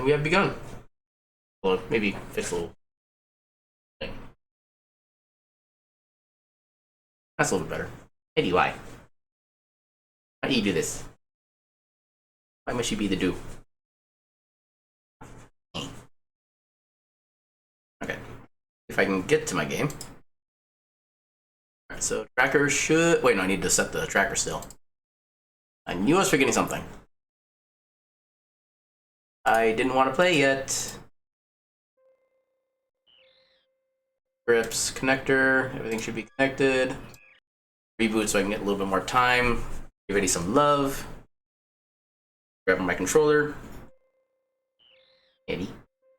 And we have begun. Well, maybe fix a little thing. That's a little bit better. Eddie, why? How do you do this? Why must you be the do? Okay. If I can get to my game. Alright, so tracker should... Wait, no, I need to set the tracker still. I knew I was forgetting something. I didn't want to play yet. Grips, connector, everything should be connected. Reboot so I can get a little bit more time. Give Eddie some love. Grabbing my controller. Eddie,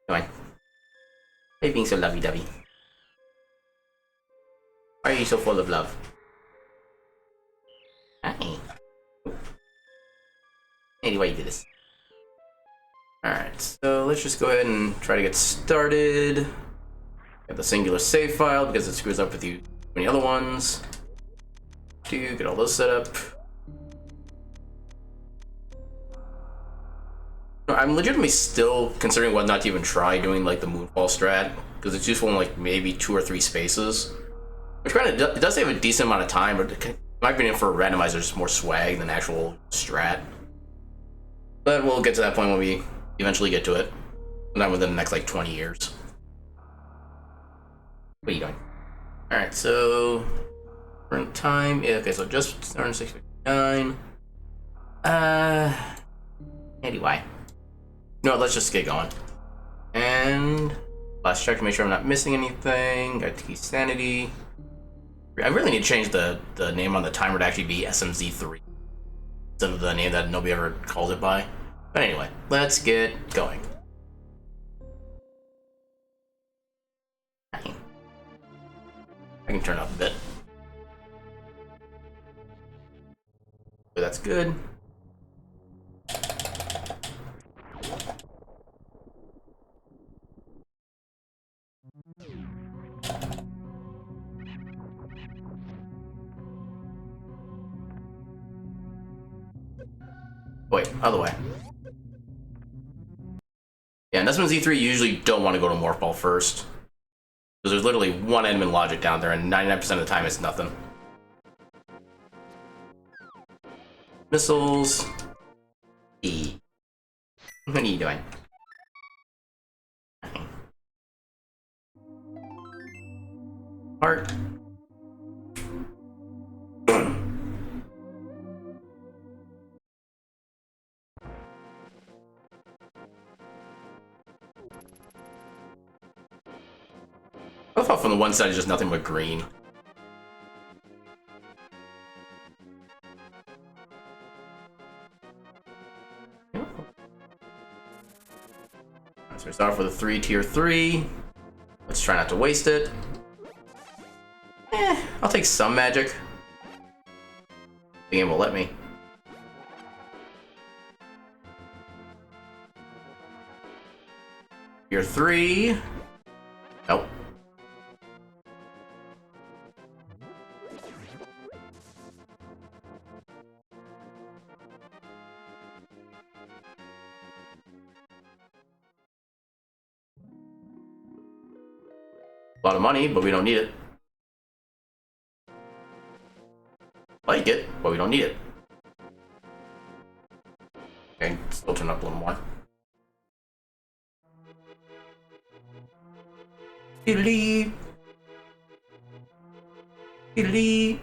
come on. Why are you being so lovey-dovey? Why are you so full of love? Hi. Eddie, why you do this? Alright, so let's just go ahead and try to get started. Get the singular save file because it screws up with you many other ones. Get all those set up. I'm legitimately still considering whether or not to even try doing like the moonfall strat because it's useful in like maybe 2 or 3 spaces. Which kind of it does save a decent amount of time, but in my opinion, for a randomizer, it's more swag than actual strat. But we'll get to that point when we eventually get to it. Not within the next like 20 years. What are you doing? Alright, so current time. Yeah, okay, so just starting 6:59. Anyway. No, let's just get going. And last check to make sure I'm not missing anything. Got to keep sanity. I really need to change the name on the timer to actually be SMZ3 instead of the name that nobody ever calls it by. But anyway, let's get going. I can turn up a bit. So that's good. Wait, other way. Yeah, and SMZ3 usually don't want to go to Morph Ball first. Because there's literally one admin logic down there, and 99% of the time it's nothing. Missiles. E. What are you doing? Heart. I thought from the one side is just nothing but green. So we start off with a tier 3. Let's try not to waste it. I'll take some magic. The game will let me. Tier 3. Nope. A lot of money, but we don't need it. Like it, but we don't need it. Okay, still turn up a little more. Diddly. Diddly.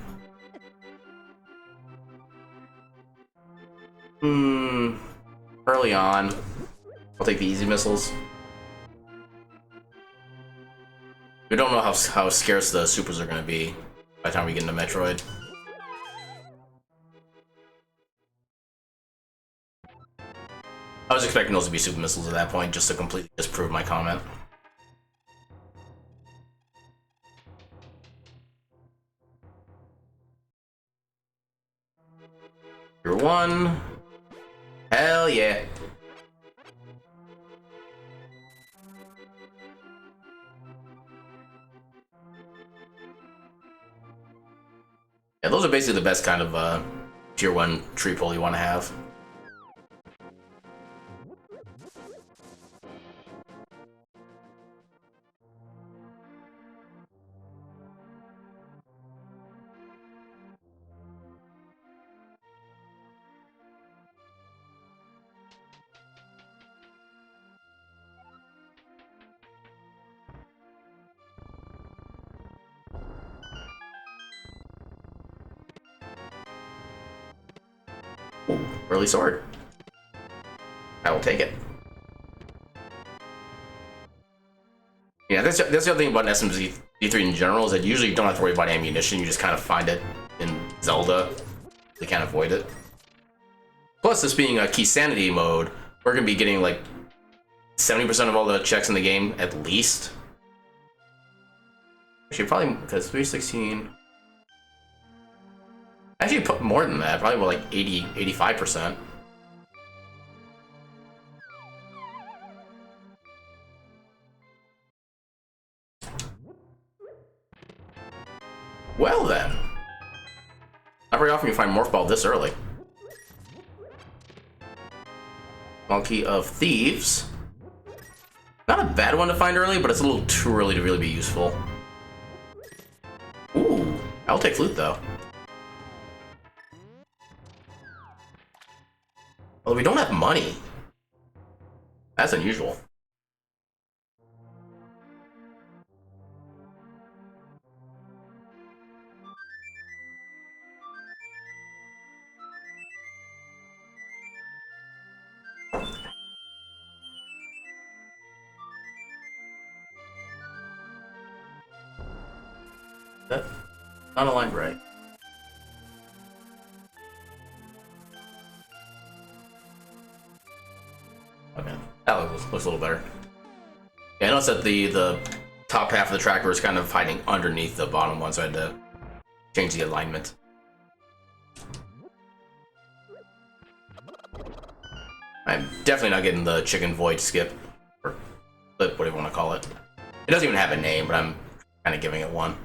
Early on. I'll take the easy missiles. We don't know how scarce the supers are going to be by the time we get into Metroid. I was expecting those to be super missiles at that point, just to completely disprove my comment. Tier 1. Hell yeah. Yeah, those are basically the best kind of tier 1 tree pull you want to have. Ooh, early sword. I will take it. Yeah, that's the other thing about SMZ D3 in general is that usually you don't have to worry about ammunition. You just kind of find it in Zelda. You can't avoid it. Plus, this being a key sanity mode, we're gonna be getting like 70% of all the checks in the game at least. Actually, probably because 316. Actually, put more than that. Probably more like 80, 85%. Well then. Not very often you find Morph Ball this early. Monkey of Thieves. Not a bad one to find early, but it's a little too early to really be useful. Ooh, I'll take Flute though. Although we don't have money. That's unusual. That not aligned right. Okay, that looks a little better. Yeah, I noticed that the top half of the tracker is kind of hiding underneath the bottom one, so I had to change the alignment. I'm definitely not getting the chicken void skip, or flip, whatever you want to call it. It doesn't even have a name, but I'm kind of giving it one.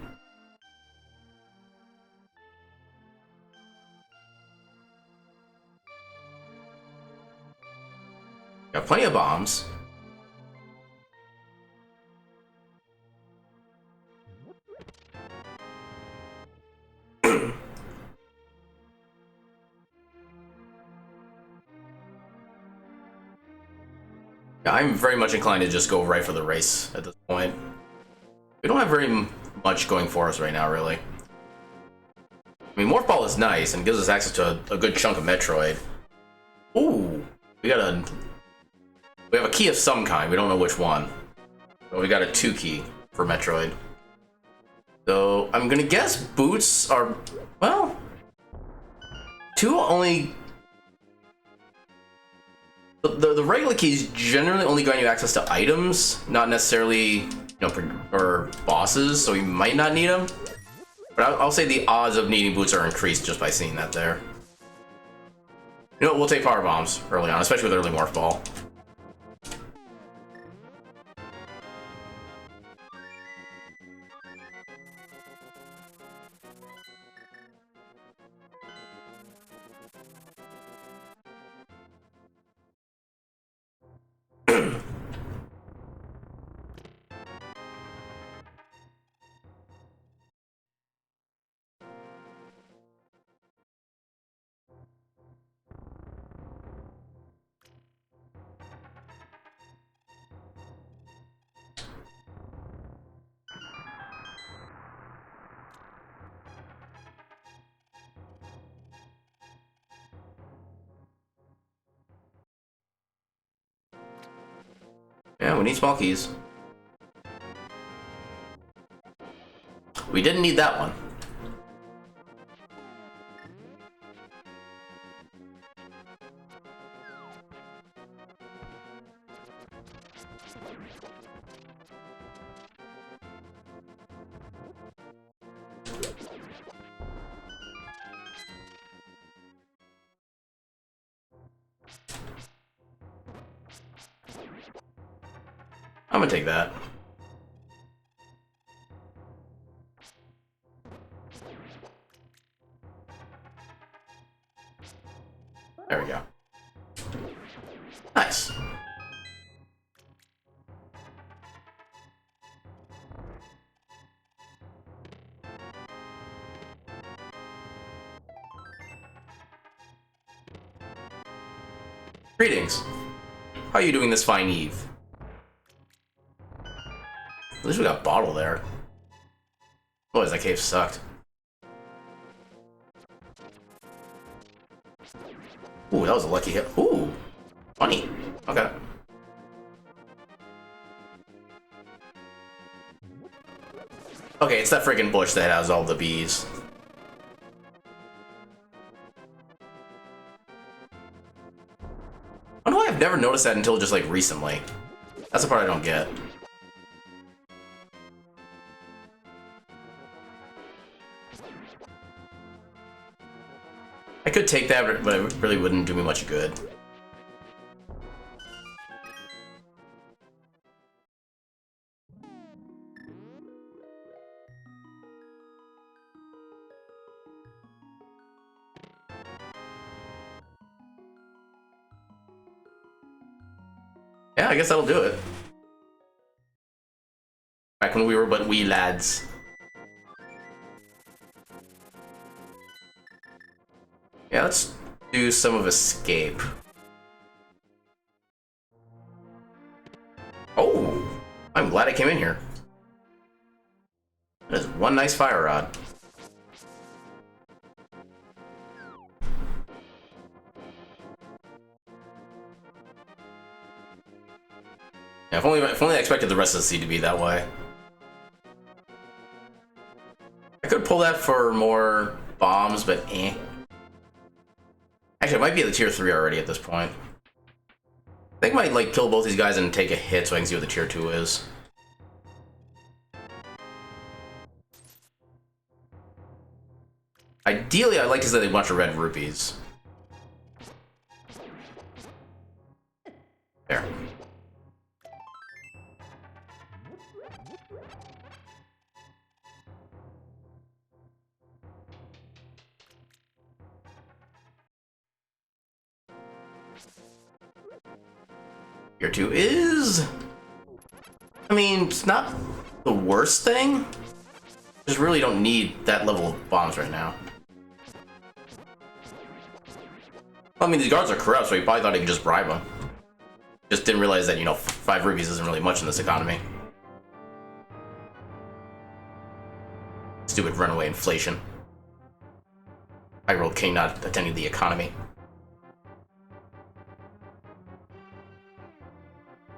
Got plenty of bombs. Yeah, I'm very much inclined to just go right for the race at this point. We don't have very much going for us right now, really. I mean, Morph Ball is nice and gives us access to a good chunk of Metroid. Ooh, we have a key of some kind. We don't know which one, but we got a 2 key for Metroid. So I'm gonna guess boots are, well, 2 only. The regular keys generally only grant you access to items, not necessarily, you know, for bosses. So we might not need them. But I'll say the odds of needing boots are increased just by seeing that there. You know what, we'll take power bombs early on, especially with early Morph Ball. Yeah, we need small keys. We didn't need that one. I'm gonna take that. There we go. Nice. Greetings. How are you doing this fine eve? At least we got bottle there. Boys, that cave sucked. Ooh, that was a lucky hit. Ooh, funny. Okay. Okay, it's that freaking bush that has all the bees. I don't know why I've never noticed that until just like recently. That's the part I don't get. I could take that, but it really wouldn't do me much good. Yeah, I guess that'll do it. Back when we were but wee lads. Yeah, let's do some of escape. Oh, I'm glad I came in here. That is one nice fire rod. Yeah, if only I expected the rest of the sea to be that way. I could pull that for more bombs, but eh. Actually, it might be at the tier 3 already at this point. I think I might like kill both these guys and take a hit so I can see what the tier 2 is. Ideally, I'd like to say a bunch of red rupees. There. Tier 2 is... I mean, it's not the worst thing. Just really don't need that level of bombs right now. I mean, these guards are corrupt, so he probably thought he could just bribe them. Just didn't realize that, you know, 5 rupees isn't really much in this economy. Stupid runaway inflation. Hyrule King not attending the economy.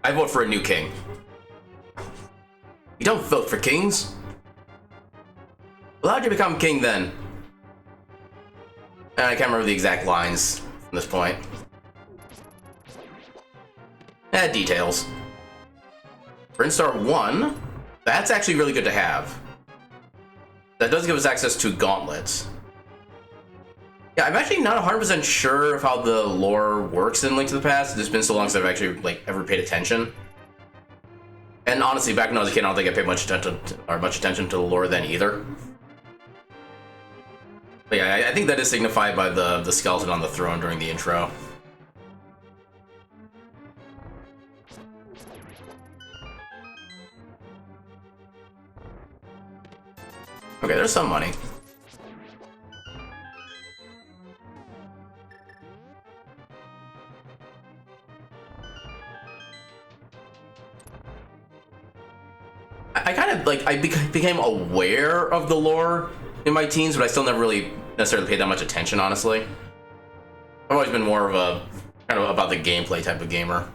I vote for a new king. You don't vote for kings. Well, how'd you become king then? And I can't remember the exact lines from this point. Details. For Instar 1, that's actually really good to have. That does give us access to gauntlets. Yeah, I'm actually not 100% sure of how the lore works in Link to the Past. It's been so long since I've actually like ever paid attention. And honestly, back when I was a kid, I don't think I paid much attention to the lore then either. But yeah, I think that is signified by the skeleton on the throne during the intro. Okay, there's some money. I kind of like became aware of the lore in my teens, but I still never really necessarily paid that much attention, honestly. I've always been more of a kind of about the gameplay type of gamer.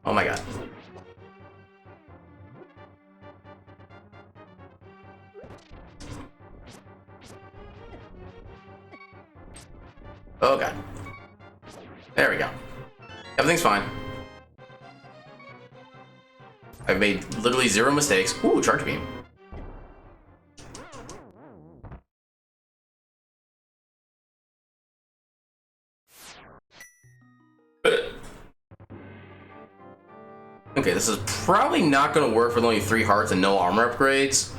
Oh my god. Oh god. There we go. Everything's fine. I've made literally 0 mistakes. Ooh, charge beam. Okay, this is probably not going to work with only 3 hearts and no armor upgrades,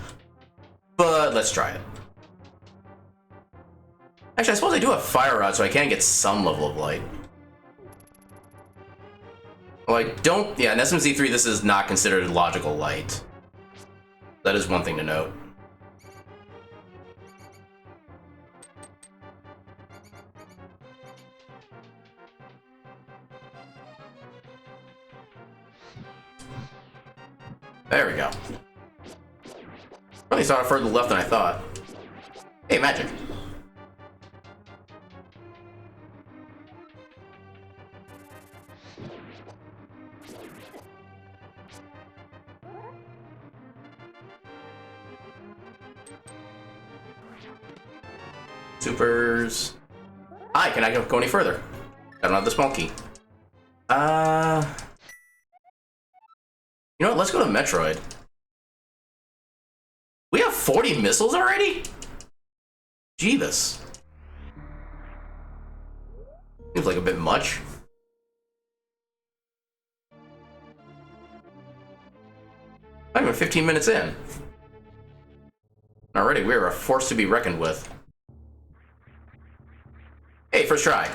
but let's try it. Actually, I suppose I do have fire rod, so I can get some level of light. Well, I don't... Yeah, in SMZ3, this is not considered logical light. That is one thing to note. There we go. Really saw it further left than I thought. Hey, magic. Supers. Hi, can I go any further? I don't have the small key. You know what? Let's go to Metroid. We have 40 missiles already? Jeebus. Seems like a bit much. Not even 15 minutes in. Already, we're a force to be reckoned with. Hey, first try.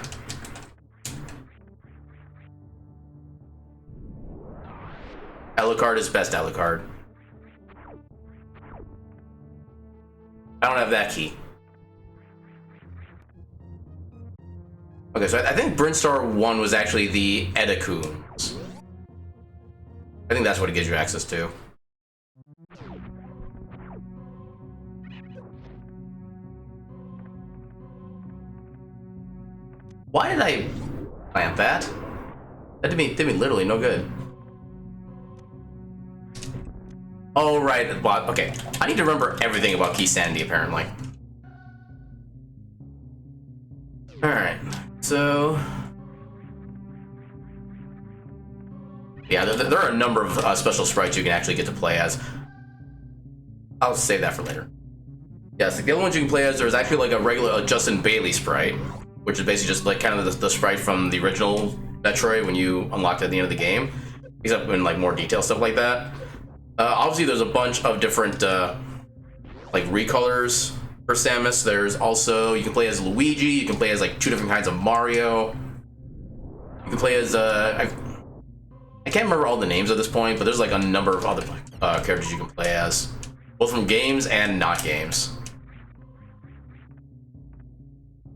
Alucard is best Alucard. I don't have that key. Okay, so I think Brinstar 1 was actually the Edacoons. I think that's what it gives you access to. Why did I plant that? That did me literally no good. Oh, right. Well, okay. I need to remember everything about Key Sanity, apparently. Alright. So... yeah, there are a number of special sprites you can actually get to play as. I'll save that for later. Yes, the other ones you can play as, there's actually like a regular Justin Bailey sprite, which is basically just like kind of the sprite from the original Metroid when you unlocked it at the end of the game, except in like more detailed stuff like that. Obviously, there's a bunch of different like recolors for Samus. There's also, you can play as Luigi. You can play as like 2 different kinds of Mario. You can play as I can't remember all the names at this point, but there's like a number of other characters you can play as, both from games and not games.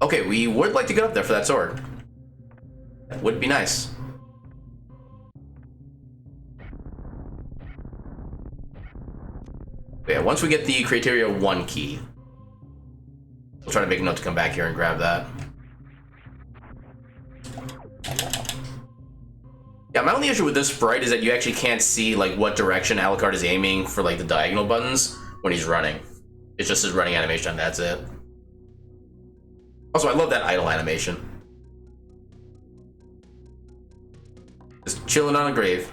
Okay, we would like to get up there for that sword. That would be nice. But yeah, once we get the Criteria 1 key, we'll try to make a note to come back here and grab that. Yeah, my only issue with this sprite is that you actually can't see like what direction Alucard is aiming for like the diagonal buttons when he's running. It's just his running animation, and that's it. Also, I love that idle animation. Just chilling on a grave.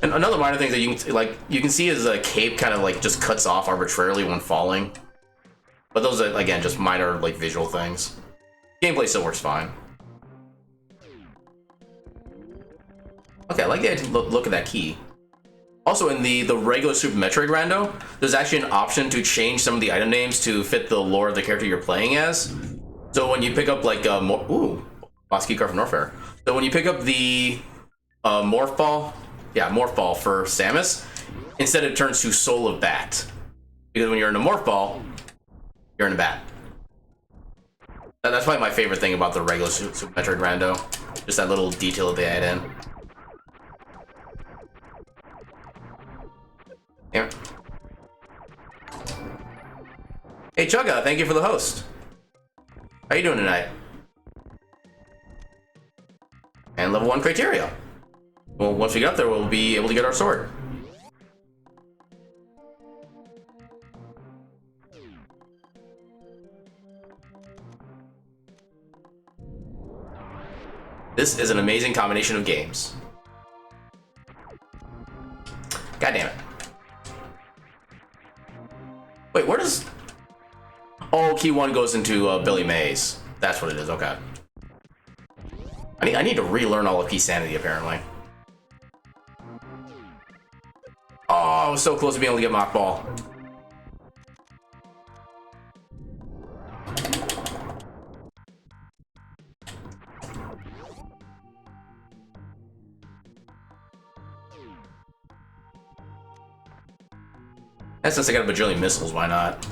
And another minor thing that you can see is a cape kind of like just cuts off arbitrarily when falling. But those are, again, just minor like visual things. Gameplay still works fine. Okay, I like the look of that key. Also, in the regular Super Metroid Rando, there's actually an option to change some of the item names to fit the lore of the character you're playing as. So when you pick up like boss key card from Norfair. So when you pick up the Morph Ball, Morph Ball for Samus, instead it turns to Soul of Bat. Because when you're in a Morph Ball, you're in a bat. That's probably my favorite thing about the regular Super Metroid Rando. Just that little detail that they add in. Yeah. Hey Chugga, thank you for the host. How you doing tonight? And level 1 criteria. Well, once we get up there, we'll be able to get our sword. This is an amazing combination of games. God damn it. Wait, where does... oh, key 1 goes into Billy Mays. That's what it is, okay. I need to relearn all of Key Sanity, apparently. Oh, I was so close to being able to get Mock Ball. And since I got a bajillion missiles, why not?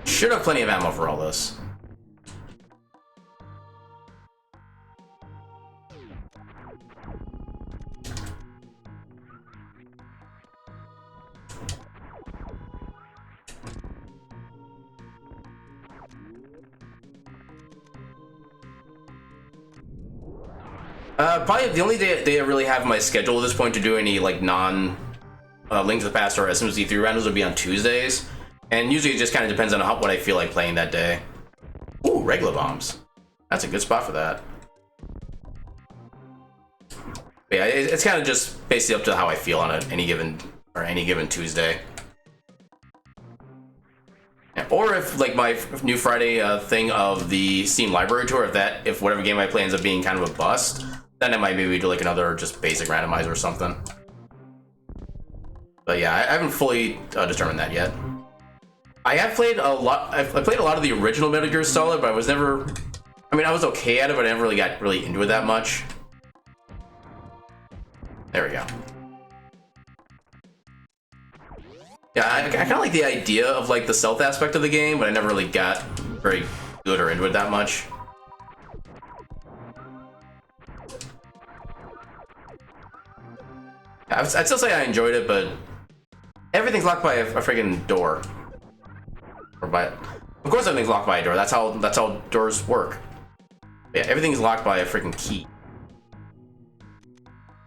Should have plenty of ammo for all this. Probably the only day I really have in my schedule at this point to do any like non Link to the Past or SMZ3 randoms would be on Tuesdays, and usually it just kind of depends on what I feel like playing that day. Ooh, regular bombs. That's a good spot for that. But yeah, it's kind of just basically up to how I feel on any given Tuesday. Or if like my new Friday thing of the Steam Library Tour, if whatever game I play ends up being kind of a bust, then I might maybe do like another just basic randomizer or something. But yeah, I haven't fully determined that yet. I have played a lot. I played a lot of the original Metal Gear Solid, but I was never. I mean, I was okay at it, but I never really got into it that much. There we go. Yeah, I kind of like the idea of like the stealth aspect of the game, but I never really got very good or into it that much. I'd still say I enjoyed it, but everything's locked by a freaking door. Of course, everything's locked by a door. That's how doors work. Yeah, everything's locked by a freaking key.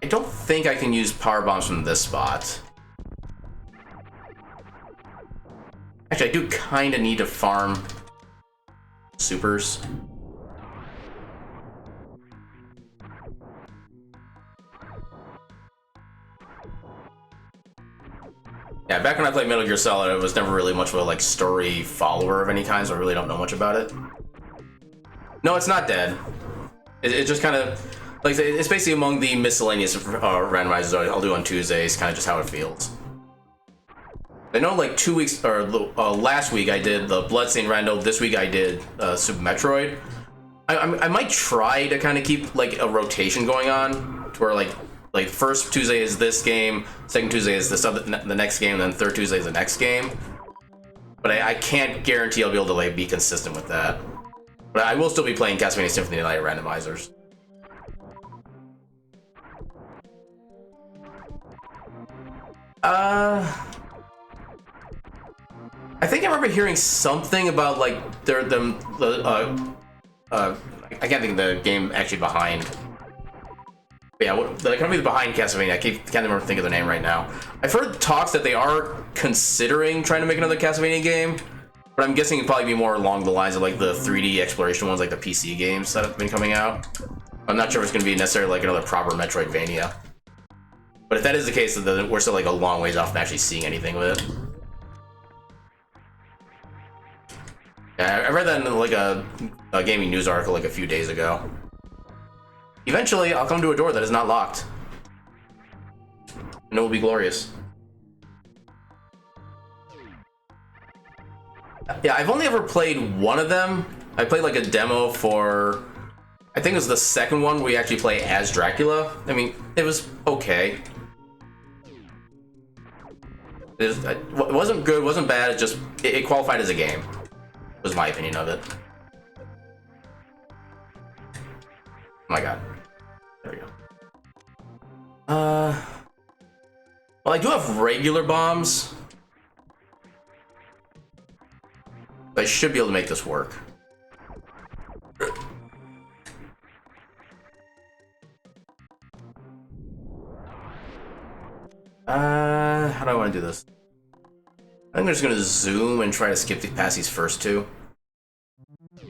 I don't think I can use power bombs from this spot. Actually, I do kind of need to farm supers. Yeah, back when I played Metal Gear Solid, I was never really much of a like story follower of any kind, so I really don't know much about it. No, it's not dead. It just kind of like it's basically among the miscellaneous randomizers I'll do on Tuesdays, kind of just how it feels. I know like 2 weeks or last week I did the Bloodstained rando. This week I did Super Metroid. I might try to kind of keep like a rotation going on, to where like first Tuesday is this game, second Tuesday is the next game, and then third Tuesday is the next game. But I can't guarantee I'll be able to like be consistent with that. But I will still be playing Castlevania Symphony tonight at randomizers. I think I remember hearing something about like I can't think of the game actually behind. But yeah, the company behind Castlevania, I can't remember think of the name right now. I've heard talks that they are considering trying to make another Castlevania game, but I'm guessing it'd probably be more along the lines of like the 3D exploration ones, like the PC games that have been coming out. I'm not sure if it's going to be necessarily like another proper Metroidvania. But if that is the case, then we're still like a long ways off from actually seeing anything with it. Yeah, I read that in like a gaming news article like a few days ago. Eventually, I'll come to a door that is not locked. And it will be glorious. Yeah, I've only ever played one of them. I played like a demo for, I think it was the second one where we actually play as Dracula. I mean, it was okay. It wasn't good, wasn't bad, it qualified as a game. Was my opinion of it. Oh my god. There we go. Well, I do have regular bombs. I should be able to make this work. How do I want to do this? I think I'm just gonna zoom and try to skip past these first two. There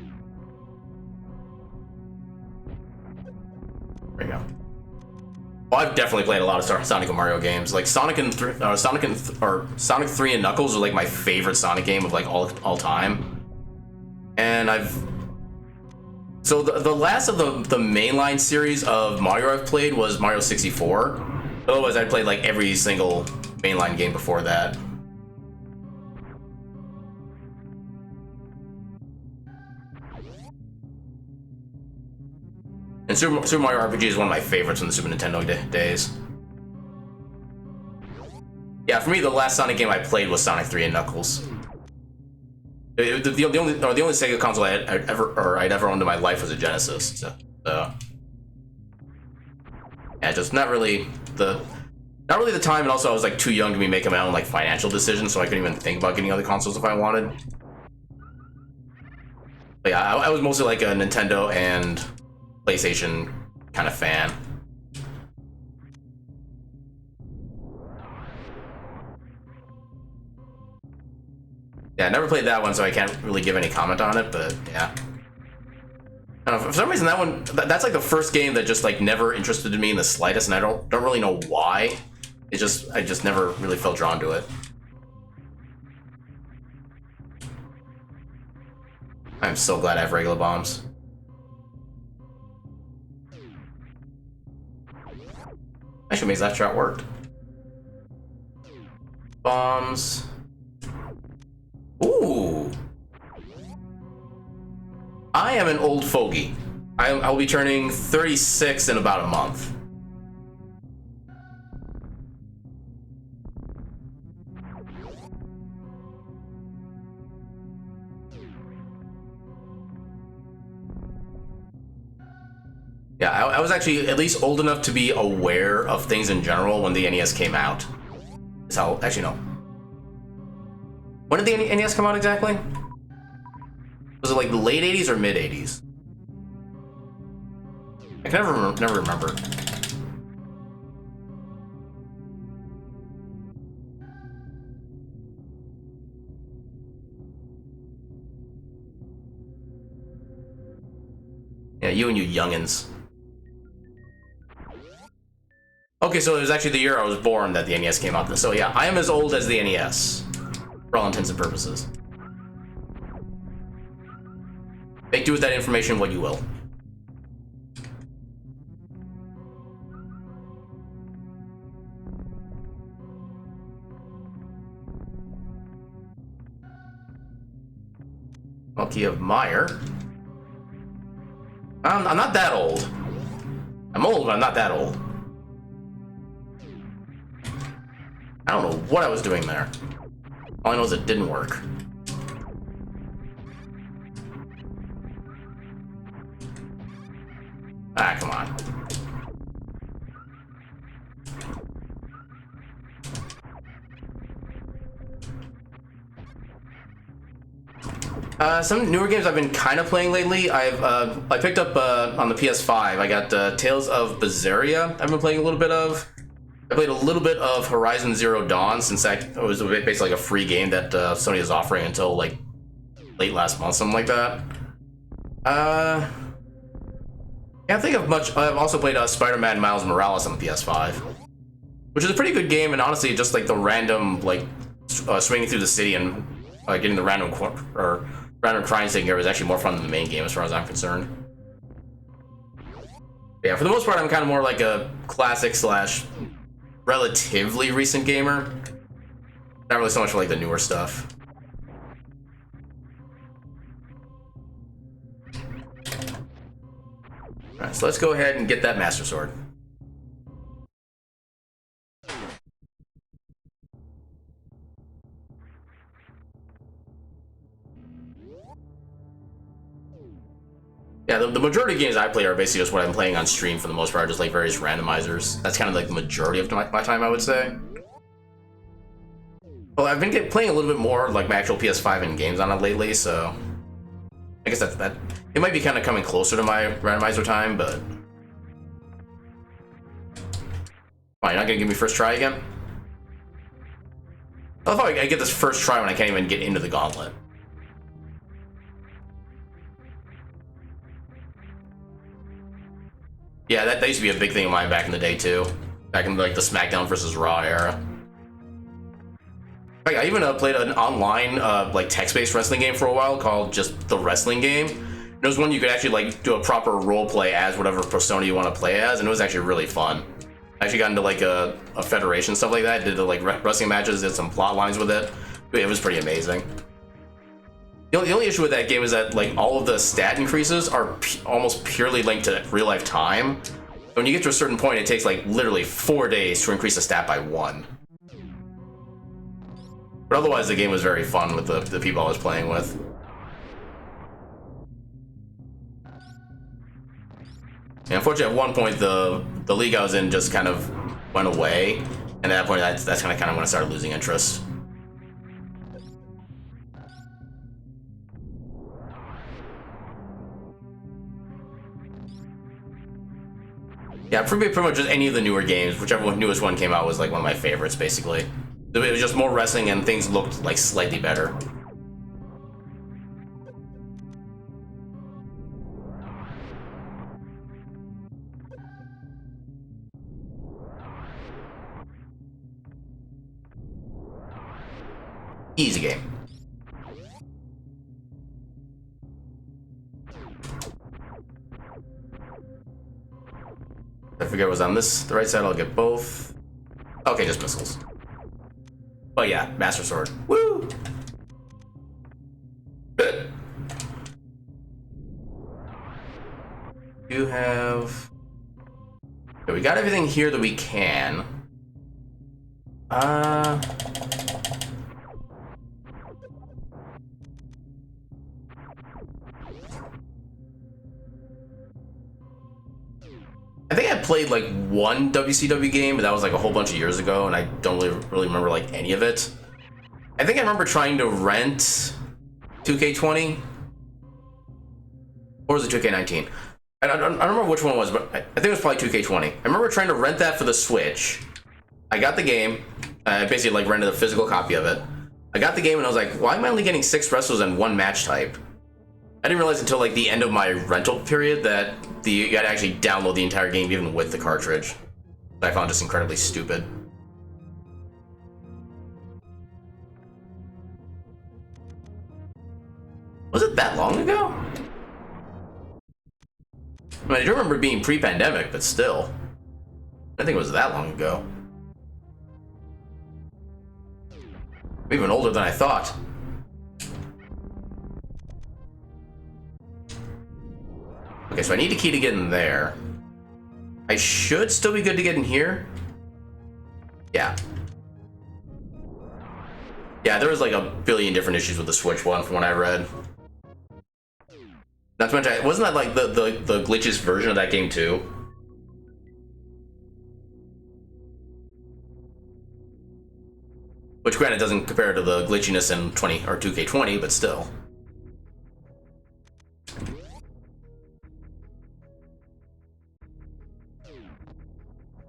we go. Well, I've definitely played a lot of Sonic and Mario games. Like Sonic 3 and Knuckles are like my favorite Sonic game of like all time. And so the last of the mainline series of Mario I've played was Mario 64. Otherwise, I played like every single mainline game before that. And Super Mario RPG is one of my favorites from the Super Nintendo days. Yeah, for me, the last Sonic game I played was Sonic 3 and Knuckles. The only Sega console I'd ever owned in my life was a Genesis. So yeah, just not really the time, and also I was like too young to be making my own like financial decisions, so I couldn't even think about getting other consoles if I wanted. But yeah, I was mostly like a Nintendo and PlayStation kind of fan. Yeah, I never played that one, so I can't really give any comment on it, but yeah. I don't know, for some reason that one, that's like the first game that just like never interested me in the slightest, and I don't really know why. I just never really felt drawn to it. I'm so glad I have regular bombs. Actually, means that shot worked. Bombs. Ooh. I am an old fogey. I'll be turning 36 in about a month. Yeah, I was actually at least old enough to be aware of things in general when the NES came out. So, actually, no. When did the NES come out exactly? Was it like the late 80s or mid 80s? I can never remember. Yeah, you and you youngins. Okay, so it was actually the year I was born that the NES came out. So yeah, I am as old as the NES, for all intents and purposes. Make do with that information what you will. Monkey of Meyer. I'm not that old. I'm old, but I'm not that old. I don't know what I was doing there. All I know is it didn't work. Ah, come on. Some newer games I've been kind of playing lately. I picked up on the PS5. I got Tales of Berseria. I've been playing a little bit of. I played a little bit of Horizon Zero Dawn, since that was basically like a free game that Sony is offering until like late last month, something like that. Can't think of much. I've also played Spider-Man Miles Morales on the PS5, which is a pretty good game, and honestly, just like the random like swinging through the city and getting the random crimes taken care of is actually more fun than the main game, as far as I'm concerned. Yeah, for the most part, I'm kind of more like a classic slash relatively recent gamer. Not really so much for like the newer stuff. Alright, so let's go ahead and get that Master Sword. Yeah, the majority of games I play are basically just what I'm playing on stream for the most part, just like various randomizers. That's kind of like the majority of my time, I would say. Well, I've been playing a little bit more like my actual PS5 and games on it lately, so I guess that it might be kind of coming closer to my randomizer time, but fine. You're not gonna give me first try again? I love how I get this first try when I can't even get into the gauntlet. Yeah, that used to be a big thing of mine back in the day too. Back in like the SmackDown versus Raw era. Like, I even played an online like text-based wrestling game for a while called just The Wrestling Game. And it was one you could actually like do a proper role play as whatever persona you want to play as, and it was actually really fun. I actually got into like a federation, stuff like that. Did the like wrestling matches, did some plot lines with it. It was pretty amazing. The only issue with that game is that like all of the stat increases are almost purely linked to real life time. When you get to a certain point, it takes like literally 4 days to increase the stat by 1. But otherwise, the game was very fun with the people I was playing with. And unfortunately, at one point, the league I was in just kind of went away, and at that point, that's kind of when I started losing interest. Yeah, pretty much just any of the newer games, whichever newest one came out was like one of my favorites, basically. It was just more wrestling and things looked like slightly better. Easy game. I forget what was on this. The right side, I'll get both. Okay, just missiles. Oh yeah, Master Sword. Woo! Good. You have... Okay, we got everything here that we can. I think I played like one WCW game, but that was like a whole bunch of years ago, and I don't really remember like any of it. I think I remember trying to rent 2K20, or was it 2K19? I don't remember which one it was, but I think it was probably 2K20. I remember trying to rent that for the Switch. I got the game. I basically like rented a physical copy of it. I got the game and I was like, why am I only getting 6 wrestlers and 1 match type? I didn't realize until like the end of my rental period that you had to actually download the entire game even with the cartridge. That I found just incredibly stupid. Was it that long ago? I mean, I do remember being pre-pandemic, but still. I think it was that long ago. I'm even older than I thought. Okay, so I need a key to get in there. I should still be good to get in here. Yeah. Yeah, there was like a billion different issues with the Switch one from what I read. Not to mention, wasn't that like the glitches version of that game too? Which granted doesn't compare to the glitchiness in 2K20, but still.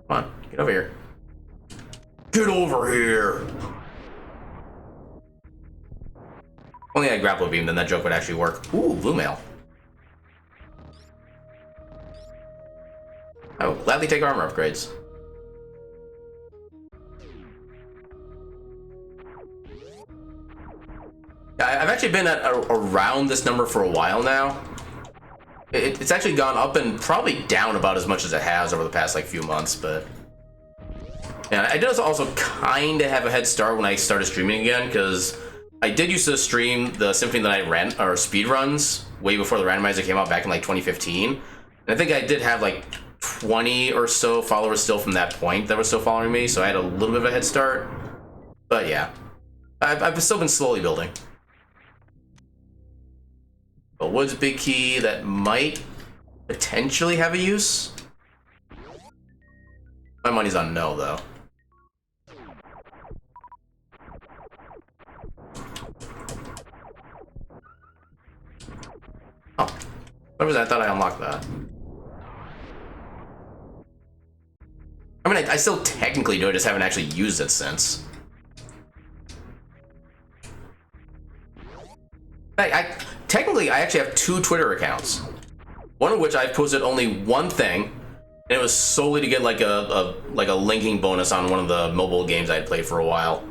Come on, get over here. Get over here! Only I grapple beam, then that joke would actually work. Ooh, blue mail. I will gladly take armor upgrades. I've actually been at around this number for a while now. It's actually gone up and probably down about as much as it has over the past like few months, but yeah, I did also kind of have a head start when I started streaming again, because I did used to stream the Symphony that I ran or speed runs way before the randomizer came out back in like 2015, and I think I did have like 20 or so followers still from that point that were still following me, so I had a little bit of a head start. But yeah, I've still been slowly building. But Wood's big key that might potentially have a use. My money's on no, though. Oh, what was that? I thought I unlocked that. I mean, I still technically do it, just haven't actually used it since. Technically, I actually have 2 Twitter accounts. One of which I've posted only one thing, and it was solely to get like a linking bonus on one of the mobile games I had played for a while.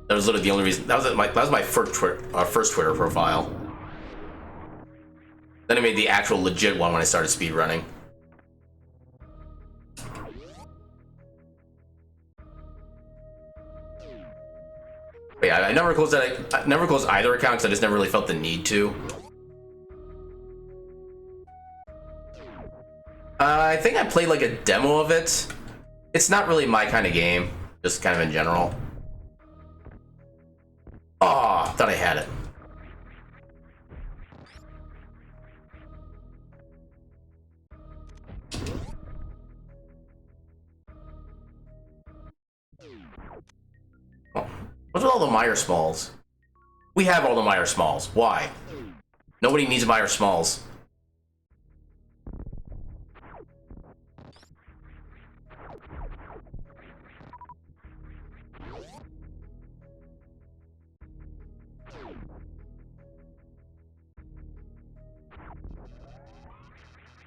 That was literally the only reason. That was my first Twitter profile. Then I made the actual legit one when I started speedrunning. But yeah, I never closed that. I never closed either account because I just never really felt the need to. I think I played like a demo of it. It's not really my kind of game, just kind of in general. Oh, thought I had it. Oh, what's with all the Meyer Smalls? We have all the Meyer Smalls. Why? Nobody needs Meyer Smalls.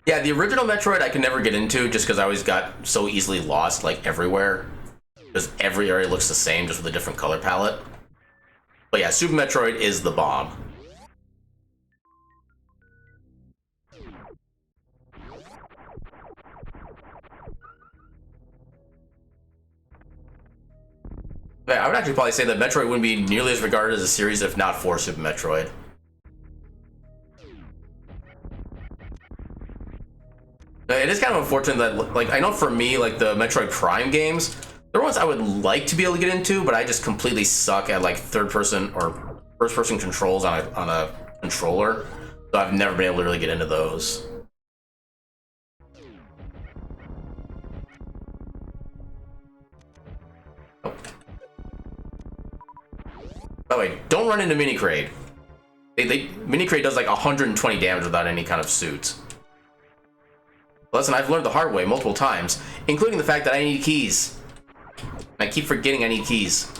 Yeah, the original Metroid I can never get into just because I always got so easily lost, like, everywhere. Because every area looks the same, just with a different color palette. But yeah, Super Metroid is the bomb. Yeah, I would actually probably say that Metroid wouldn't be nearly as regarded as a series if not for Super Metroid. It is kind of unfortunate that, like, I know for me, like, the Metroid Prime games, they're ones I would like to be able to get into, but I just completely suck at, like, third-person or first-person controls on a controller, so I've never been able to really get into those. Oh. By the way, don't run into Mini Crate. Mini Crate does like 120 damage without any kind of suits. Lesson I've learned the hard way multiple times, including the fact that I need keys. I keep forgetting I need keys.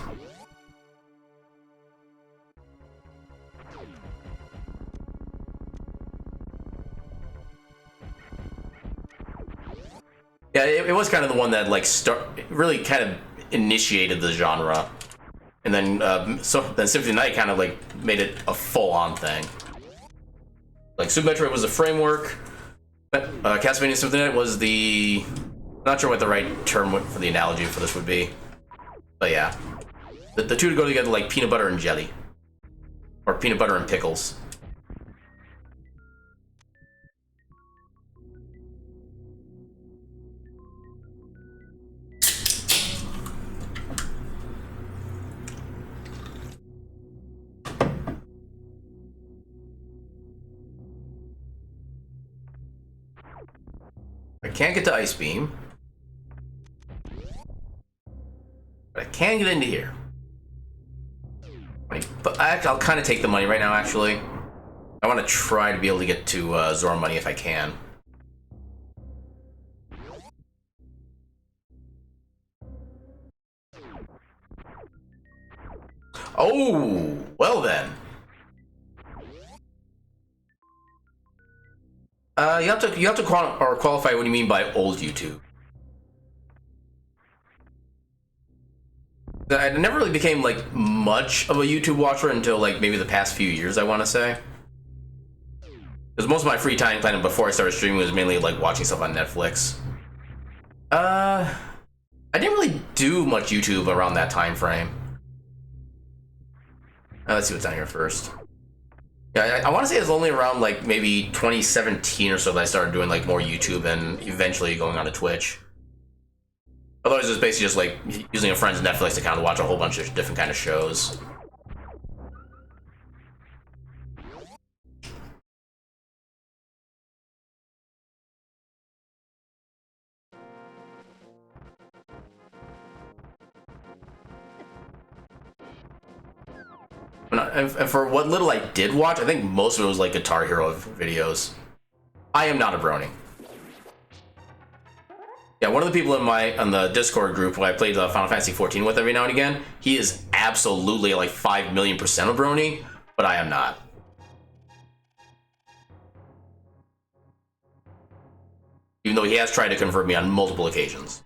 Yeah, it was kind of the one that like really kind of initiated the genre, and then then Symphony Night kind of like made it a full-on thing. Like Super Metroid was the framework. Castlevania Symphony Night was the... Not sure what the right term for the analogy for this would be. But yeah. The two to go together like peanut butter and jelly. Or peanut butter and pickles. I can't get to Ice Beam. But I can get into here. But I'll kind of take the money right now, actually. I want to try to be able to get to Zora money if I can. Oh, well then. You have to qualify what you mean by old YouTube. I never really became like much of a YouTube watcher until like maybe the past few years, I want to say. Because most of my free time kind of before I started streaming was mainly like watching stuff on Netflix. I didn't really do much YouTube around that time frame. Let's see what's down here first. Yeah, I want to say it was only around like maybe 2017 or so that I started doing like more YouTube and eventually going on to Twitch. Otherwise, it's basically just like using a friend's Netflix account to watch a whole bunch of different kind of shows. And for what little I did watch, I think most of it was like Guitar Hero videos. I am not a brony. Yeah, one of the people on the Discord group who I played Final Fantasy 14 with every now and again, he is absolutely like 5 million% a brony, but I am not. Even though he has tried to convert me on multiple occasions.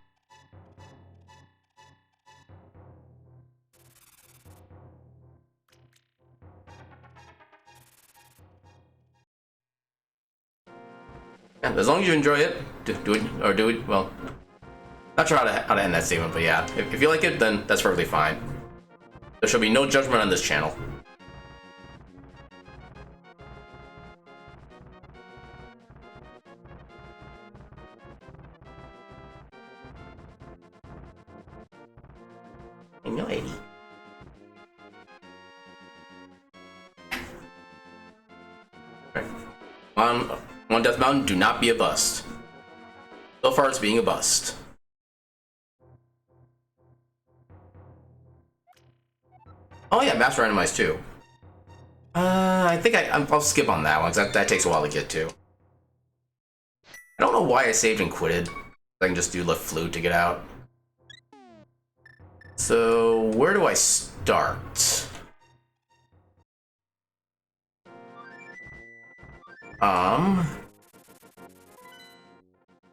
Yeah, as long as you enjoy it, do it, well, not sure how to end that statement, but yeah, if you like it, then that's perfectly fine. There shall be no judgment on this channel. Anxiety. On Death Mountain, do not be a bust. So far, it's being a bust. Oh yeah, Master Randomizer too. I think I'll skip on that one because that takes a while to get to. I don't know why I saved and quitted. I can just do the flute to get out. So where do I start?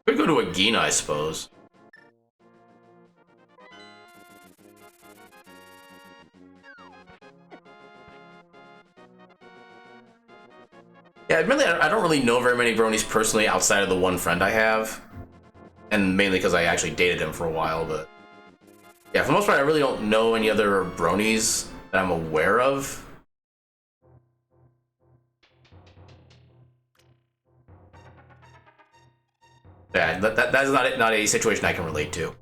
We go to Agina, I suppose. Yeah, admittedly, I don't really know very many bronies personally outside of the one friend I have. And mainly because I actually dated him for a while, but... Yeah, for the most part, I really don't know any other bronies that I'm aware of. Yeah, that is not a situation I can relate to.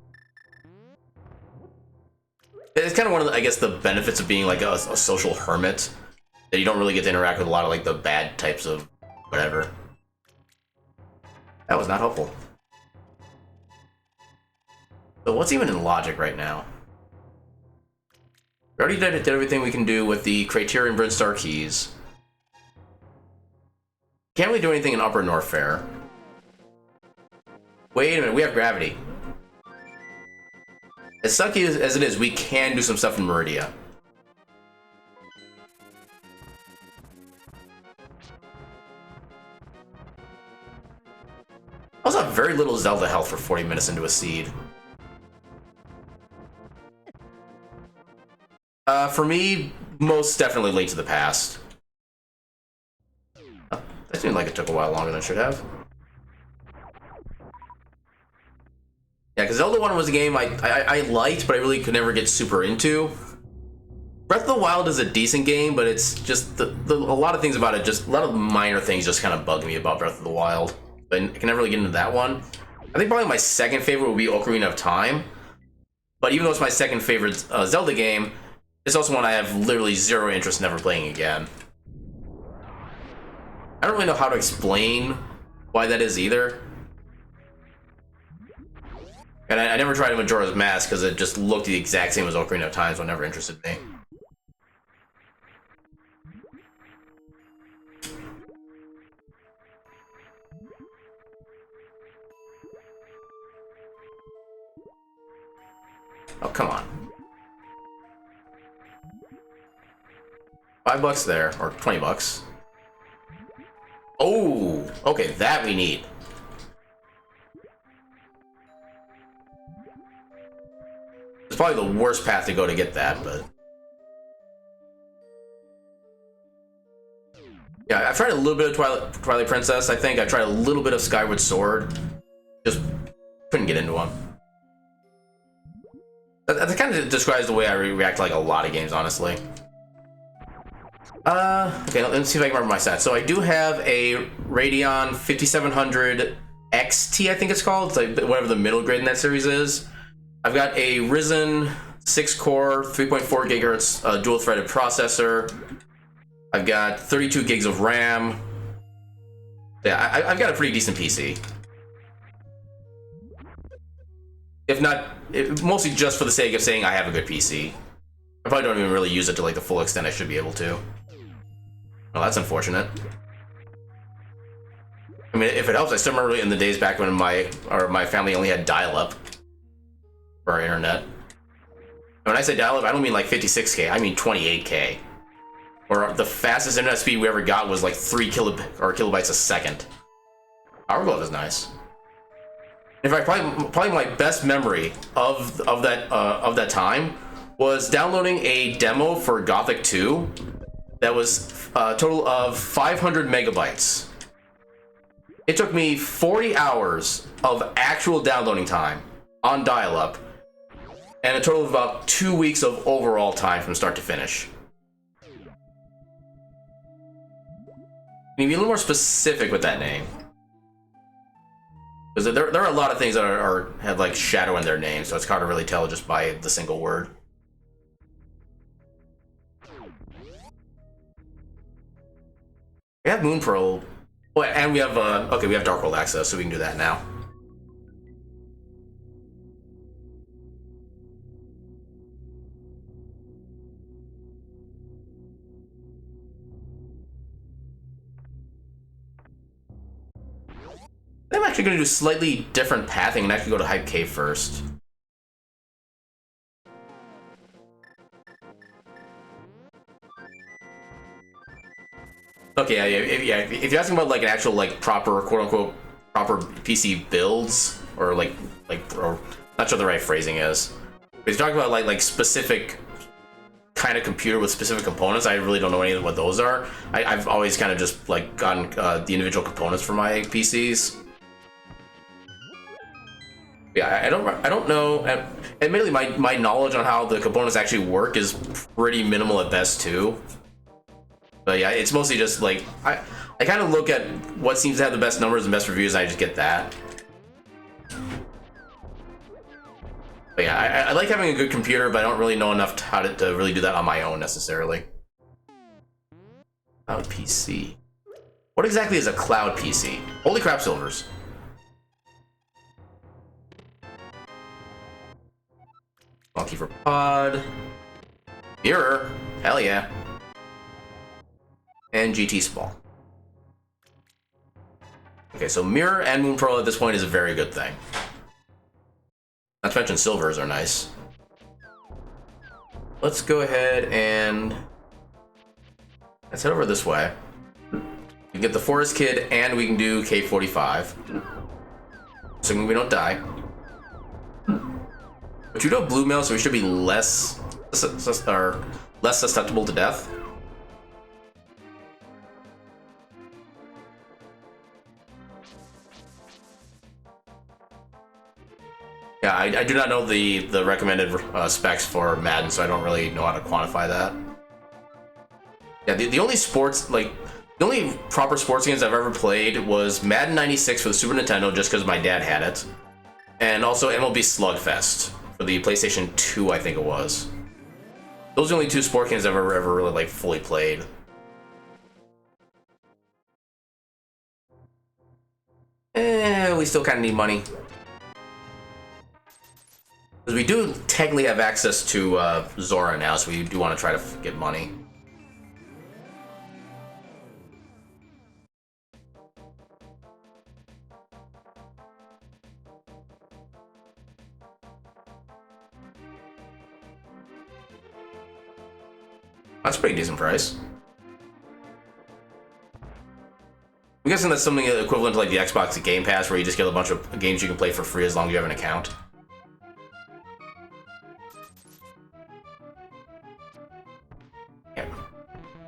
It's kind of one of the, I guess, the benefits of being like a social hermit, that you don't really get to interact with a lot of like the bad types of whatever. That was not helpful. So what's even in logic right now? We already did everything we can do with the Criterion Brinstar keys. Can't really do anything in Upper North Fair. Wait a minute, we have gravity. As sucky as it is, we can do some stuff in Meridia. I also have very little Zelda health for 40 minutes into a seed. For me, most definitely Late to the Past. That seemed like it took a while longer than it should have. Yeah, because Zelda 1 was a game I liked, but I really could never get super into. Breath of the Wild is a decent game, but it's just a lot of things about it, just a lot of minor things just kind of bug me about Breath of the Wild. But I can never really get into that one. I think probably my second favorite would be Ocarina of Time. But even though it's my second favorite Zelda game, it's also one I have literally zero interest in ever playing again. I don't really know how to explain why that is either. And I never tried Majora's Mask because it just looked the exact same as Ocarina of Time, so it never interested me. Oh, come on. $5 there, or 20 bucks. Oh, okay, that we need. It's probably the worst path to go to get that, but... Yeah, I've tried a little bit of Twilight Princess, I think. I tried a little bit of Skyward Sword. Just couldn't get into them. That kind of describes the way I react to like a lot of games, honestly. Okay, let's see if I can remember my stats. So I do have a Radeon 5700 XT, I think it's called. It's like whatever the middle grade in that series is. I've got a Ryzen 6-core, 3.4 gigahertz dual-threaded processor. I've got 32 gigs of RAM. Yeah, I've got a pretty decent PC. If not, mostly just for the sake of saying I have a good PC. I probably don't even really use it to like the full extent I should be able to. Well, that's unfortunate. I mean, if it helps, I still remember in the days back when my family only had dial-up for our internet. And when I say dial-up, I don't mean like 56K, I mean 28K. Or the fastest internet speed we ever got was like 3 kilobytes a second. Power Glove is nice. In fact, probably my best memory of that time was downloading a demo for Gothic 2 that was a total of 500 megabytes. It took me 40 hours of actual downloading time on dial-up, and a total of about 2 weeks of overall time from start to finish. Can you be a little more specific with that name? Because there are a lot of things that have like shadow in their name, so it's hard to really tell just by the single word. We have Moon Pearl, oh, and we have okay, we have Dark World access, so we can do that now. I'm actually going to do slightly different pathing and actually go to Hype Cave first. Okay, yeah, if you're asking about like an actual like proper quote-unquote proper PC builds, or or not sure the right phrasing is. But he's talking about like specific kind of computer with specific components. I really don't know any of what those are. I've always kind of just like gotten the individual components for my PCs. Yeah, I don't know. Admittedly, my knowledge on how the components actually work is pretty minimal at best too. But yeah, it's mostly just like I kind of look at what seems to have the best numbers and best reviews, and I just get that. But yeah, I like having a good computer, but I don't really know enough how to really do that on my own necessarily. Cloud PC. What exactly is a cloud PC? Holy crap, silvers. Monkey for pod. Mirror. Hell yeah. And GT Spall. Okay, so Mirror and Moon Pearl at this point is a very good thing. Not to mention silvers are nice. Let's go ahead and let's head over this way. We can get the Forest Kid and we can do K45. Assuming we don't die. But you do have blue mail, so we should be less susceptible to death. Yeah, I do not know the recommended specs for Madden, so I don't really know how to quantify that. Yeah, the only sports, like, the only proper sports games I've ever played was Madden 96 for the Super Nintendo, just because my dad had it. And also MLB Slugfest for the PlayStation 2, I think it was. Those are the only two sport games I've ever really, like, fully played. We still kind of need money. Because we do technically have access to Zora now, so we do want to try to get money. That's a pretty decent price. I'm guessing that's something equivalent to like the Xbox Game Pass, where you just get a bunch of games you can play for free as long as you have an account.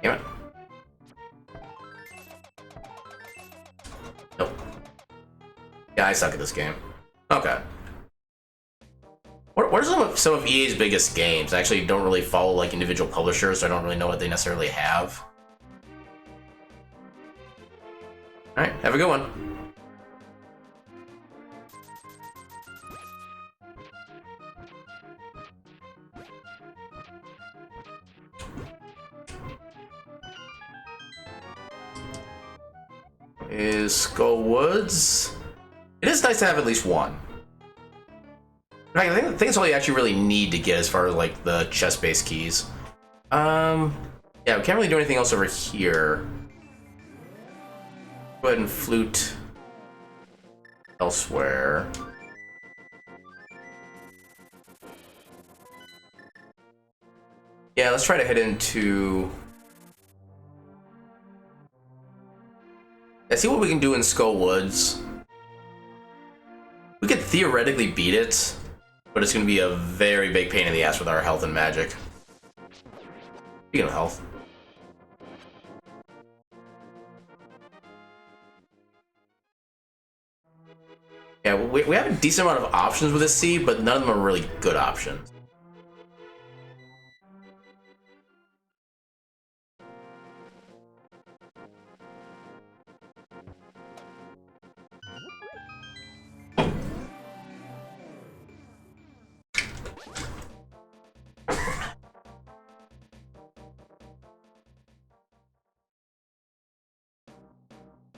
Damn it. Nope. Yeah, I suck at this game. Okay. What are some of EA's biggest games? I actually don't really follow like individual publishers, so I don't really know what they necessarily have. Alright, have a good one. Is Skull Woods? It is nice to have at least one. I think it's all you actually really need to get as far as like the chest-based keys. Yeah, we can't really do anything else over here. Go ahead and flute elsewhere. Yeah, let's try to head into... Let's see what we can do in Skull Woods. We could theoretically beat it, but it's going to be a very big pain in the ass with our health and magic. Speaking of health. Yeah, we have a decent amount of options with this sea, but none of them are really good options.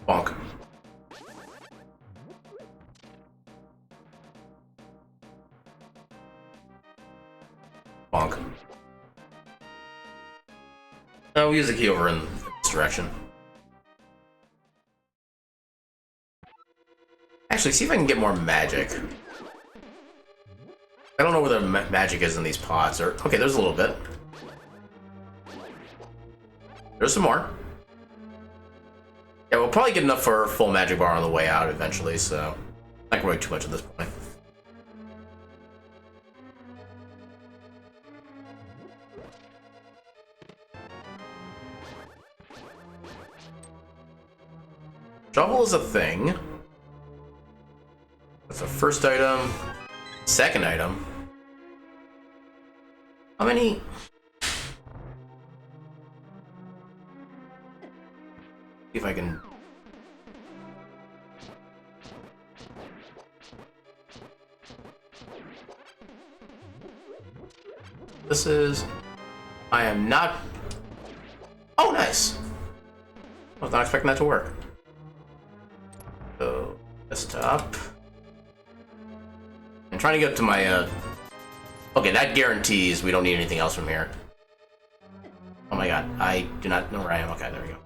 Bonk. Bonk. We'll use the key over in this direction. Actually, see if I can get more magic. I don't know where the magic is in these pots. Or okay, there's a little bit. There's some more. Yeah, we'll probably get enough for full magic bar on the way out eventually, so not gonna worry too much at this point. Shovel is a thing. That's the first item. Second item. How many? See if I can. This is. I am not. Oh, nice. I was not expecting that to work. So, desktop. I'm trying to get to my, Okay, that guarantees we don't need anything else from here. Oh my god, I do not know where I am. Okay, there we go.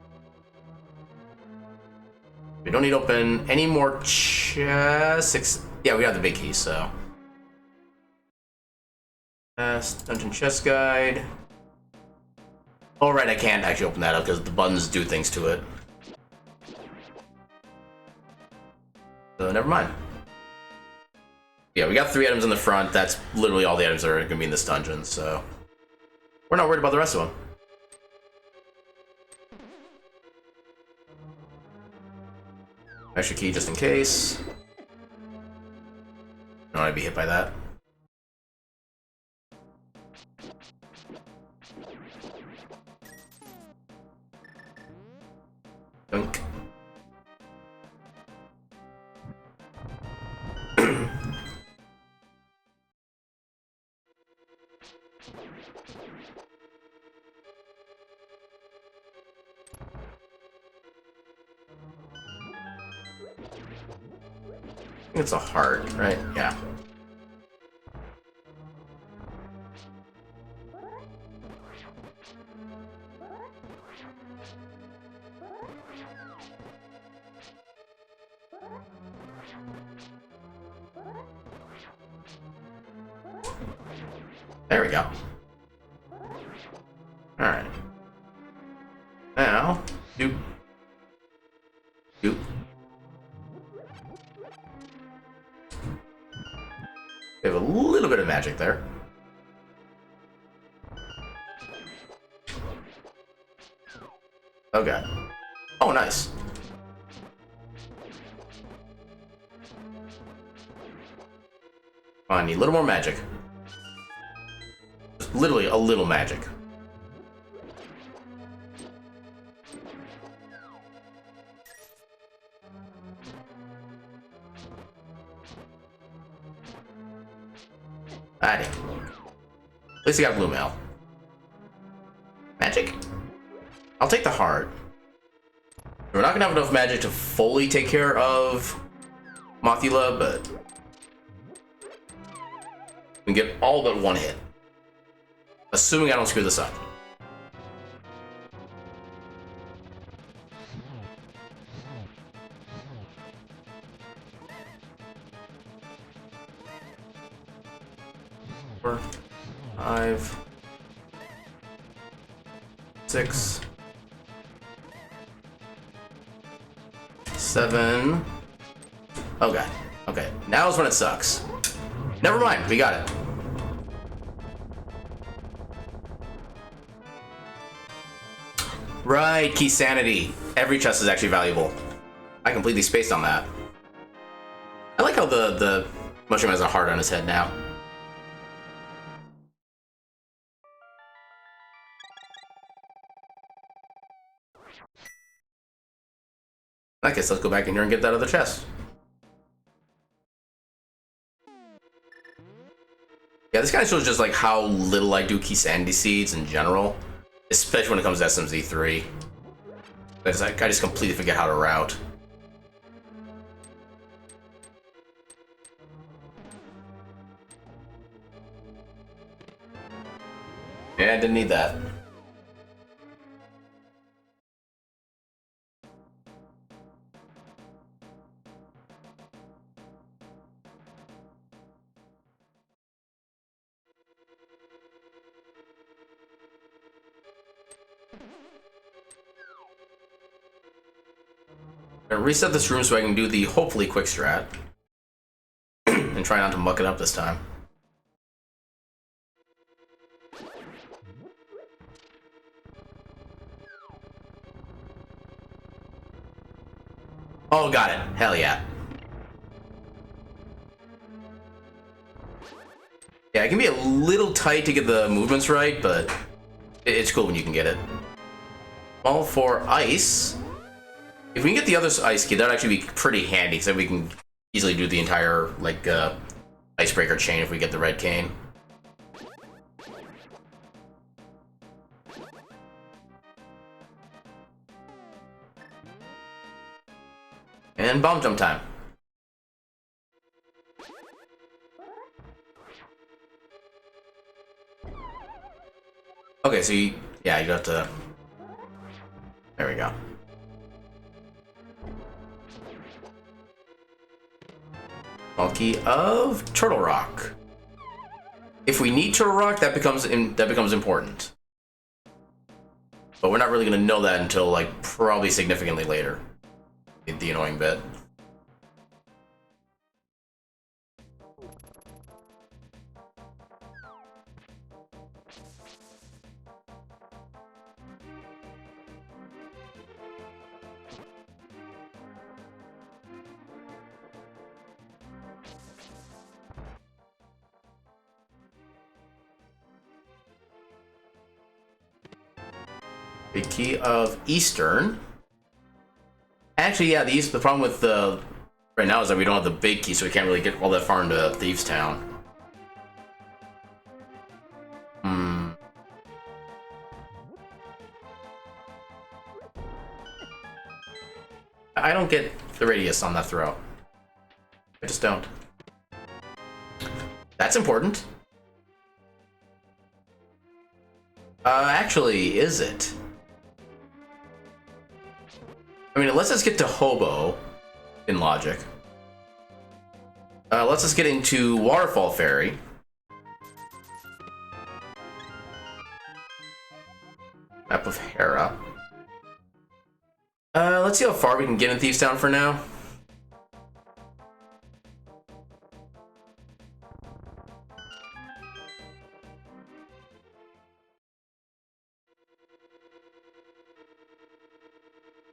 We don't need to open any more chests. Yeah, we have the big key, so. Dungeon chest guide. Oh, right, I can't actually open that up because the buttons do things to it. So, never mind. Yeah, we got 3 items in the front. That's literally all the items that are going to be in this dungeon, so. We're not worried about the rest of them. Extra key just in case. Don't want to be hit by that. Dunk. It's a heart, right? Yeah. There we go. Alright. Now, doop. Doop. We have a little bit of magic there. Okay. Oh, nice. I need a little more magic. Just literally a little magic. Alrighty. At least I got blue mail. Magic? I'll take the heart. We're not gonna have enough magic to fully take care of Mothula, but we can get all but one hit. Assuming I don't screw this up. Four, 5, 6, 7. Okay. Okay. Now is when it sucks. Never mind. We got it. Right. Key sanity. Every chest is actually valuable. I completely spaced on that. I like how the mushroom has a heart on his head now. I guess let's go back in here and get that other chest. Yeah, this kind of shows just like how little I do key sanity seeds in general, especially when it comes to SMZ3. I just completely forget how to route. Yeah, I didn't need that. I'm gonna reset this room so I can do the hopefully quick strat. And try not to muck it up this time. Oh, got it. Hell yeah. Yeah, it can be a little tight to get the movements right, but it's cool when you can get it. All for ice. If we can get the other ice key, that'd actually be pretty handy, because then we can easily do the entire, like, icebreaker chain if we get the red cane. And bomb jump time. Okay, so you have to... There we go. Monkey of Turtle Rock. If we need Turtle Rock, that becomes important. But we're not really gonna know that until, like, probably significantly later. The annoying bit. The key of Eastern. Actually, yeah, the problem with the right now is that we don't have the big key, so we can't really get all that far into Thieves Town. I don't get the radius on that throw. I just don't. That's important. Actually, is it? I mean, it lets us get to Hobo in logic. Lets us get into Waterfall Ferry. Map of Hera. Let's see how far we can get in Thieves Town for now.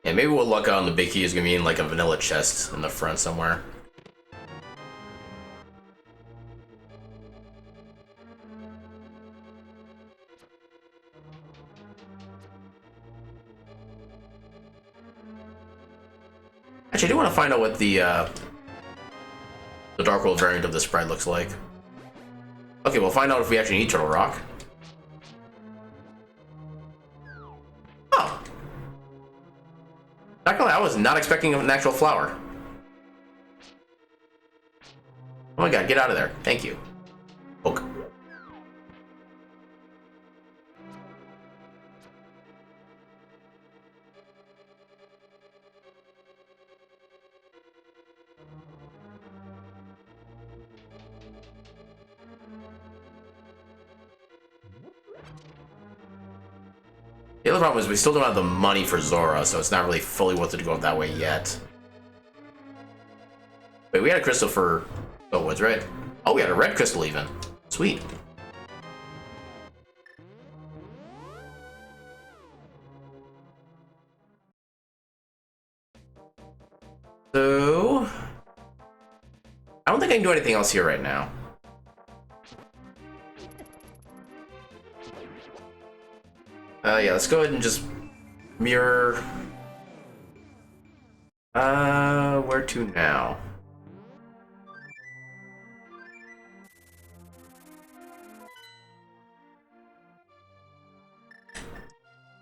Yeah, maybe we'll luck out on the big key is gonna be in like a vanilla chest in the front somewhere. Actually, I do want to find out what the Dark World variant of the sprite looks like. Okay, we'll find out if we actually need Turtle Rock. Oh. Not gonna lie, I was not expecting an actual flower. Oh my god, get out of there. Thank you. Poke. The other problem is we still don't have the money for Zora, so it's not really fully worth it to go that way yet. Wait, we had a crystal for Woods, right? Oh, we had a red crystal even. Sweet. So... I don't think I can do anything else here right now. Yeah, let's go ahead and just mirror. Where to now?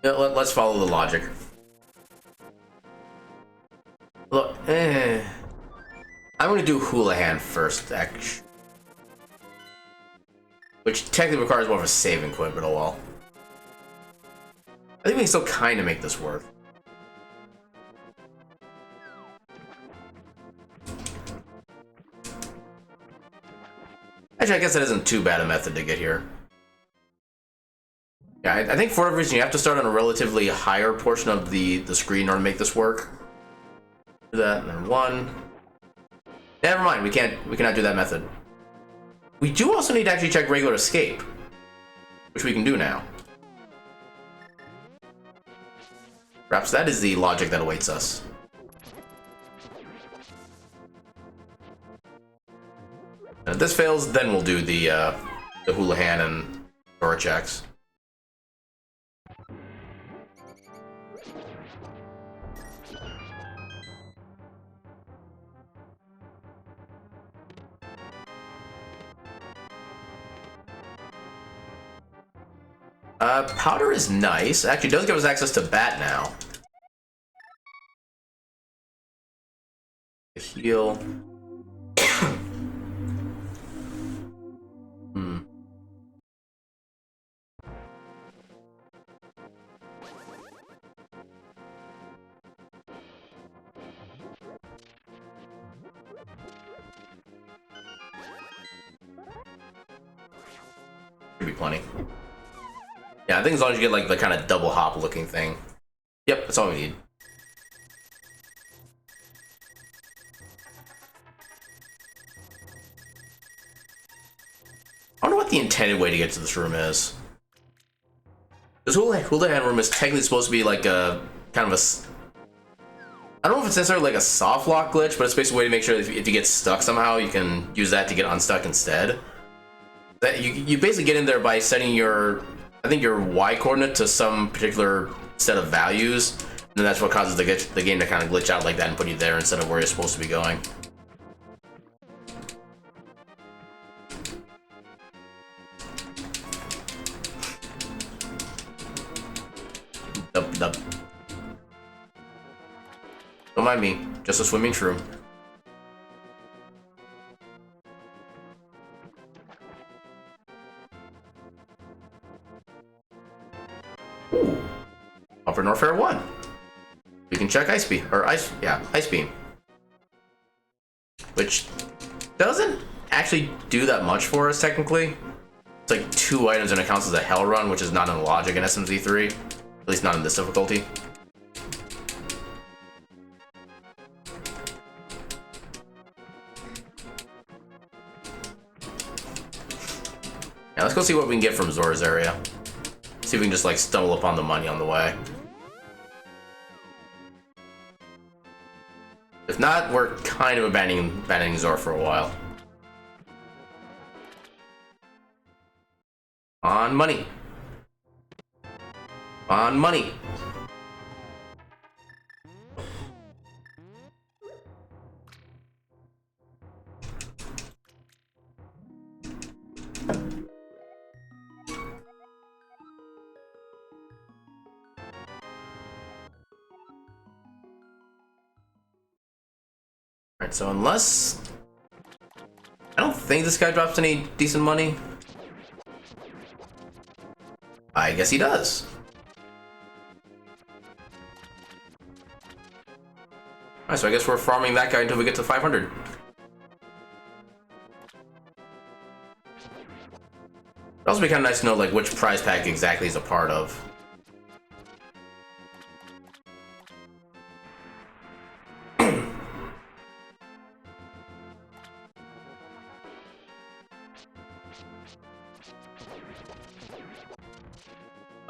Yeah, let's follow the logic. Look, I'm gonna do Houlihan first, actually. Which technically requires more of a saving quit, but oh well. I think we can still kind of make this work. Actually, I guess that isn't too bad a method to get here. Yeah, I think for whatever reason you have to start on a relatively higher portion of the screen in order to make this work. Do that, and then 1. Never mind, we cannot do that method. We do also need to actually check regular escape, which we can do now. Perhaps that is the logic that awaits us. And if this fails, then we'll do the Houlihan and Dora checks. Powder is nice. Actually, it does give us access to Bat now. The heal. Should be plenty. Yeah, I think as long as you get like the kind of double hop looking thing. Yep, that's all we need. I wonder what the intended way to get to this room is. This Houlihan room is technically supposed to be like a kind of a. I don't know if it's necessarily like a soft lock glitch, but it's basically a way to make sure that if you get stuck somehow, you can use that to get unstuck instead. That you basically get in there by setting your, I think, your Y coordinate to some particular set of values, and then that's what causes the game to kind of glitch out like that and put you there instead of where you're supposed to be going. Dub. Don't mind me, just a swimming shroom. Ooh. Upper Norfair 1. We can check Ice Beam, or Ice Beam. Which doesn't actually do that much for us, technically. It's like 2 items and it counts as a Hell Run, which is not in the logic in SMZ3. At least not in this difficulty. Now let's go see what we can get from Zora's area. See if we can just like stumble upon the money on the way. If not, we're kind of abandoning Zora for a while. On money. On money. Alright, so unless... I don't think this guy drops any decent money. I guess he does. Alright, so I guess we're farming that guy until we get to 500. It'd also be kind of nice to know like which prize pack exactly he's a part of.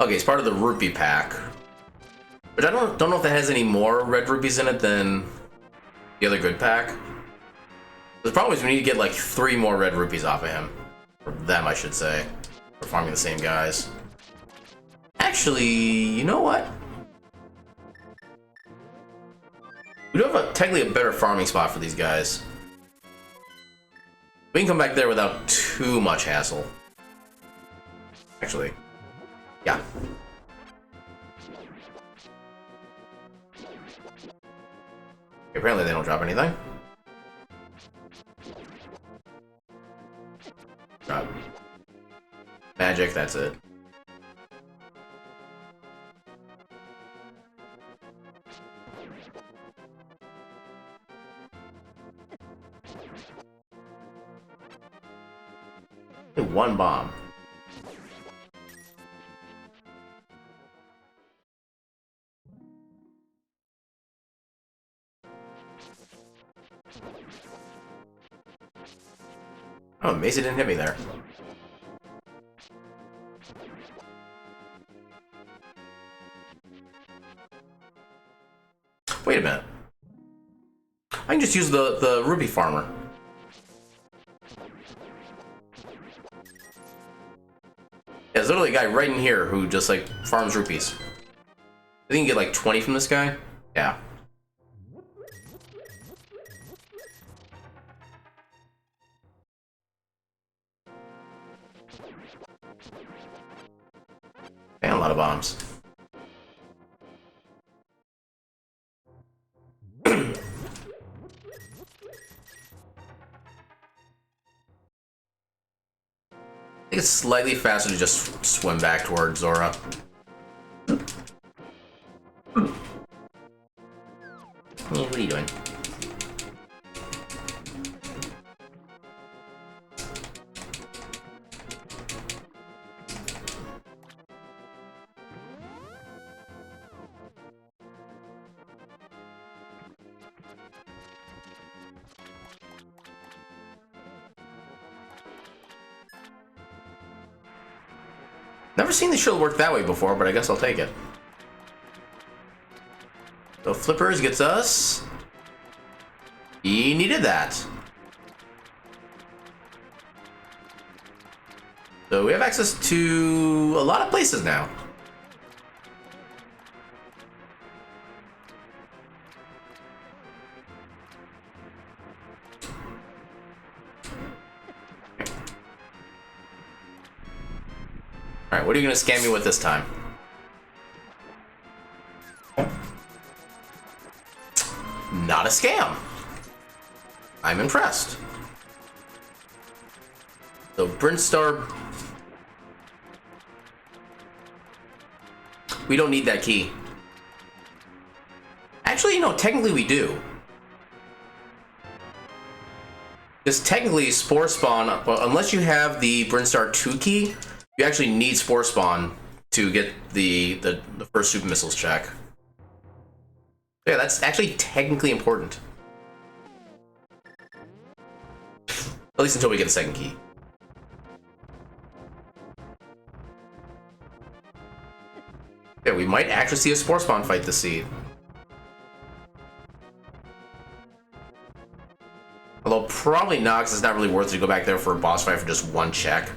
Okay, it's part of the rupee pack. But I don't know if that has any more red rupees in it than the other good pack. The problem is we need to get like 3 more red rupees off of him. Or them, I should say. We're farming the same guys. Actually, you know what? We do have technically a better farming spot for these guys. We can come back there without too much hassle. Actually, yeah. Apparently they don't drop anything. Drop magic, that's it. One bomb. Oh, Macy didn't hit me there. Wait a minute. I can just use the rupee farmer. Yeah, there's literally a guy right in here who just like farms rupees. I think you can get like 20 from this guy. Yeah. And a lot of bombs. I think it's slightly faster to just swim back towards Zora. Yeah, what are you doing? Never seen the shield work that way before, but I guess I'll take it. So Flippers gets us. He needed that. So we have access to a lot of places now. Alright, what are you gonna scam me with this time? Not a scam. I'm impressed. So Brinstar. We don't need that key. Actually, no, technically we do. Because technically Spore Spawn, well, unless you have the Brinstar 2 key, you actually need Spore Spawn to get the first Super Missiles check. Yeah, that's actually technically important. At least until we get a second key. Yeah, we might actually see a Spore Spawn fight the seed. Although probably not, because it's not really worth it to go back there for a boss fight for just one check.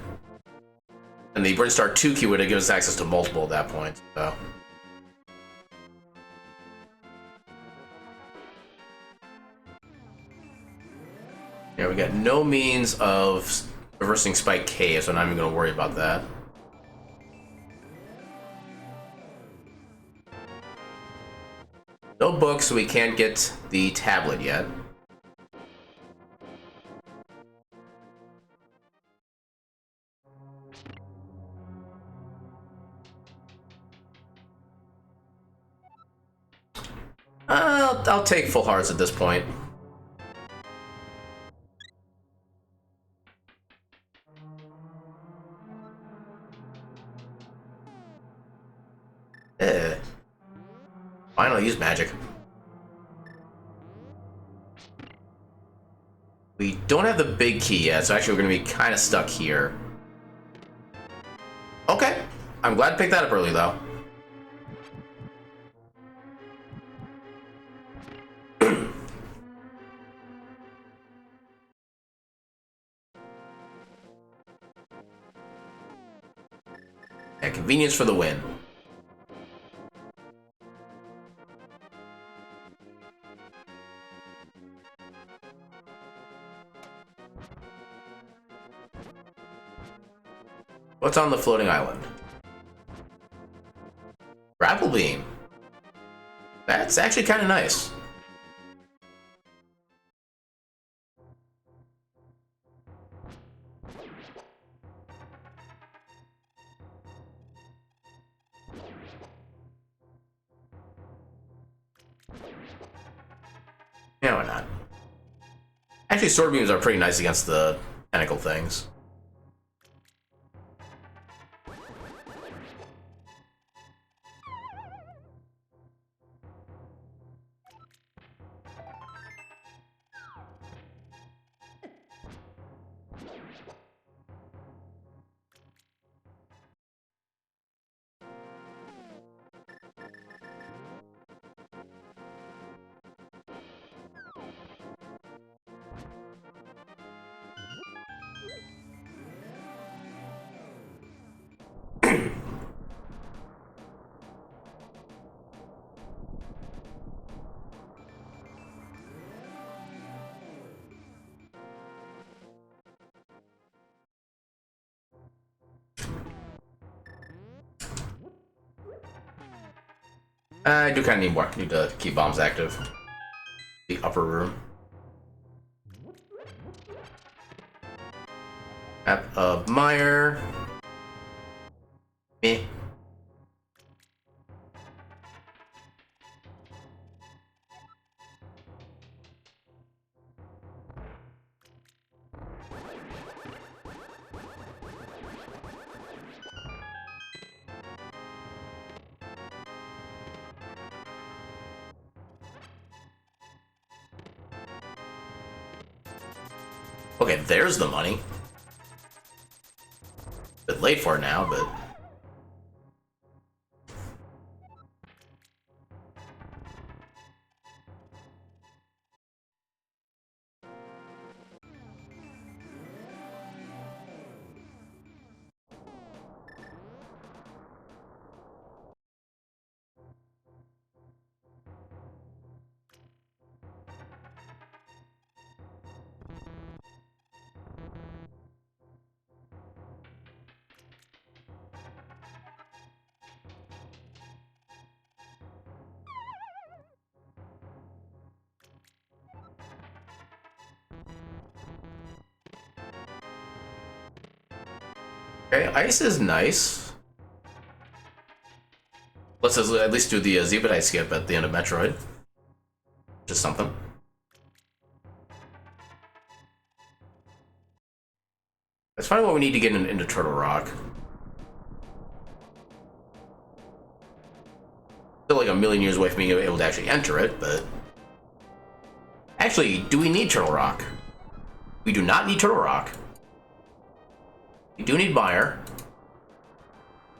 And the Brinstar 2 key would have given us access to multiple at that point, so. Yeah, we got no means of reversing Spike Cave, so I'm not even going to worry about that. No books, so we can't get the tablet yet. I'll take full hearts at this point. Fine, I'll use magic. We don't have the big key yet, so actually we're going to be kind of stuck here. Okay. I'm glad to pick that up early, though. Yeah, convenience for the win. What's on the floating island? Grapple beam. That's actually kind of nice. Yeah, why not? Actually, sword beams are pretty nice against the tentacle things. I do kind of need more. Need to keep bombs active. The upper room. Map of Meyer. Me. Okay, there's the money. A bit late for it now, but... Okay, ice is nice. Let's at least do the Zebedee skip at the end of Metroid. Just something. Let's find what we need to get into Turtle Rock. Still like a million years away from being able to actually enter it, but... Actually, do we need Turtle Rock? We do not need Turtle Rock. We do need Meyer.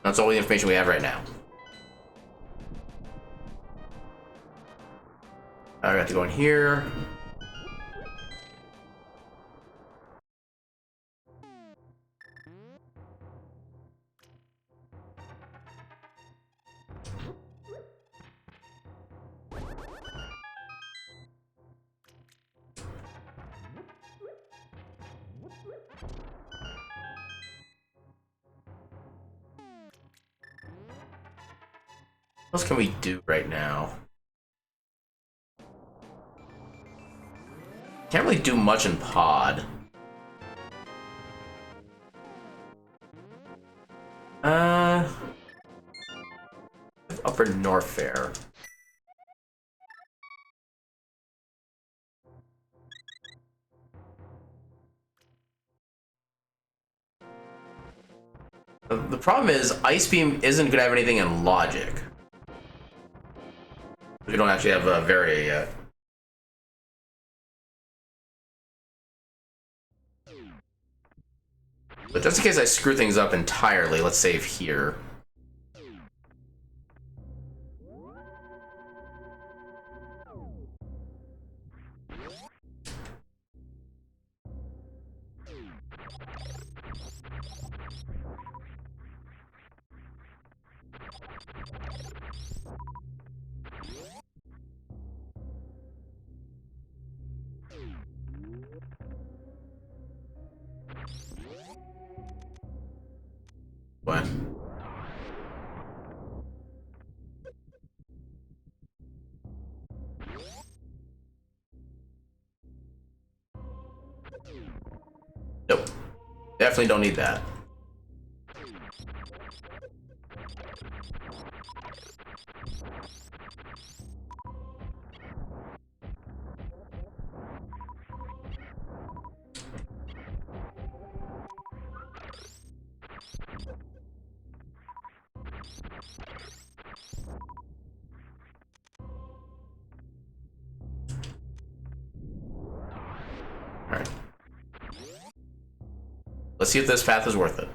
That's all the information we have right now. I have to go in here. What else can we do right now? Can't really do much in Pod. Upper North Fair. The problem is, Ice Beam isn't gonna have anything in Logic. We don't actually have a Varia yet. But just in case I screw things up entirely, let's save here. What? Nope. Definitely don't need that. Alright. Let's see if this path is worth it.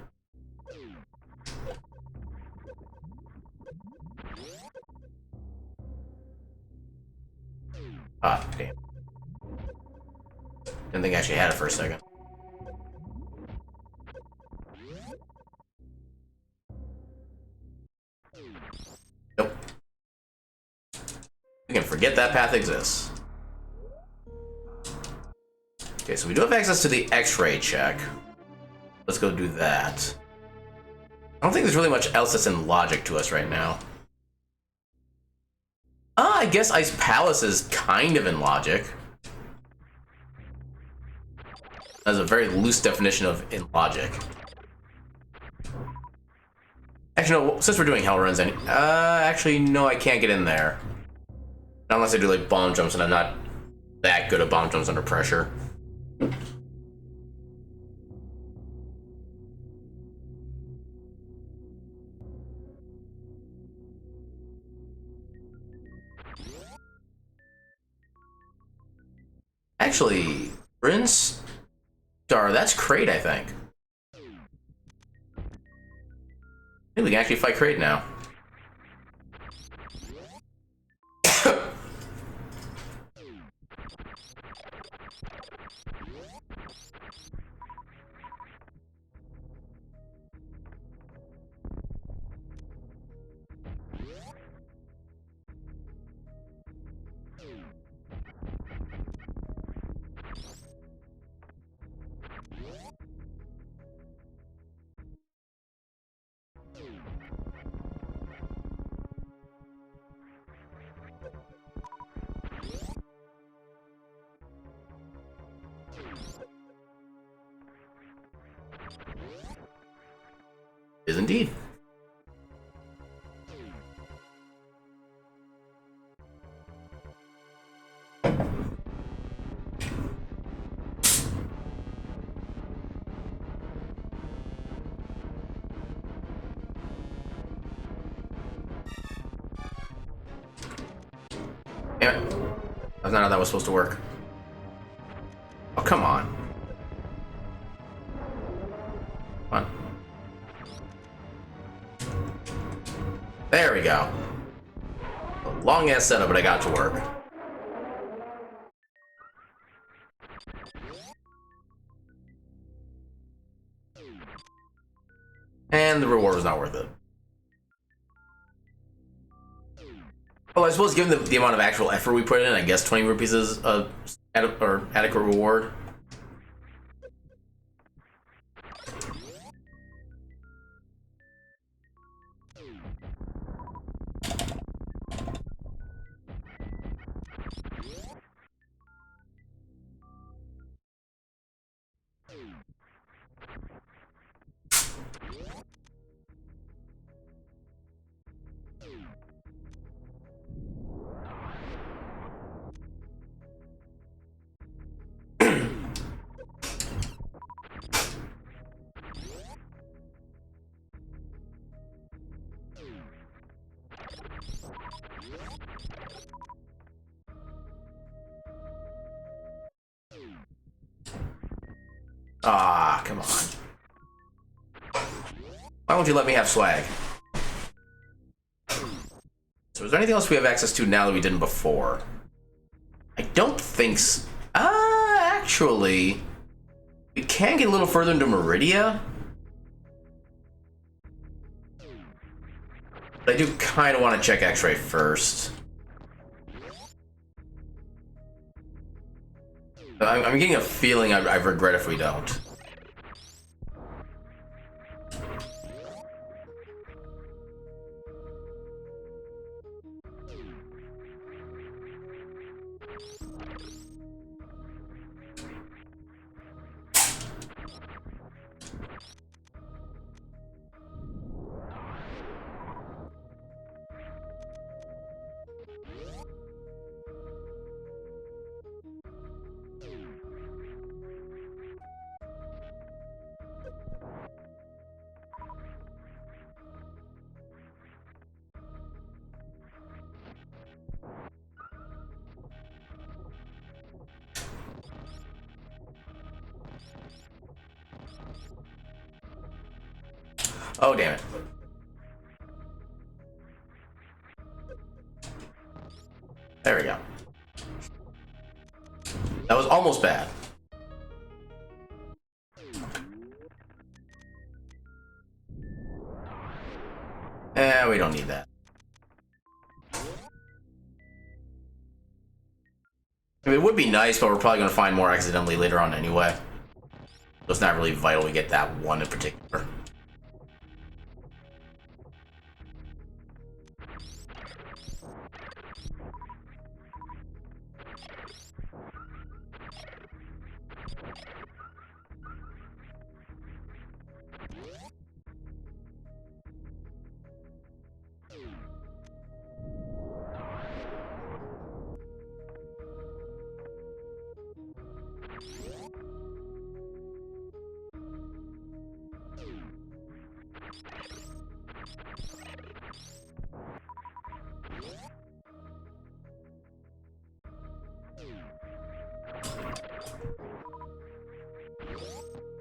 Ah, damn. Didn't think I actually had it for a second. Nope. We can forget that path exists. Okay, so we do have access to the X-ray check. Let's go do that. I don't think there's really much else that's in Logic to us right now. I guess Ice Palace is kind of in logic. That's a very loose definition of in logic. Actually, no, since we're doing hell runs, actually, no, I can't get in there. Not unless I do, like, bomb jumps, and I'm not that good at bomb jumps under pressure. Actually, Prince Star, that's Kraid, I think. Maybe we can actually fight Kraid now. Is indeed. Damn it. That's not how that was supposed to work. Oh, come on. Come on. There we go. A long ass setup, but I got to work. And the reward was not worth it. Well, I suppose given the amount of actual effort we put in, I guess 20 rupees is adequate reward. Ah, come on. Why won't you let me have swag? So is there anything else we have access to now that we didn't before? I don't think so. Actually, we can get a little further into Meridia. But I do kind of want to check X-Ray first. I'm getting a feeling I regret if we don't. Oh, damn it. There we go. That was almost bad. We don't need that. I mean, it would be nice, but we're probably going to find more accidentally later on anyway. So it's not really vital we get that one in particular.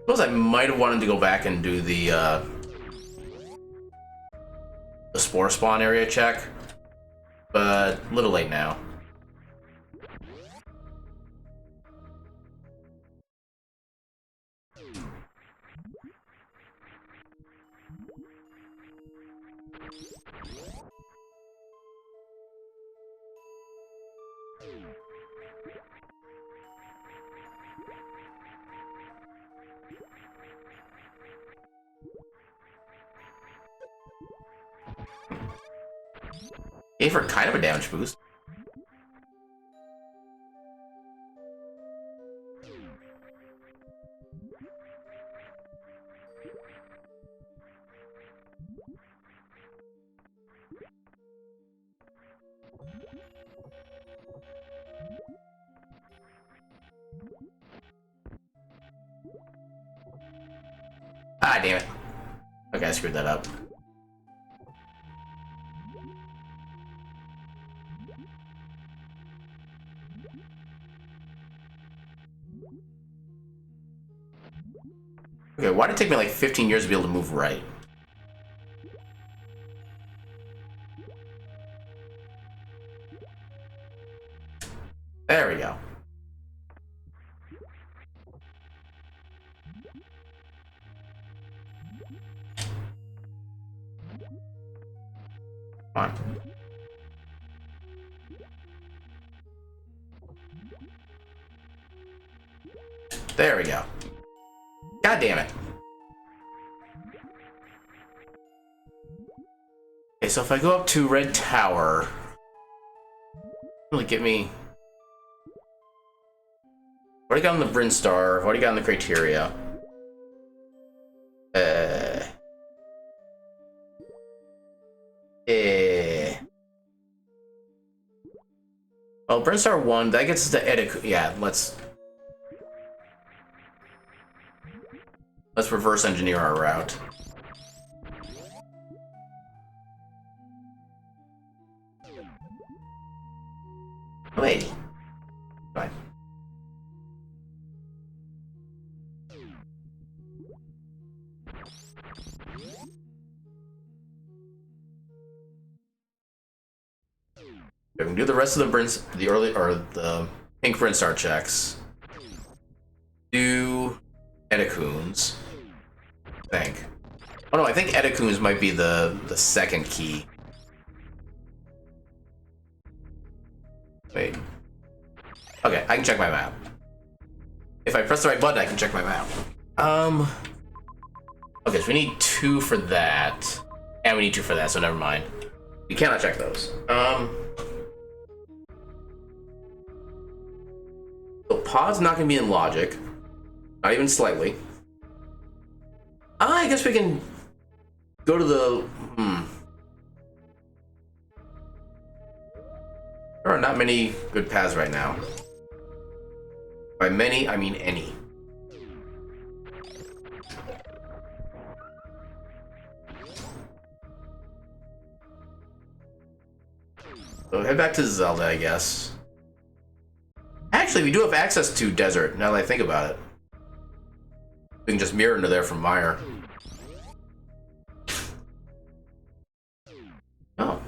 Suppose I might have wanted to go back and do the spore spawn area check, but a little late now. Gave her kind of a damage boost. Ah, damn it. Okay, I screwed that up. Okay, why did it take me like 15 years to be able to move right? There we go. Come on. There we go. God damn it. Okay, so if I go up to Red Tower, really get me. Already got on the Brinstar, already got on the criteria. Well, Brinstar 1, that gets us to Edic. Yeah, let's reverse engineer our route. Wait. Fine. We can do the rest of the pink Brinstar checks. Do Edicoons. I think. Oh no, I think Edicoons might be the second key. Wait. Okay, I can check my map. If I press the right button, I can check my map. Okay, so we need 2 for that. And we need 2 for that, so never mind. We cannot check those. So Pod's not gonna be in logic. Not even slightly. I guess we can go to the... There are not many good paths right now. By many, I mean any. So head back to Zelda, I guess. Actually, we do have access to Desert, now that I think about it. We can just mirror into there from Mire. Oh.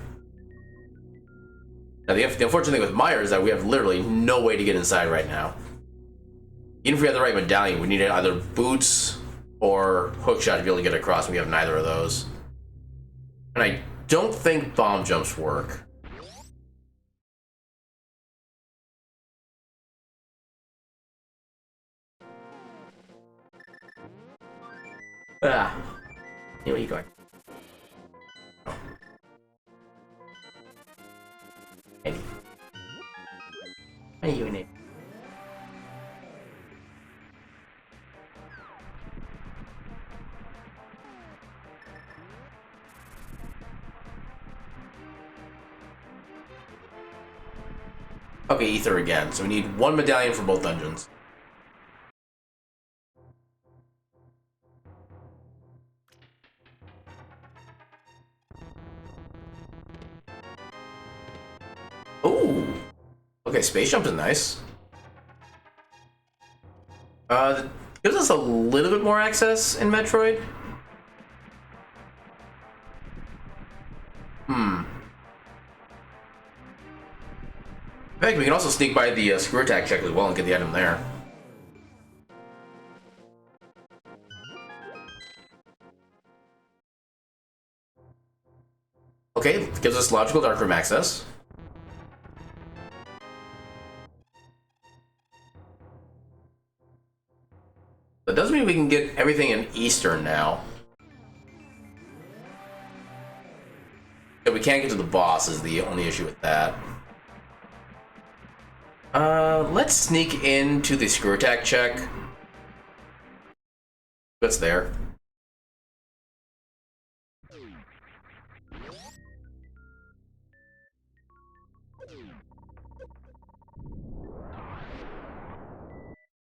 Now, the unfortunate thing with Mire is that we have literally no way to get inside right now. Even if we had the right medallion, we needed either boots or hookshot to be able to get across, and we have neither of those. And I don't think bomb jumps work. Ah. Where are you going? Oh. Eddie. What are you in it? Okay, Ether again. So we need 1 medallion for both dungeons. Okay, space jump is nice. Gives us a little bit more access in Metroid. In fact, we can also sneak by the screw attack check as well and get the item there. Okay, gives us logical darkroom access. That doesn't mean we can get everything in Eastern now. Yeah, we can't get to the boss is the only issue with that. Let's sneak into the screw attack check. What's there?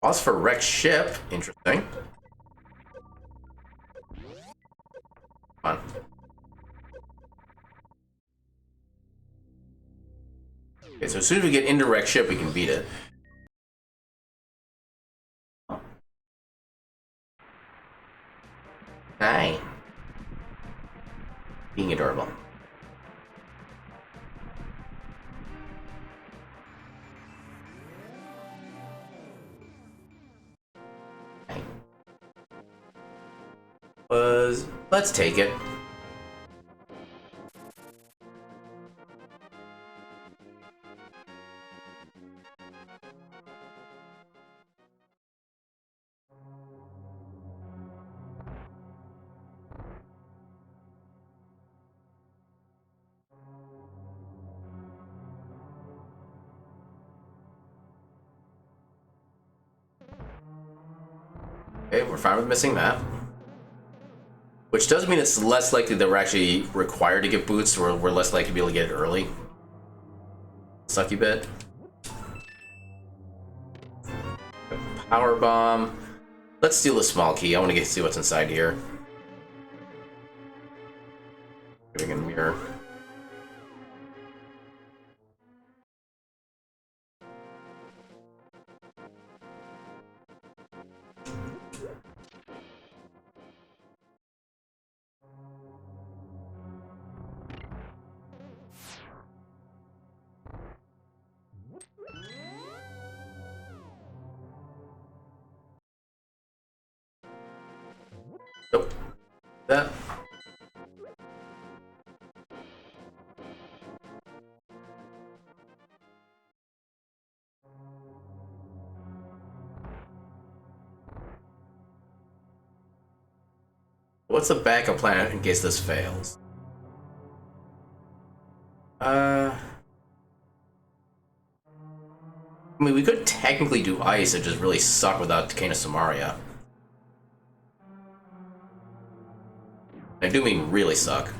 Boss for wrecked ship. Interesting. Come on. Okay, so as soon as we get into wrecked ship, we can beat it. Hi. Being adorable. Hi. Let's take it. Okay, we're fine with missing that. Which does mean it's less likely that we're actually required to get boots, or we're less likely to be able to get it early. Sucky bit. Power bomb. Let's steal the small key. I want to see what's inside here. Moving in mirror. Nope. That. What's the backup plan in case this fails? I mean, we could technically do ice and just really suck without Decana Samaria. I do mean really suck.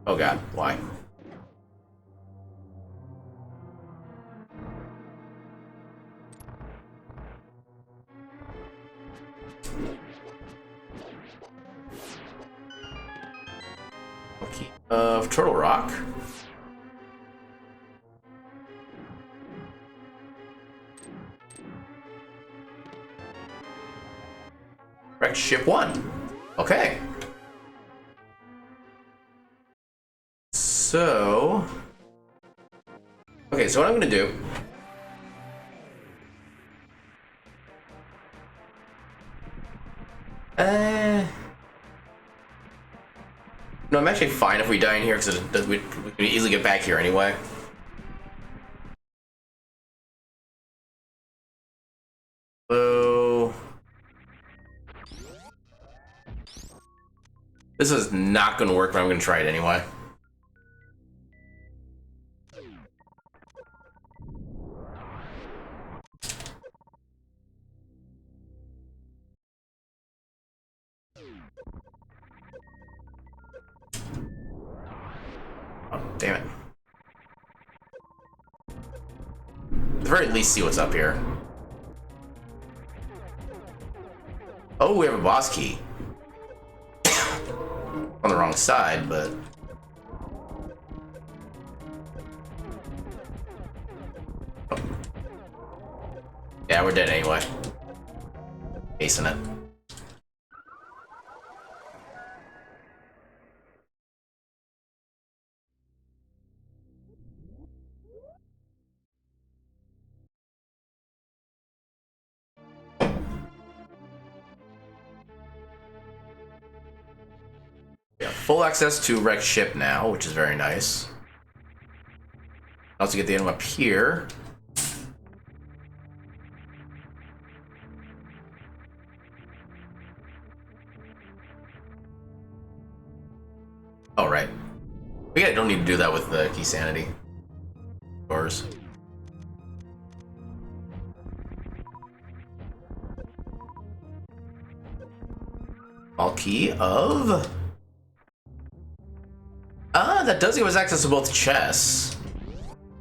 Oh god, why? Okay. Turtle Rock? Wrecked ship 1. Okay. So... Okay, so what I'm gonna do... No, I'm actually fine if we die in here, because we can easily get back here anyway. So... This is not gonna work, but I'm gonna try it anyway. Oh, damn it. At the very least, see what's up here. Oh, we have a boss key. On the wrong side, but... Oh. Yeah, we're dead anyway. Acing it. Yeah, full access to wrecked ship now, which is very nice. Also get the item up here. Oh, right. We don't need to do that with the key sanity. Doors. All key of... that does give us access to both chests.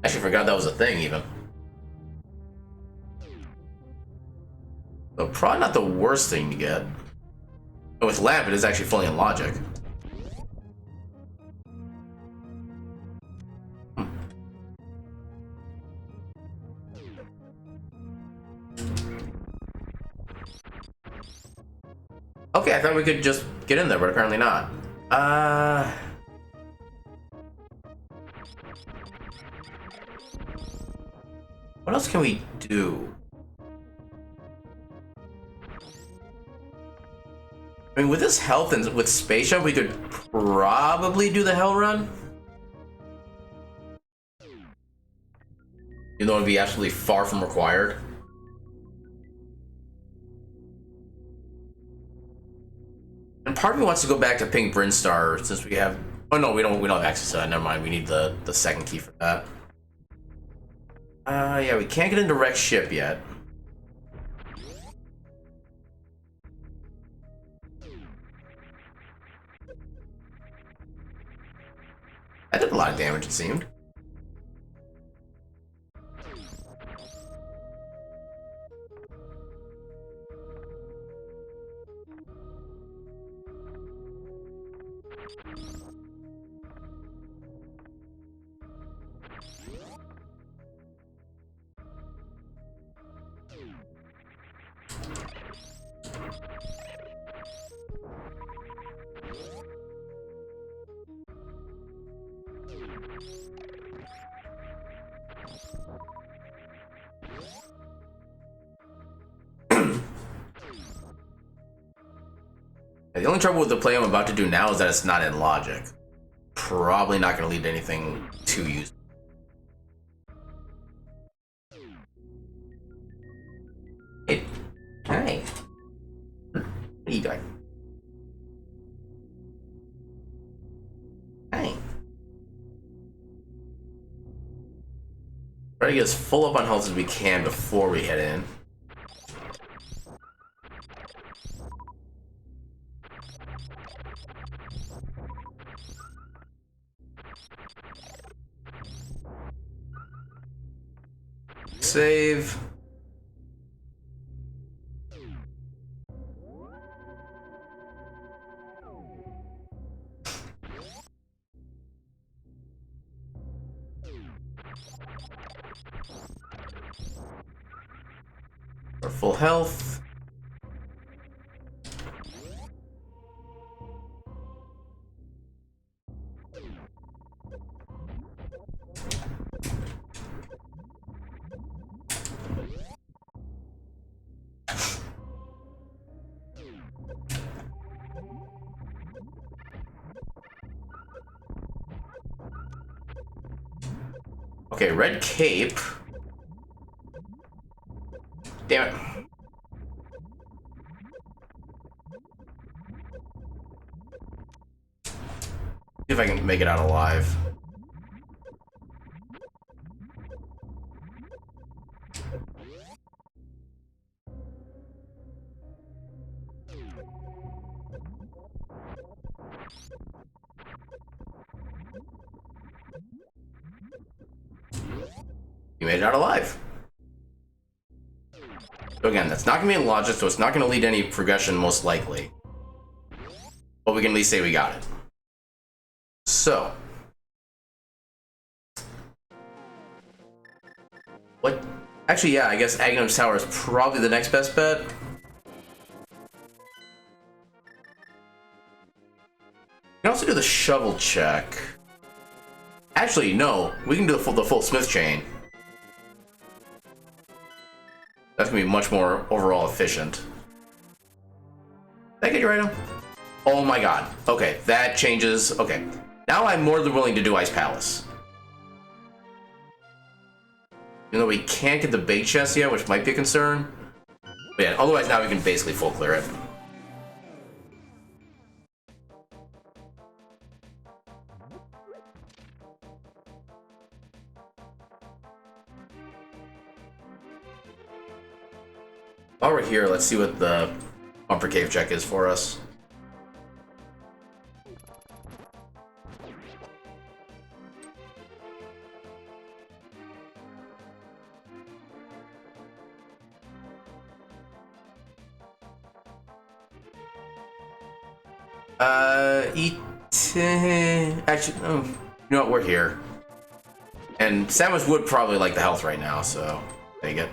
Actually forgot that was a thing, even. So probably not the worst thing to get. But with lamp, it is actually fully in logic. Okay, I thought we could just get in there, but apparently not. What else can we do? I mean, with this health and with Spaceship, we could probably do the Hell Run. Even though it would be absolutely far from required. And part of me wants to go back to Pink Brinstar since we have... Oh no, we don't have access to that. Never mind, we need the second key for that. Yeah, we can't get into wrecked ship yet. That did a lot of damage, it seemed. The only trouble with the play I'm about to do now is that it's not in logic. Probably not going to lead to anything too useful. Hey. Hey. What are you doing? Hey. Try to get as full up on health as we can before we head in. Save. For full health. Okay, red cape. Damn it. See if I can make it out alive. You made it out alive. So again, that's not going to be in logic, so it's not going to lead to any progression, most likely. But we can at least say we got it. So. What? Actually, yeah, I guess Agnum's Tower is probably the next best bet. You can also do the shovel check. Actually, no. We can do the full Smith chain. That's gonna be much more overall efficient. Did I get you right now? Oh my god. Okay, that changes. Okay. Now I'm more than willing to do Ice Palace. Even though we can't get the big chest yet, which might be a concern. But yeah, otherwise now we can basically full clear it. While we're here, let's see what the bumper cave check is for us. Actually, oh, you know what? We're here. And Samus would probably like the health right now, so take it.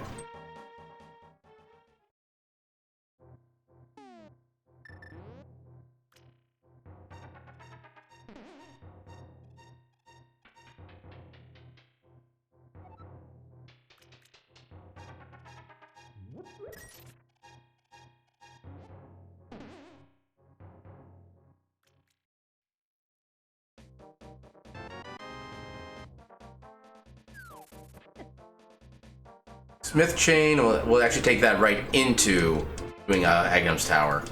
Smith chain will actually take that right into doing Agnum's Tower.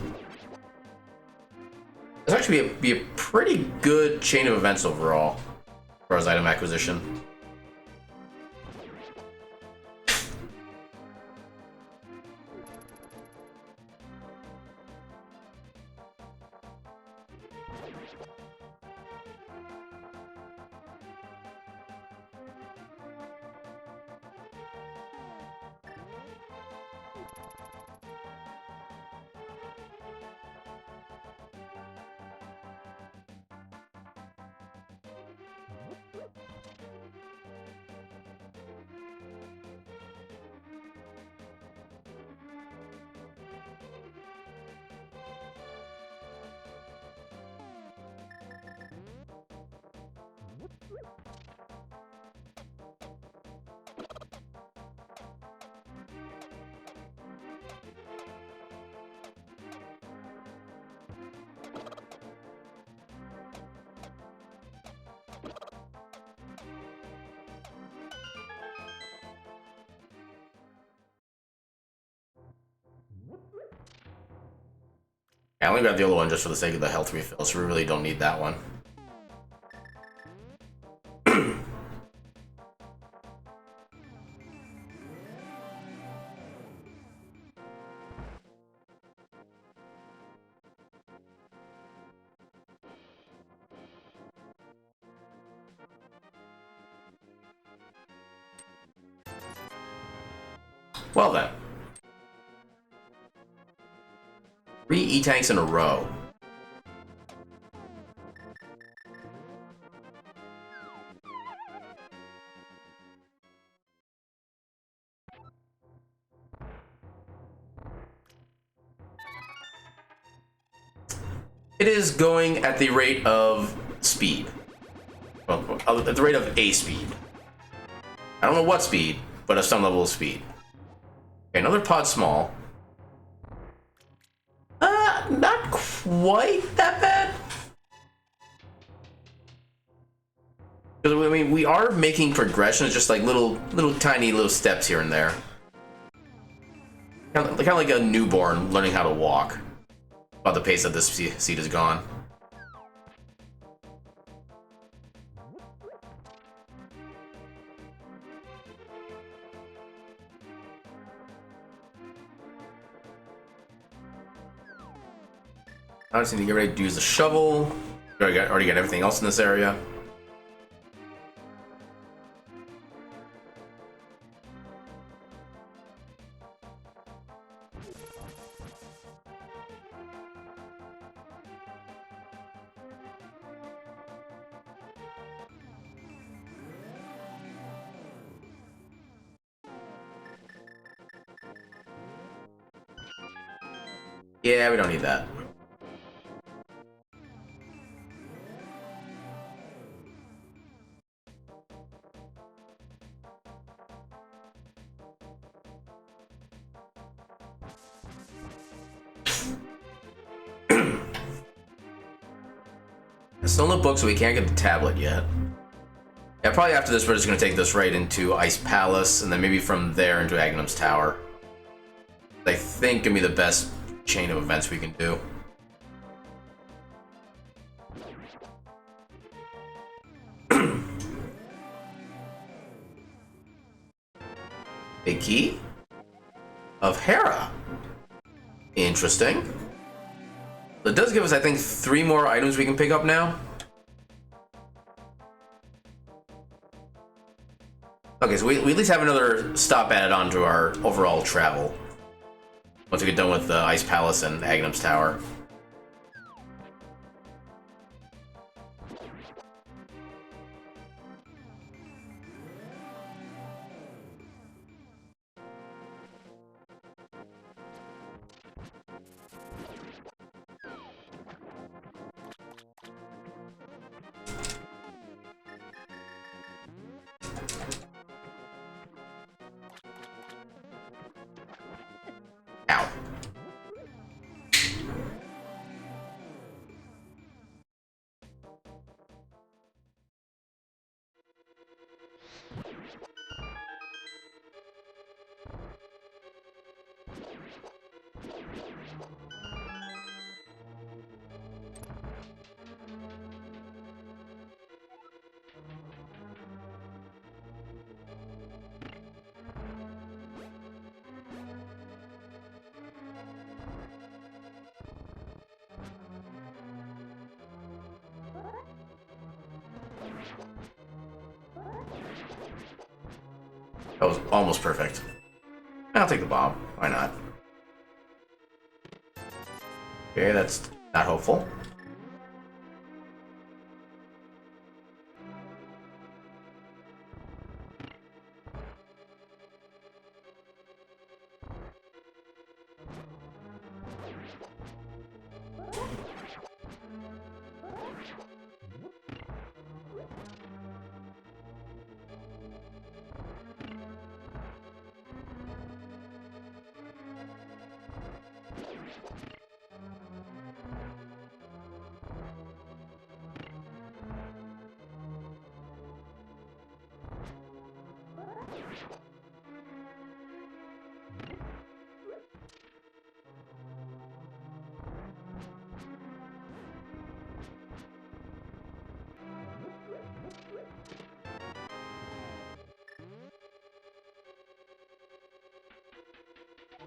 This actually be a pretty good chain of events overall as far as item acquisition. I only grabbed the other one just for the sake of the health refill, so we really don't need that one. Well then. 3 E-tanks in a row. It is going at the rate of speed. Well, at the rate of a speed. I don't know what speed, but at some level of speed. Okay, another pod small. Not quite that bad. Because I mean, we are making progressions, just like little tiny steps here and there. Kind of like a newborn learning how to walk. About the pace that this seed has gone. I just need to get ready to use the shovel. Already got everything else in this area. Yeah, we don't need that. Still no book, so we can't get the tablet yet. Yeah, probably after this, we're just gonna take this right into Ice Palace, and then maybe from there into Agnum's Tower. I think can be the best chain of events we can do. A key of Hera. Interesting. It does give us, I think, 3 more items we can pick up now. Okay, so we at least have another stop added on to our overall travel. Once we get done with the Ice Palace and Agnum's Tower. Ow. That was almost perfect. I'll take the bomb. Why not? Okay, that's not hopeful.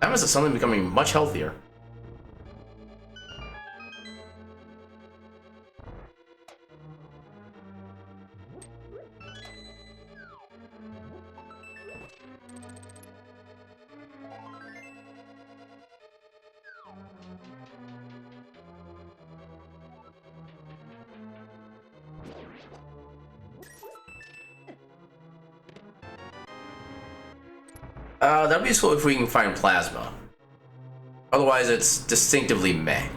That was suddenly becoming much healthier. That'd be useful if we can find plasma. Otherwise, it's distinctively meh.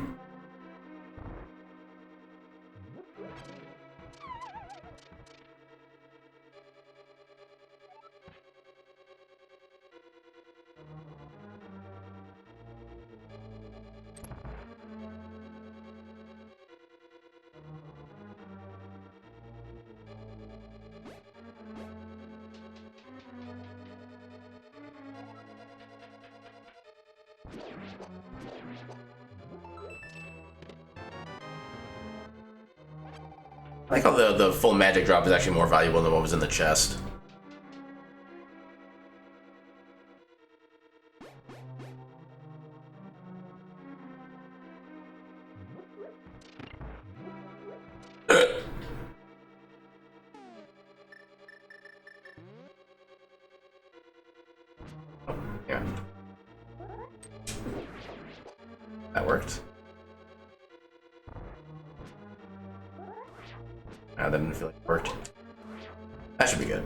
I like how the full magic drop is actually more valuable than what was in the chest. Yeah. That worked. That didn't feel like it worked. That should be good.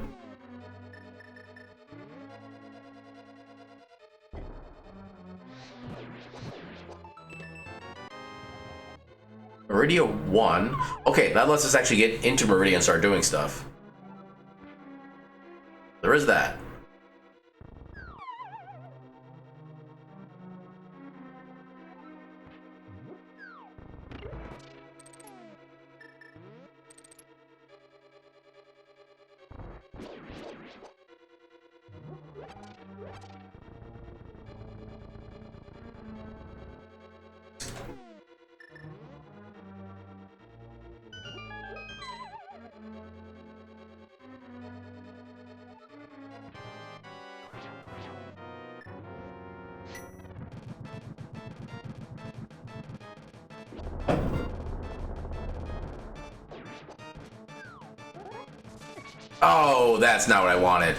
Meridia 1. Okay, that lets us actually get into Meridia and start doing stuff. There is that. Oh, that's not what I wanted.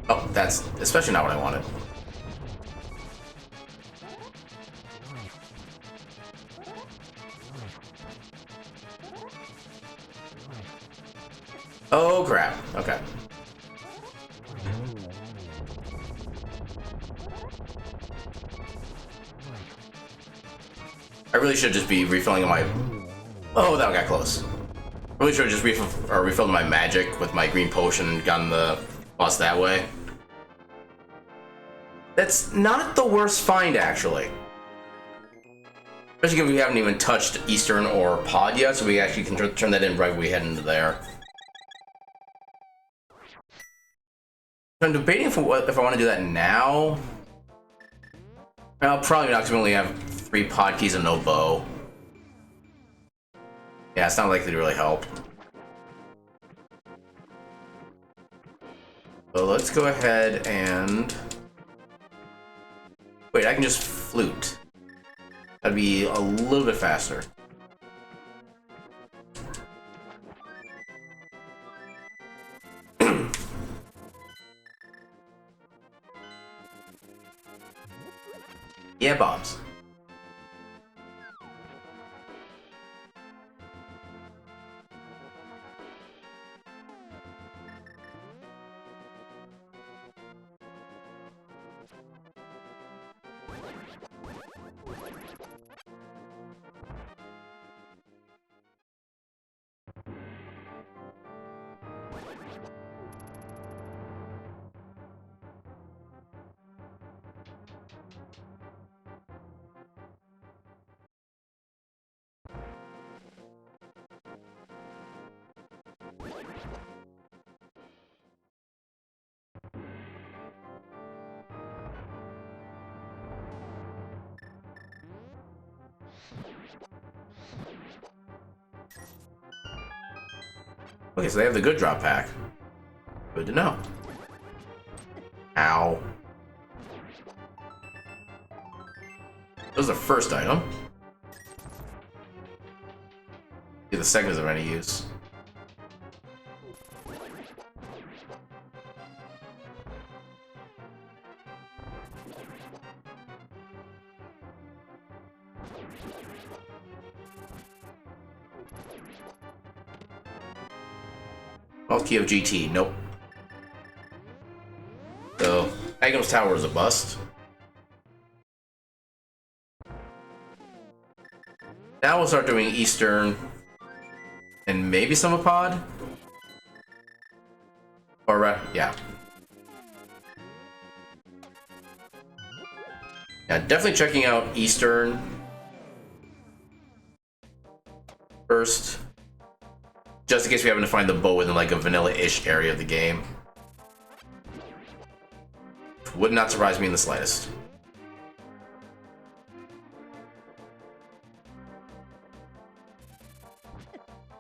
Oh, that's especially not what I wanted. Oh, crap. Okay. I really should just be refilling my... Oh, that got close. I really should have just refilled my magic with my green potion and gotten the boss that way. That's not the worst find, actually. Especially if we haven't even touched Eastern or Pod yet, so we actually can turn that in right when we head into there. I'm debating if I want to do that now. Well, probably not, because we only have 3 pod keys and no bow. Yeah, it's not likely to really help. So let's go ahead and... Wait, I can just flute. That'd be a little bit faster. Yeah, bombs. Okay, so they have the good drop pack. Good to know. Ow. That was the first item. See, the segments of any use. Key of GT, nope. So, Agnum's Tower is a bust. Now we'll start doing Eastern and maybe some of Pod. Or, yeah. Yeah, definitely checking out Eastern first. Just in case we happen to find the bow within like a vanilla-ish area of the game. Would not surprise me in the slightest.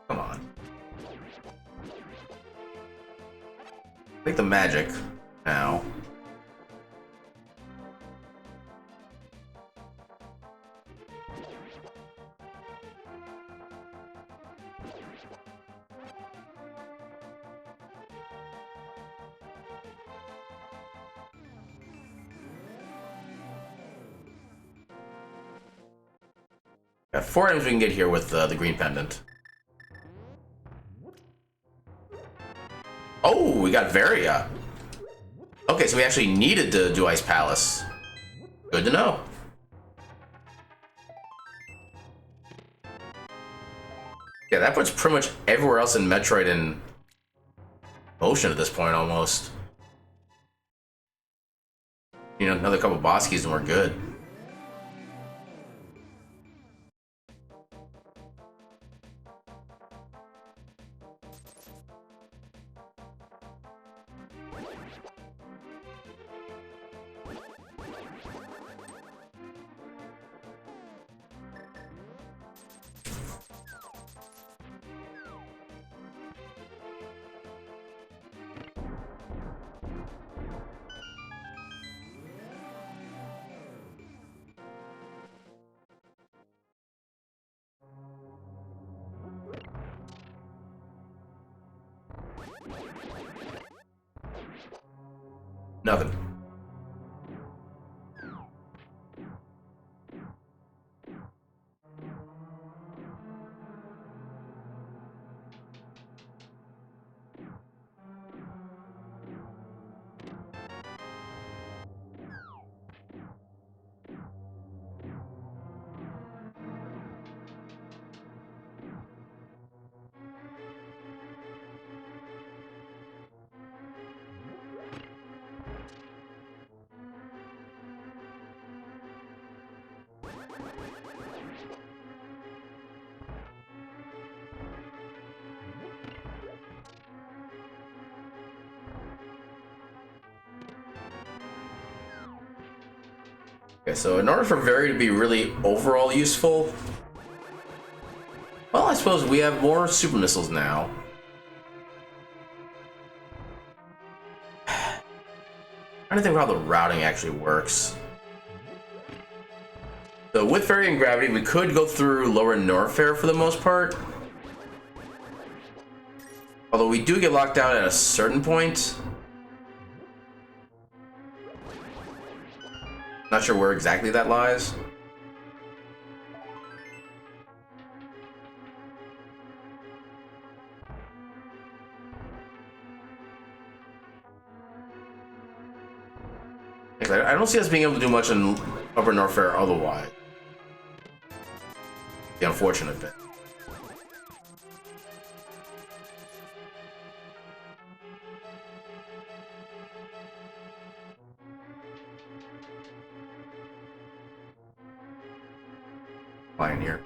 Come on. Take the magic now. Got 4 items we can get here with the green pendant. Oh, we got Varia. Okay, so we actually needed to do Ice Palace. Good to know. Yeah, that puts pretty much everywhere else in Metroid in motion at this point, almost. You know, another couple boss keys and we're good. Nothing. Okay, so in order for Very to be really overall useful, well, I suppose we have more super missiles now. I don't think how the routing actually works. So with Fairy and Gravity, we could go through Lower Norfair for the most part. Although we do get locked down at a certain point. Not sure where exactly that lies. I don't see us being able to do much in Upper Norfair otherwise. The unfortunate bit. Pioneer.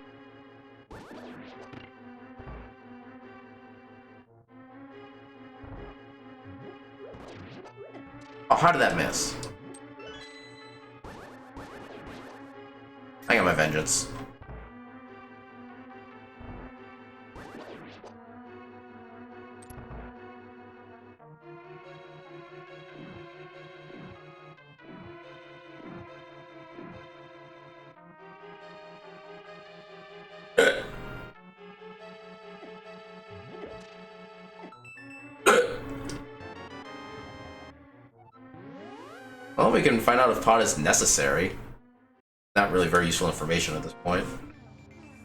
Oh, how did that miss? I got my vengeance. Well, we can find out if pot is necessary. Not really very useful information at this point.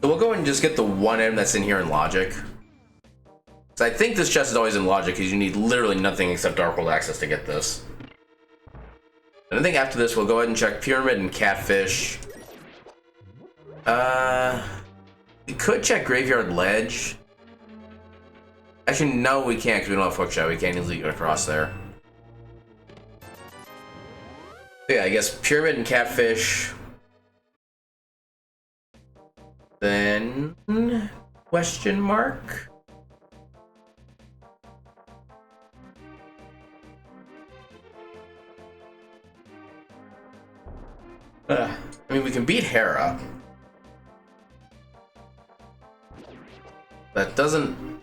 So we'll go ahead and just get the one item that's in here in Logic. So I think this chest is always in Logic because you need literally nothing except Dark World access to get this. And I think after this we'll go ahead and check Pyramid and Catfish. We could check Graveyard Ledge. Actually, no, we can't because we don't have Hookshot. We can't easily get across there. Yeah, I guess Pyramid and Catfish. Then question mark. I mean, we can beat Hera. That doesn't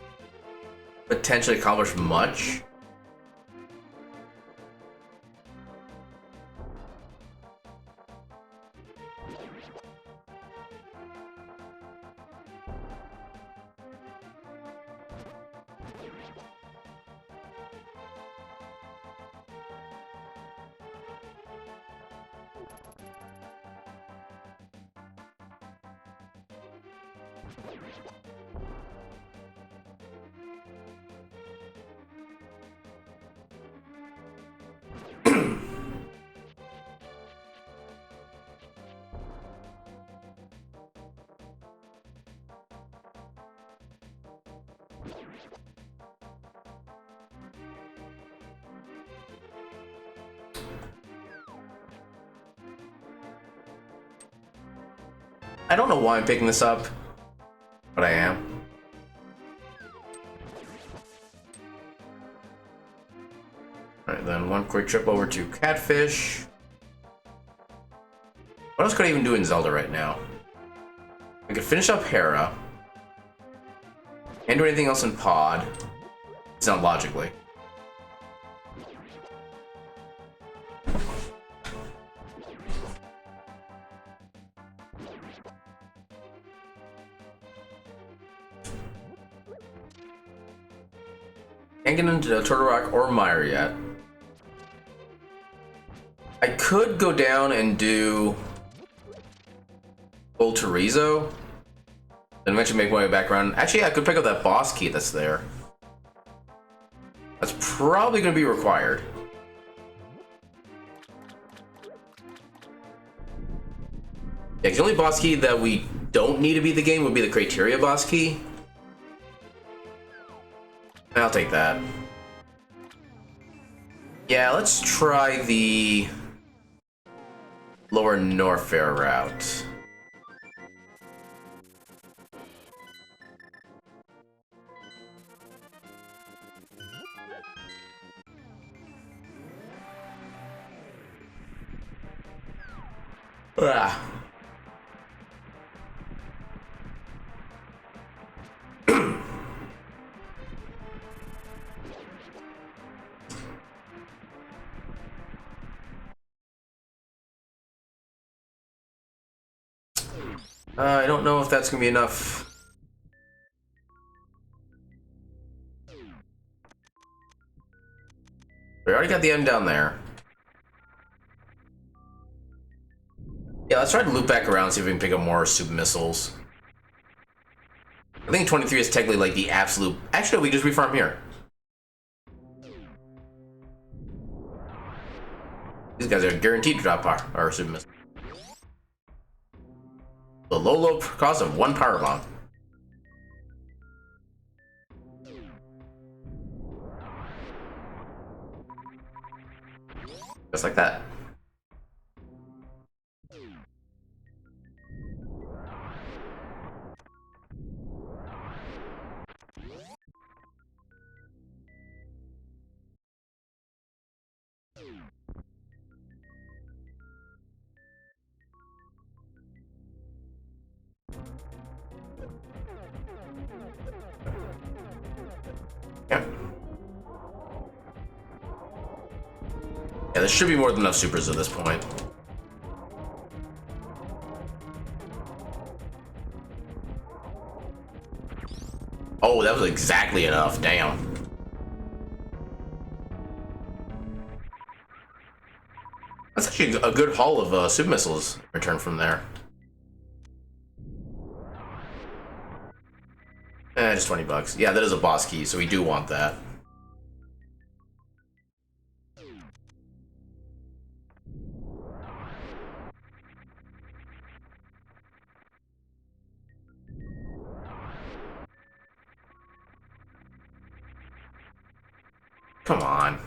potentially accomplish much. I don't know why I'm picking this up, but I am. Alright, then one quick trip over to Catfish. What else could I even do in Zelda right now? I could finish up Hera. Can't do anything else in Pod. It's not logically. Can't get into Turtle Rock or Mire yet. I could go down and do Old Terizo, then eventually make my way back around. Actually, I could pick up that boss key that's there. That's probably going to be required. Yeah, the only boss key that we don't need to beat the game would be the Criteria boss key. I'll take that. Yeah, let's try the Lower Norfair route. Ah. I don't know if that's gonna be enough. We already got the end down there. Yeah, let's try to loop back around and see if we can pick up more super missiles. I think 23 is technically like the absolute. Actually, we just refarm here. These guys are guaranteed to drop our super missiles. The low cost of one power bomb. Just like that. Yeah, there should be more than enough supers at this point. Oh, that was exactly enough. Damn. That's actually a good haul of super missiles returned from there. Just 20 bucks. Yeah, that is a boss key, so we do want that. Come on.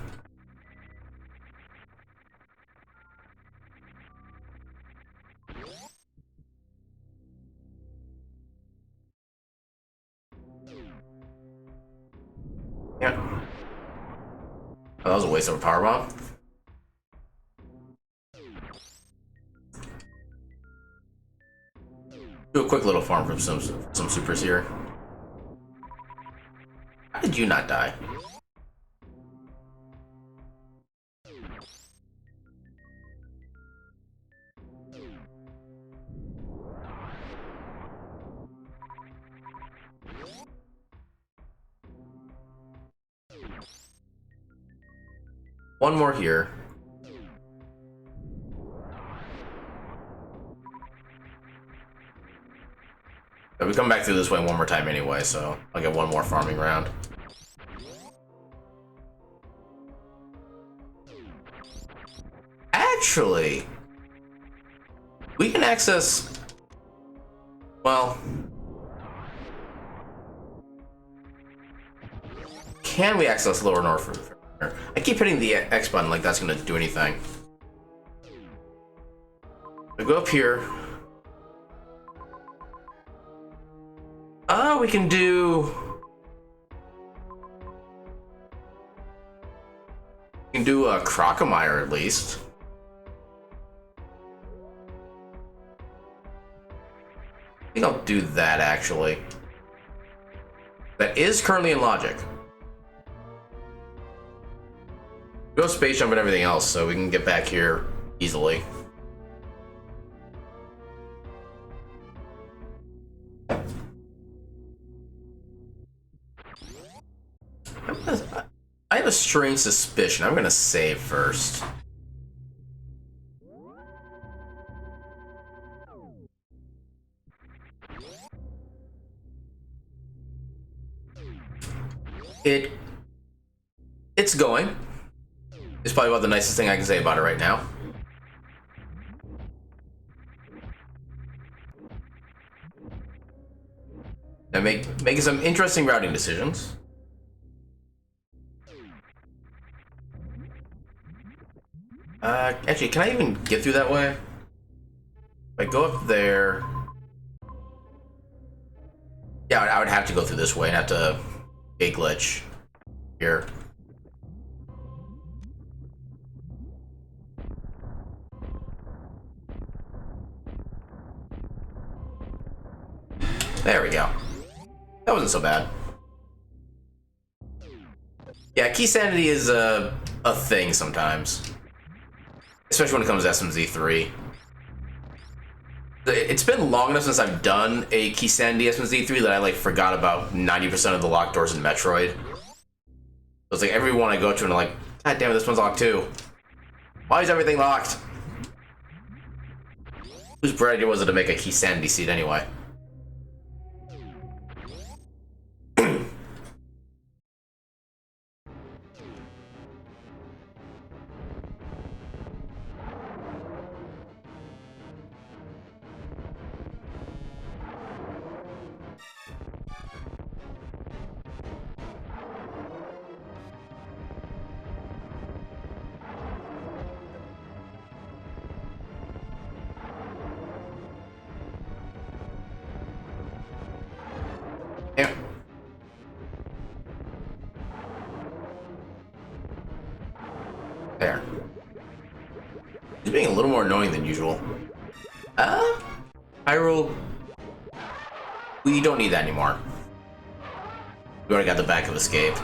Yeah. Oh, that was a waste of a power bomb. Do a quick little farm from some supers here. How did you not die? One more here. But we come back through this way one more time anyway, so I'll get one more farming round. actually, we can access. Well, can we access lower north? I keep hitting the X button like that's gonna do anything. I go up here. We can do. We can do a Crocomire at least. I think I'll do that actually. That is currently in logic. Go space jump and everything else so we can get back here easily. I have a strange suspicion. I'm gonna save first. It's going. It's probably about the nicest thing I can say about it right now. And making some interesting routing decisions. Actually, can I even get through that way? If I go up there... Yeah, I would have to go through this way and have to a glitch here. There we go. That wasn't so bad. Yeah, key sanity is a thing sometimes. Especially when it comes to SMZ3. It's been long enough since I've done a key sanity SMZ3 that I like forgot about 90% of the locked doors in Metroid. So it's like every one I go to and I'm like, God damn it, this one's locked too. Why is everything locked? Whose bright idea was it to make a key sanity seed anyway? Yeah. There. He's being a little more annoying than usual. Hyrule. We don't need that anymore. We already got the back of escape.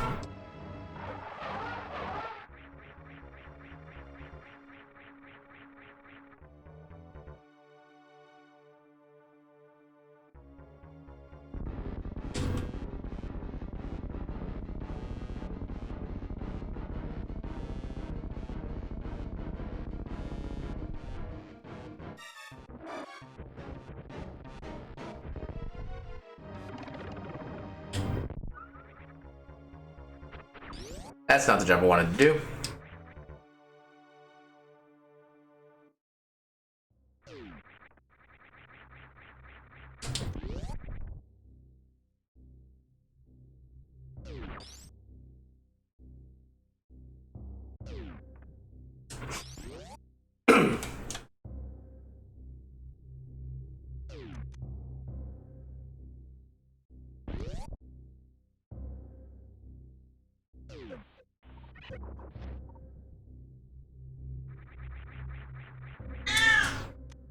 That's not the jump I wanted to do.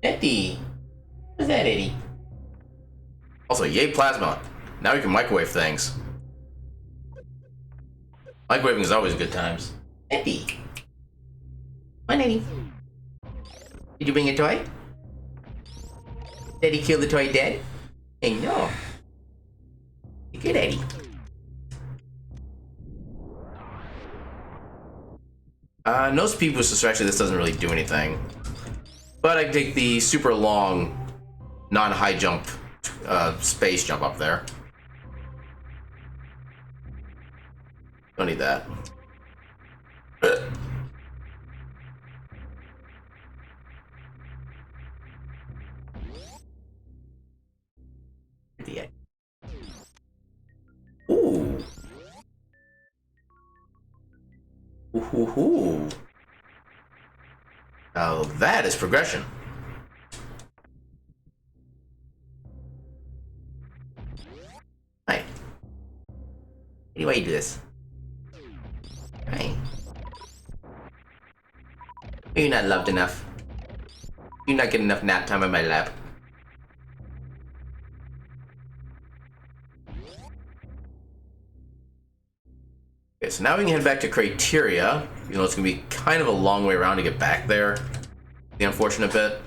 Eddie. What's that, Eddie? Also, yay plasma. Now we can microwave things. Microwaving is always good times. Eddie. Come on, Eddie. Did you bring a toy? Did Eddie kill the toy dead? Hey, no. You're good, Eddie. No speed boost, so actually this doesn't really do anything. But I can take the super long, non-high jump, space jump up there. Don't need that. hoo hoo. Now that is progression. Hi. Why do you do this? Hi. You're not loved enough. You're not getting enough nap time in my lap. Okay, so now we can head back to Criteria. You know, it's gonna be kind of a long way around to get back there. The unfortunate bit.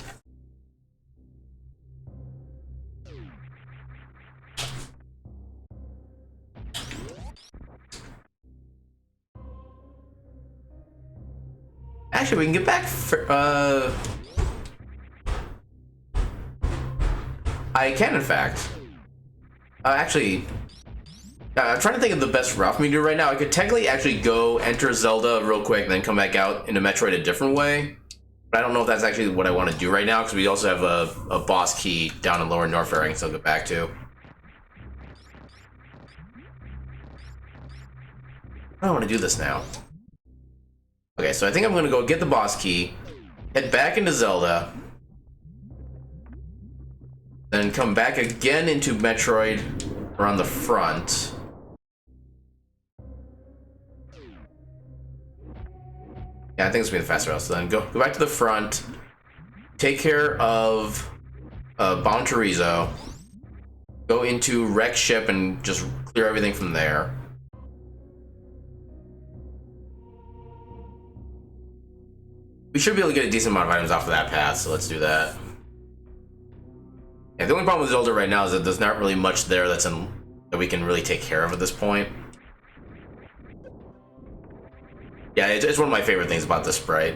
Actually, we can get back for, I can, in fact. Actually, I'm trying to think of the best route for me to do right now. I could technically actually go enter Zelda real quick, and then come back out into Metroid a different way. But I don't know if that's actually what I want to do right now, because we also have a boss key down in Lower Norfair I can still go back to. I don't want to do this now. Okay, so I think I'm going to go get the boss key, head back into Zelda, then come back again into Metroid around the front. Yeah, I think it's going to be the faster route. So then go back to the front, take care of Bomb Chorizo, go into Wreck Ship and just clear everything from there. We should be able to get a decent amount of items off of that path, so let's do that. Yeah, the only problem with Zelda right now is that there's not really much there that we can really take care of at this point. Yeah, it's one of my favorite things about this sprite.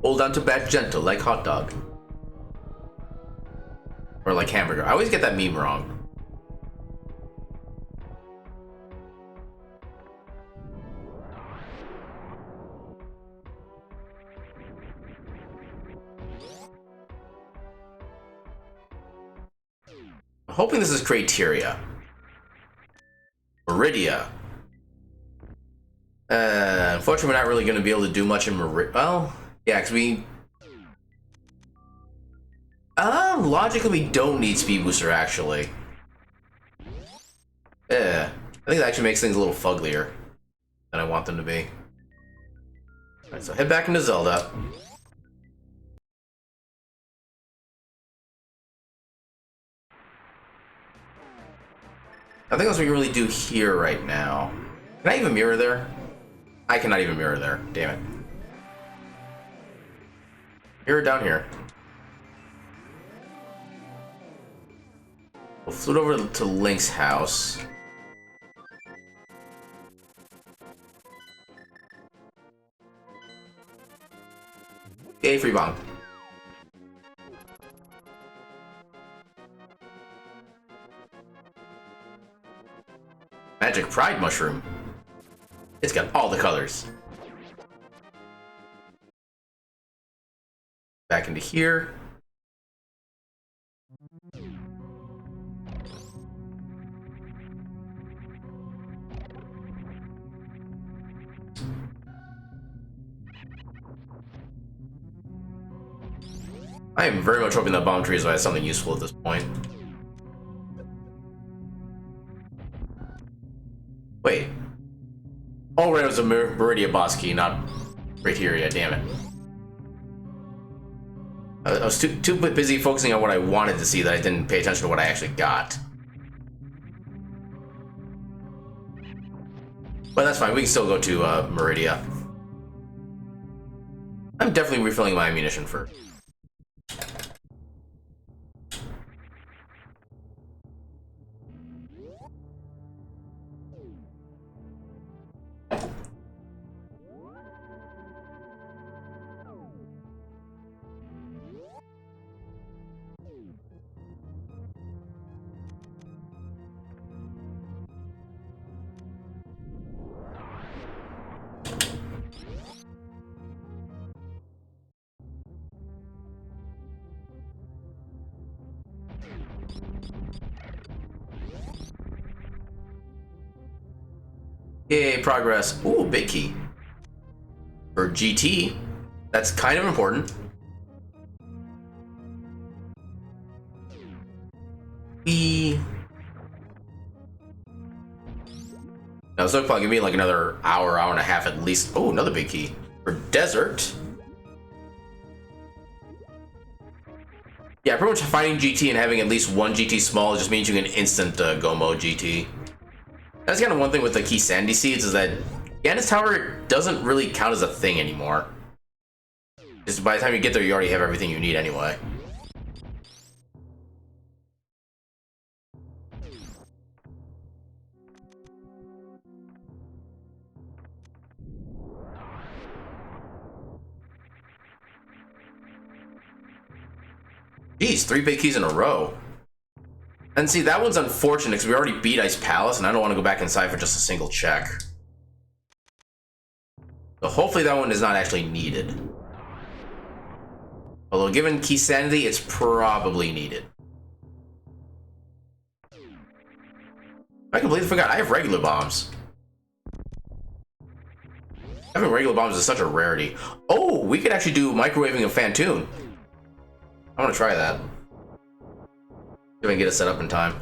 Hold on to back gentle, like hot dog. Or like hamburger. I always get that meme wrong. I'm hoping this is Criteria. Meridia. Unfortunately, we're not really going to be able to do much in Meridia. Well, yeah, because we... logically, we don't need Speed Booster, actually. Yeah, I think that actually makes things a little fugglier than I want them to be. Alright, so head back into Zelda. I think that's what we really do here right now. Can I even mirror there? I cannot even mirror there. Damn it. Mirror down here. We'll float over to Link's house. Okay, free bomb. Magic Pride Mushroom. It's got all the colors. Back into here. I am very much hoping that Bomb Chorizo has something useful at this point. Wait. Oh, right, it was a Meridia boss key, not Criteria, damn it. I was too busy focusing on what I wanted to see that I didn't pay attention to what I actually got. But that's fine, we can still go to Meridia. I'm definitely refilling my ammunition first. Yay, progress. Ooh, big key. For GT, that's kind of important. Now, so probably give me like another hour, hour and a half at least. Oh, another big key. For desert. Yeah, pretty much finding GT and having at least one GT small just means you can instant go mode GT. That's kind of one thing with the key sandy seeds is that Gannis Tower doesn't really count as a thing anymore. Just by the time you get there, you already have everything you need anyway. Geez, 3 big keys in a row. And see, that one's unfortunate because we already beat Ice Palace, and I don't want to go back inside for just a single check. So hopefully that one is not actually needed. Although given key sanity, it's probably needed. I completely forgot, I have regular bombs. Having regular bombs is such a rarity. Oh, we could actually do microwaving of Phantoon. I want to try that. See if I can get it set up in time.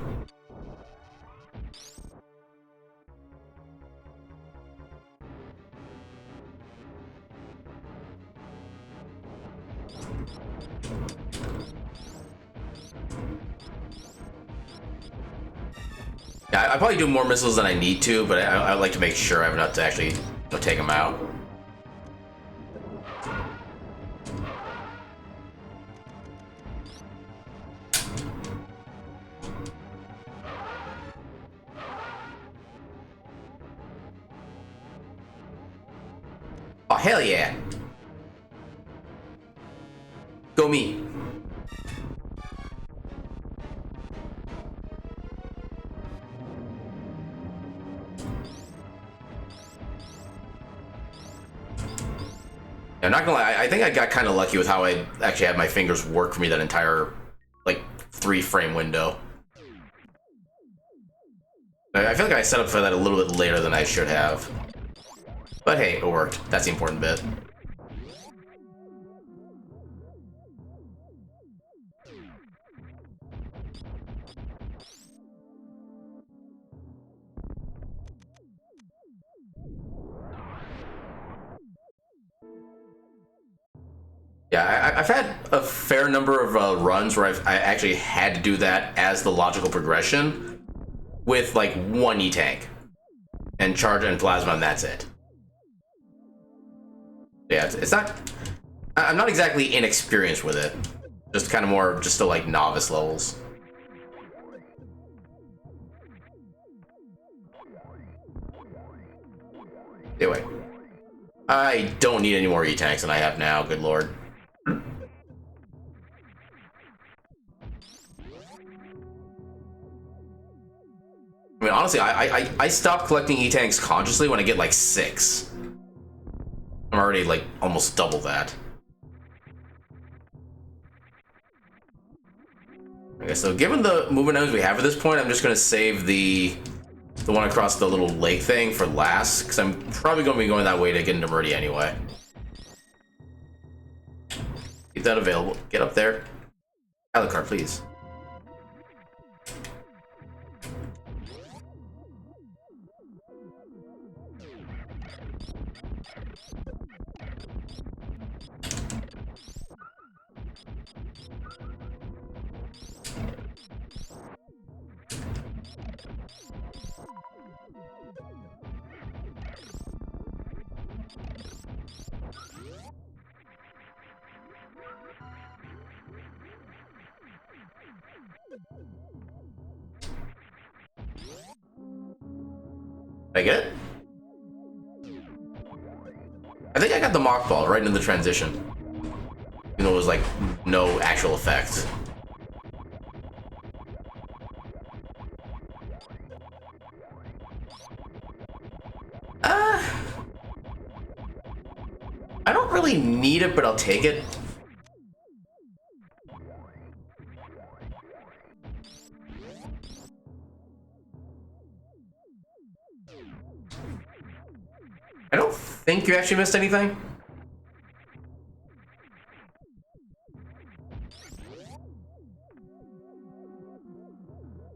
Yeah, I probably do more missiles than I need to, but I like to make sure I have enough to actually take them out. Oh, hell yeah. Go me. I'm not gonna lie, I think I got kind of lucky with how I actually had my fingers work for me that entire, like, 3-frame window. I feel like I set up for that a little bit later than I should have. But hey, it worked. That's the important bit. Yeah, I've had a fair number of runs where I actually had to do that as the logical progression with like one E-Tank and charge and plasma, and that's it. Yeah, it's not. I'm not exactly inexperienced with it. Just kind of more just to like novice levels. Anyway, I don't need any more E-Tanks than I have now. Good lord. I mean, honestly, I stop collecting E-Tanks consciously when I get like 6. I'm already like almost double that. Okay, so given the movement items we have at this point, I'm just gonna save the one across the little lake thing for last, because I'm probably gonna be going that way to get into Meridia anyway. Keep that available. Get up there. Alucard, please. Did I get it? I think I got the mock ball right into the transition. Even though it was like no actual effect. I don't really need it, but I'll take it. I don't think you actually missed anything.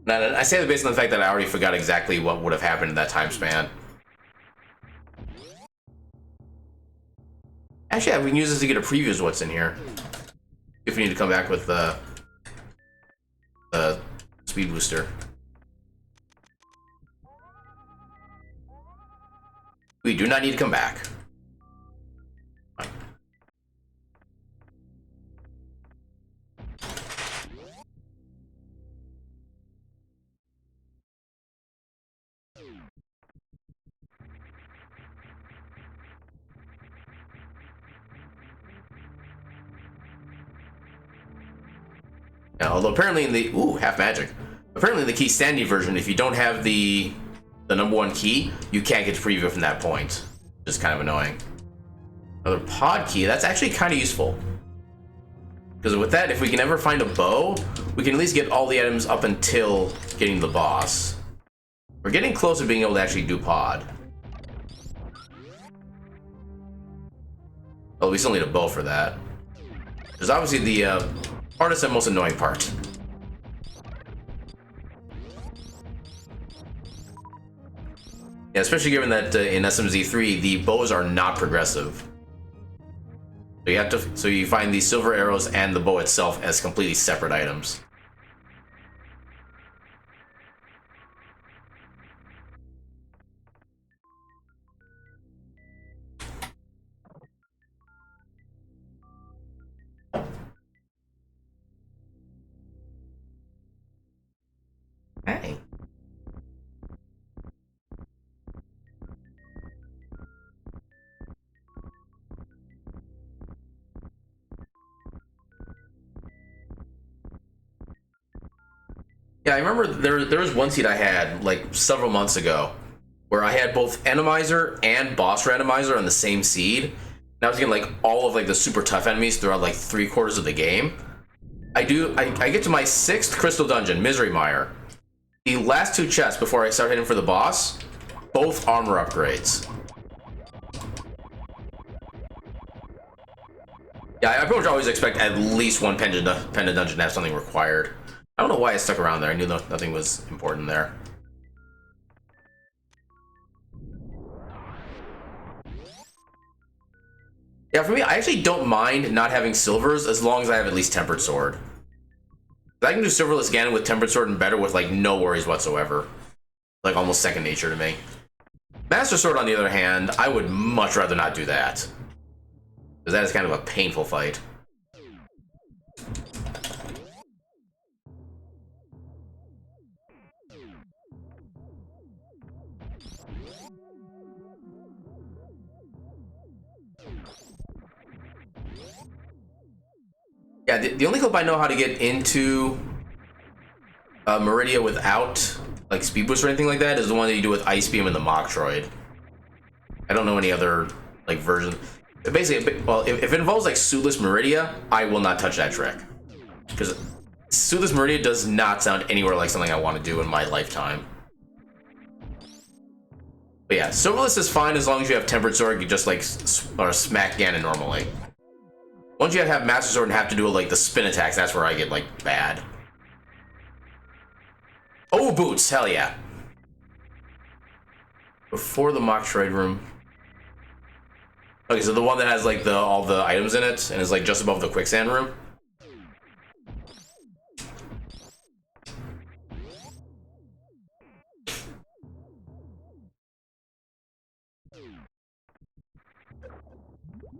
No, I say that based on the fact that I already forgot exactly what would have happened in that time span. Actually, yeah, we can use this to get a preview of what's in here. If we need to come back with the speed booster. We do not need to come back. Yeah, although apparently in the half magic. Apparently in the key standing version, if you don't have the #1 key, you can't get to preview from that point. Just kind of annoying. Another pod key, that's actually kind of useful. Because with that, if we can ever find a bow, we can at least get all the items up until getting the boss. We're getting close to being able to actually do pod. Well, we still need a bow for that. There's obviously the hardest and most annoying part. Yeah, especially given that in SMZ3 the bows are not progressive. So you have to, so you find the silver arrows and the bow itself as completely separate items. Hey. Yeah, I remember there was one seed I had like several months ago where I had both Randomizer and Boss Randomizer on the same seed. And I was getting like all of like the super tough enemies throughout like 3/4 of the game. I get to my 6th crystal dungeon, Misery Mire. The last 2 chests before I start hitting for the boss, both armor upgrades. Yeah, I pretty much always expect at least one pendant dungeon to have something required. I don't know why I stuck around there. I knew nothing was important there. Yeah, for me, I actually don't mind not having silvers as long as I have at least Tempered Sword. I can do Silverless Ganon with Tempered Sword and better with like no worries whatsoever. Like almost second nature to me. Master Sword, on the other hand, I would much rather not do that. Because that is kind of a painful fight. Yeah, the only clip I know how to get into Meridia without like speed boost or anything like that is the one that you do with Ice Beam and the Metroid. I don't know any other like version. Basically, well, if it involves like Suitless Meridia, I will not touch that trick because Suitless Meridia does not sound anywhere like something I want to do in my lifetime. But yeah, Silverless is fine as long as you have Tempered Sword. You just like or smack Ganon normally. Once you have Master Sword and have to do like the spin attacks, that's where I get like bad. Oh, boots! Hell yeah! Before the Metroid room. Okay, so the one that has like all the items in it and is like just above the quicksand room.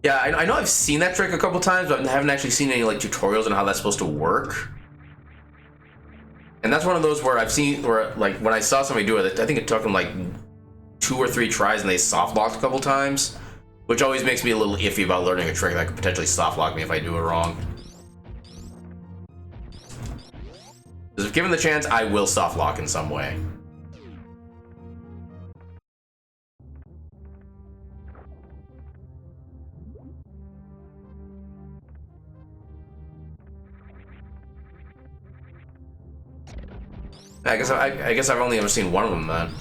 Yeah, I know I've seen that trick a couple times, but I haven't actually seen any like tutorials on how that's supposed to work. And that's one of those where I've seen where like when I saw somebody do it, I think it took them like 2 or 3 tries and they soft locked a couple times, which always makes me a little iffy about learning a trick that could potentially soft lock me if I do it wrong. Because if given the chance, I will soft lock in some way. I guess I've only ever seen one of them then.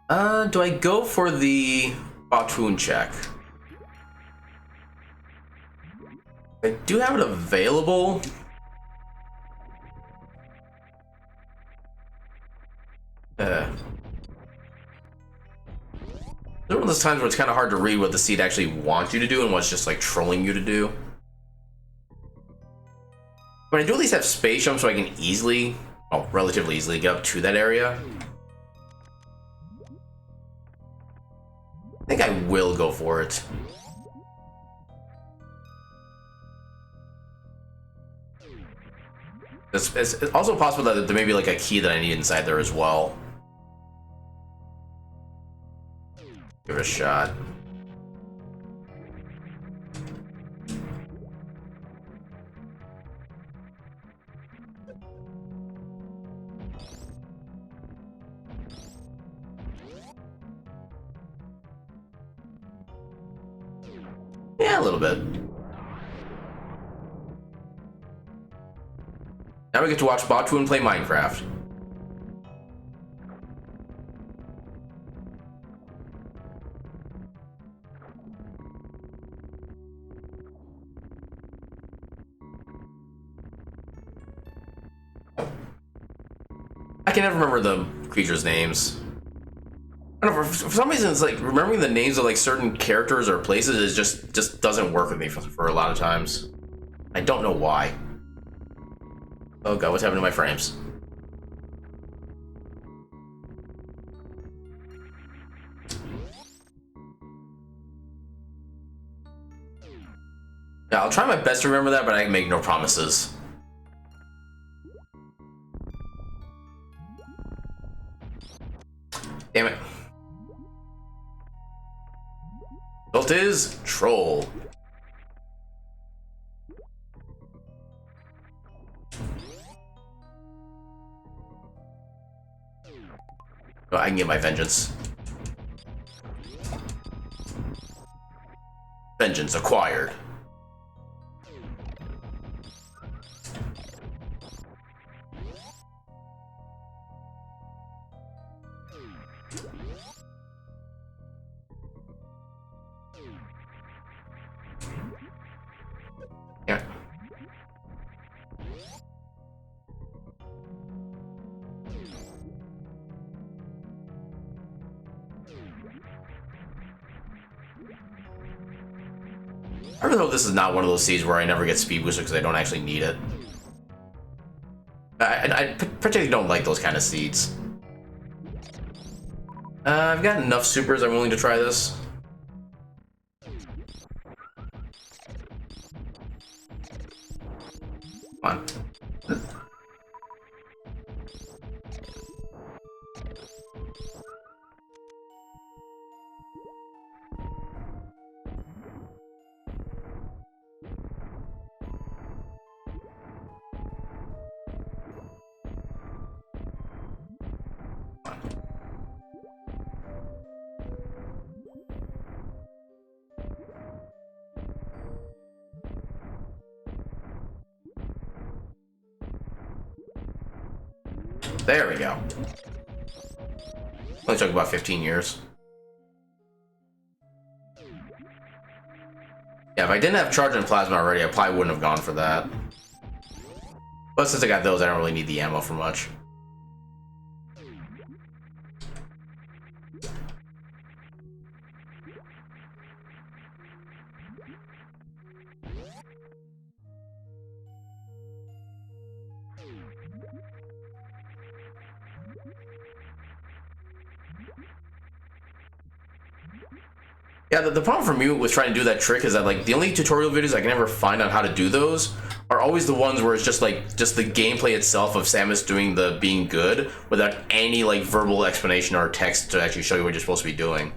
Do I go for the Batoon check? I do have it available. There are one of those times where it's kind of hard to read what the seed actually wants you to do and what's just like trolling you to do. But I do at least have space jump so I can easily, well, relatively easily get up to that area. I think I will go for it. It's also possible that there may be like a key that I need inside there as well. Give it a shot. Yeah, a little bit. Now we get to watch Batoon play Minecraft. I can never remember the creatures' names. I don't know, for some reason it's like remembering the names of like certain characters or places is just doesn't work with me for a lot of times. I don't know why. Oh god, what's happening to my frames? Yeah, I'll try my best to remember that, but I can make no promises. Damn it. Built is Troll. Oh, I can get my vengeance. Vengeance acquired. Yeah. I really hope this is not one of those seeds where I never get speed booster because I don't actually need it. I particularly don't like those kind of seeds. I've got enough supers I'm willing to try this. Come on. There we go. Only took about 15 years. Yeah, if I didn't have Charge and Plasma already, I probably wouldn't have gone for that. But since I got those, I don't really need the ammo for much. Yeah, the problem for me with trying to do that trick is that like the only tutorial videos I can ever find on how to do those are always the ones where it's just the gameplay itself of Samus doing the being good without any like verbal explanation or text to actually show you what you're supposed to be doing.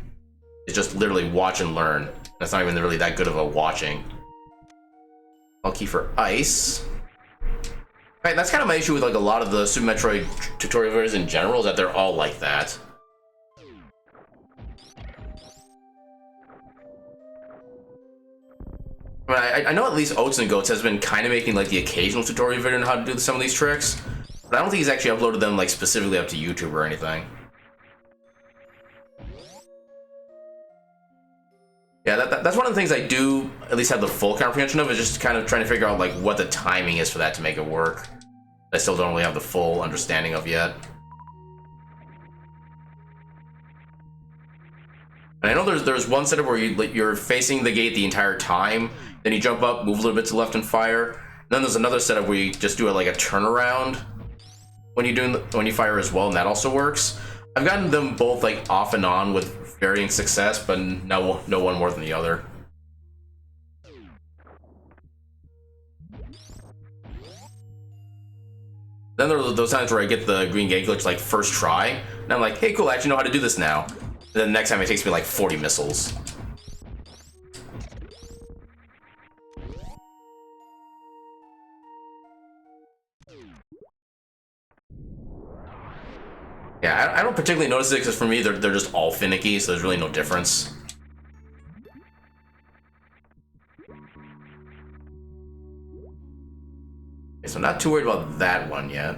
It's just literally watch and learn. That's not even really that good of a watching. I'll key for ice. Right, that's kind of my issue with like a lot of the Super Metroid tutorial videos in general, is that they're all like that. I know at least Oats and Goats has been kind of making like the occasional tutorial video on how to do some of these tricks, but I don't think he's actually uploaded them like specifically up to YouTube or anything. Yeah, that's one of the things I do at least have the full comprehension of, is just kind of trying to figure out like what the timing is for that to make it work. I still don't really have the full understanding of yet. And I know there's one setup where you're facing the gate the entire time, then you jump up, move a little bit to the left, and fire. And then there's another setup where you just do it like a turnaround when you fire as well, and that also works. I've gotten them both like off and on with varying success, but no one more than the other. Then there are those times where I get the green gate glitch like first try, and I'm like, hey, cool, I actually know how to do this now. And then the next time it takes me like 40 missiles. Yeah, I don't particularly notice it because for me they're just all finicky, so there's really no difference. Okay, so I'm not too worried about that one yet.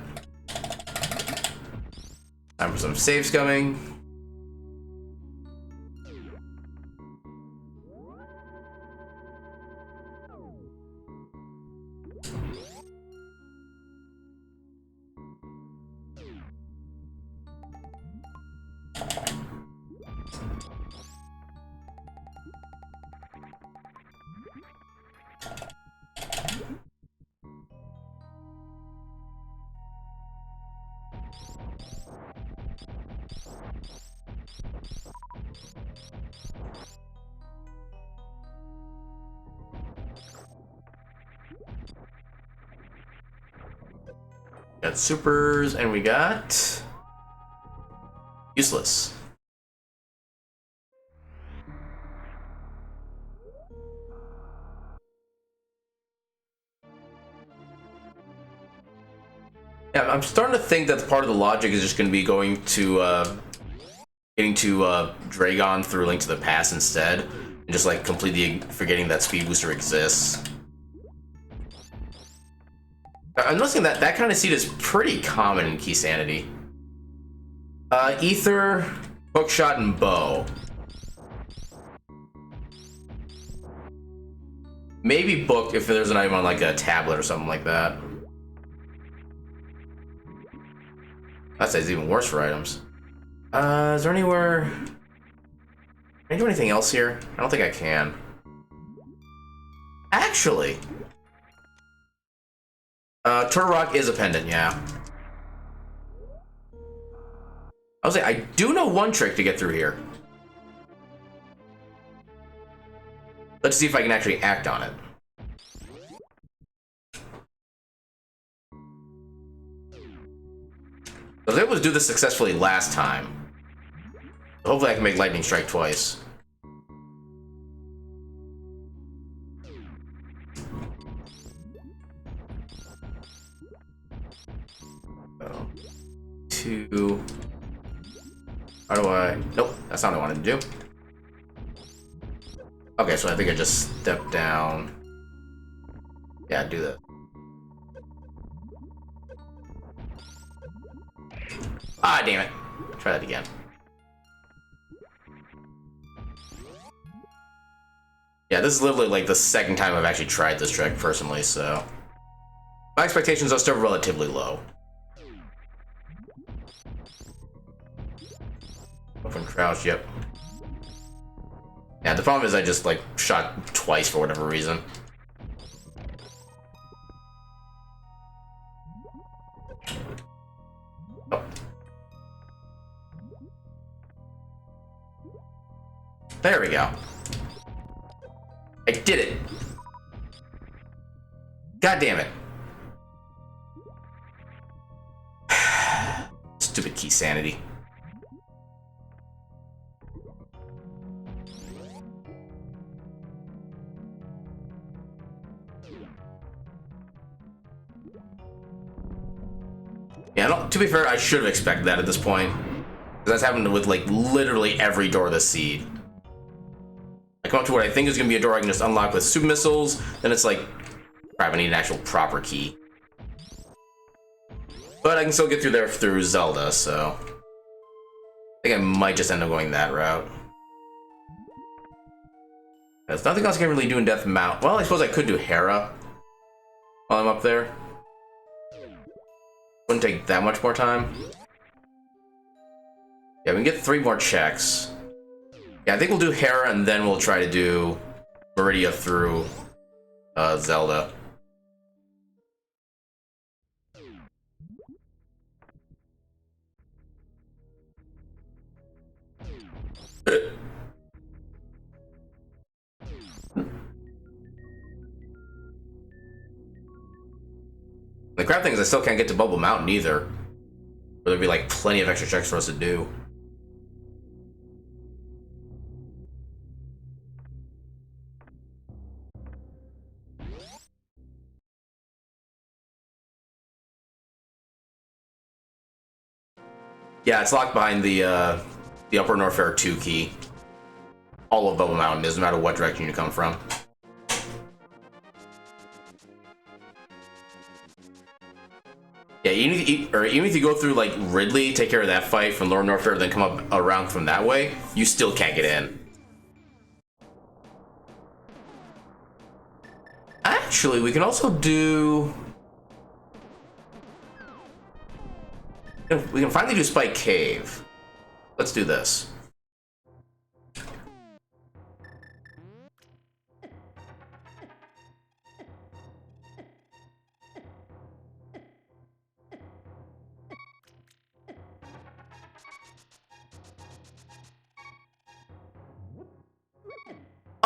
Time for some saves coming. Got supers, and we got useless. Yeah, I'm starting to think that part of the logic is just going to be getting to Dragon through Link to the Past instead, and just like completely forgetting that speed booster exists. I'm noticing that kind of seed is pretty common in Key Sanity. Ether, Hookshot, and Bow. Maybe Book if there's an item on like a tablet or something like that. That says even worse for items. Is there anywhere... Can I do anything else here? I don't think I can. Actually... Turtle Rock is a pendant, yeah. I was like, I do know one trick to get through here. Let's see if I can actually act on it. I was able to do this successfully last time. Hopefully I can make Lightning Strike twice. How do I... Nope, that's not what I wanted to do. Okay, so I think I just step down. Yeah, do that. Ah, damn it. Try that again. Yeah, this is literally like the second time I've actually tried this trick personally, so... My expectations are still relatively low. Open crouch, yep. Yeah, the problem is I just like shot twice for whatever reason. Oh. There we go. I did it. God damn it. Stupid Key Sanity. Yeah, to be fair, I should have expected that at this point. Because that's happened with, like, literally every door this seed. I come up to what I think is going to be a door I can just unlock with super missiles, then it's like, crap, I need an actual proper key. But I can still get through there through Zelda, so... I think I might just end up going that route. There's nothing else I can really do in Death Mount. Well, I suppose I could do Hera while I'm up there. Wouldn't take that much more time. Yeah, we can get 3 more checks. Yeah, I think we'll do Hera and then we'll try to do Meridia through Zelda. The crap thing is I still can't get to Bubble Mountain either. Where there'd be like plenty of extra checks for us to do. Yeah, it's locked behind the Upper Norfair 2 key. All of Bubble Mountain is, no matter what direction you come from. Yeah, even if you go through like Ridley, take care of that fight from Lower Norfair, then come up around from that way, you still can't get in. Actually, we can also do. We can finally do Spike Cave. Let's do this.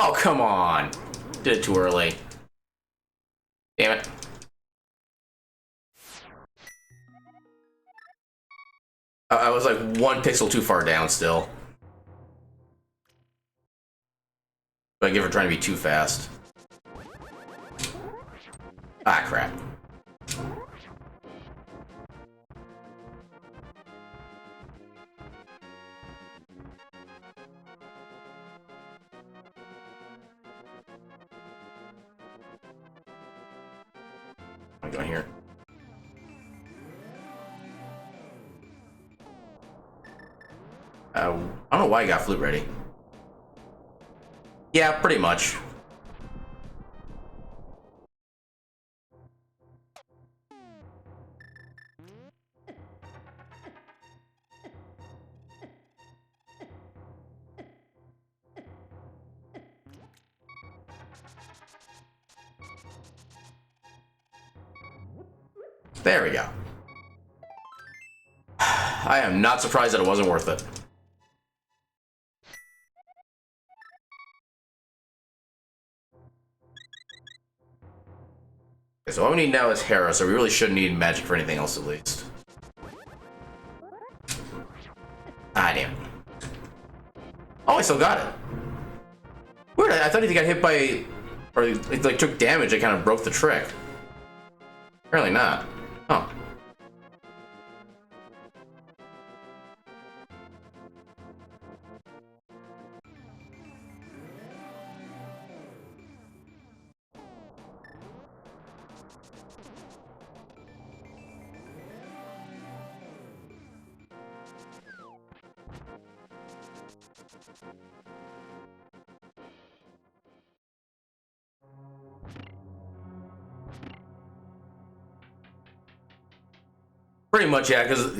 Oh, come on. Did it too early. Damn it. I was like 1 pixel too far down still. But I give her trying to be too fast. Ah, crap. What am I doing here? I don't know why I got flute ready. Yeah, pretty much. There we go. I am not surprised that it wasn't worth it. Okay, so all we need now is Hera, so we really shouldn't need magic for anything else at least. Ah, damn. Oh, I still got it. Weird, I thought he got hit by, or it like took damage, it kind of broke the trick. Apparently not. Oh. Pretty much, yeah, because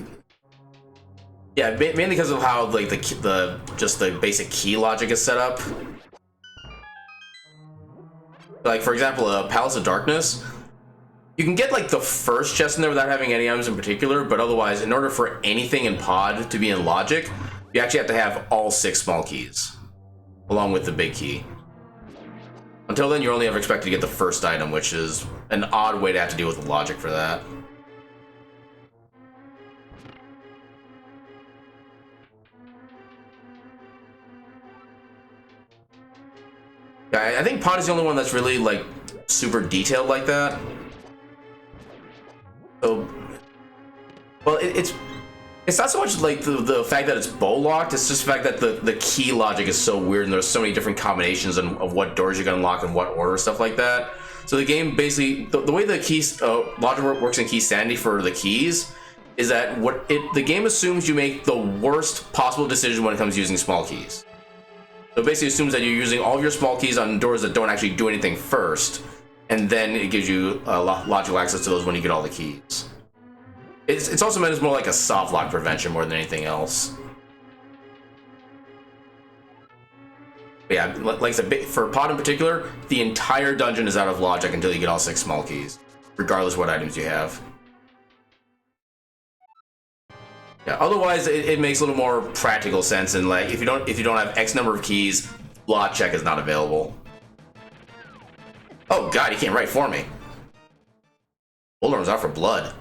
mainly because of how like just the basic key logic is set up. Like for example, Palace of Darkness, you can get like the first chest in there without having any items in particular, but otherwise, in order for anything in Pod to be in logic, you actually have to have all 6 small keys, along with the big key. Until then, you're only ever expected to get the first item, which is an odd way to have to deal with the logic for that. I think Pod is the only one that's really like super detailed like that. So, well, it's not so much like the fact that it's bow locked. It's just the fact that the key logic is so weird, and there's so many different combinations of what doors you can unlock in what order, stuff like that. So the game basically the way the keys logic works in Key Sanity for the keys is that the game assumes you make the worst possible decision when it comes to using small keys. So it basically assumes that you're using all of your small keys on doors that don't actually do anything first, and then it gives you logical access to those when you get all the keys. It's also meant as more like a soft lock prevention more than anything else. But yeah, like I said, for Pod in particular, the entire dungeon is out of logic until you get all 6 small keys, regardless of what items you have. Yeah, otherwise it makes a little more practical sense, and like if you don't have X number of keys, block check is not available. Oh god, he came right for me. Bullhorn's out for blood.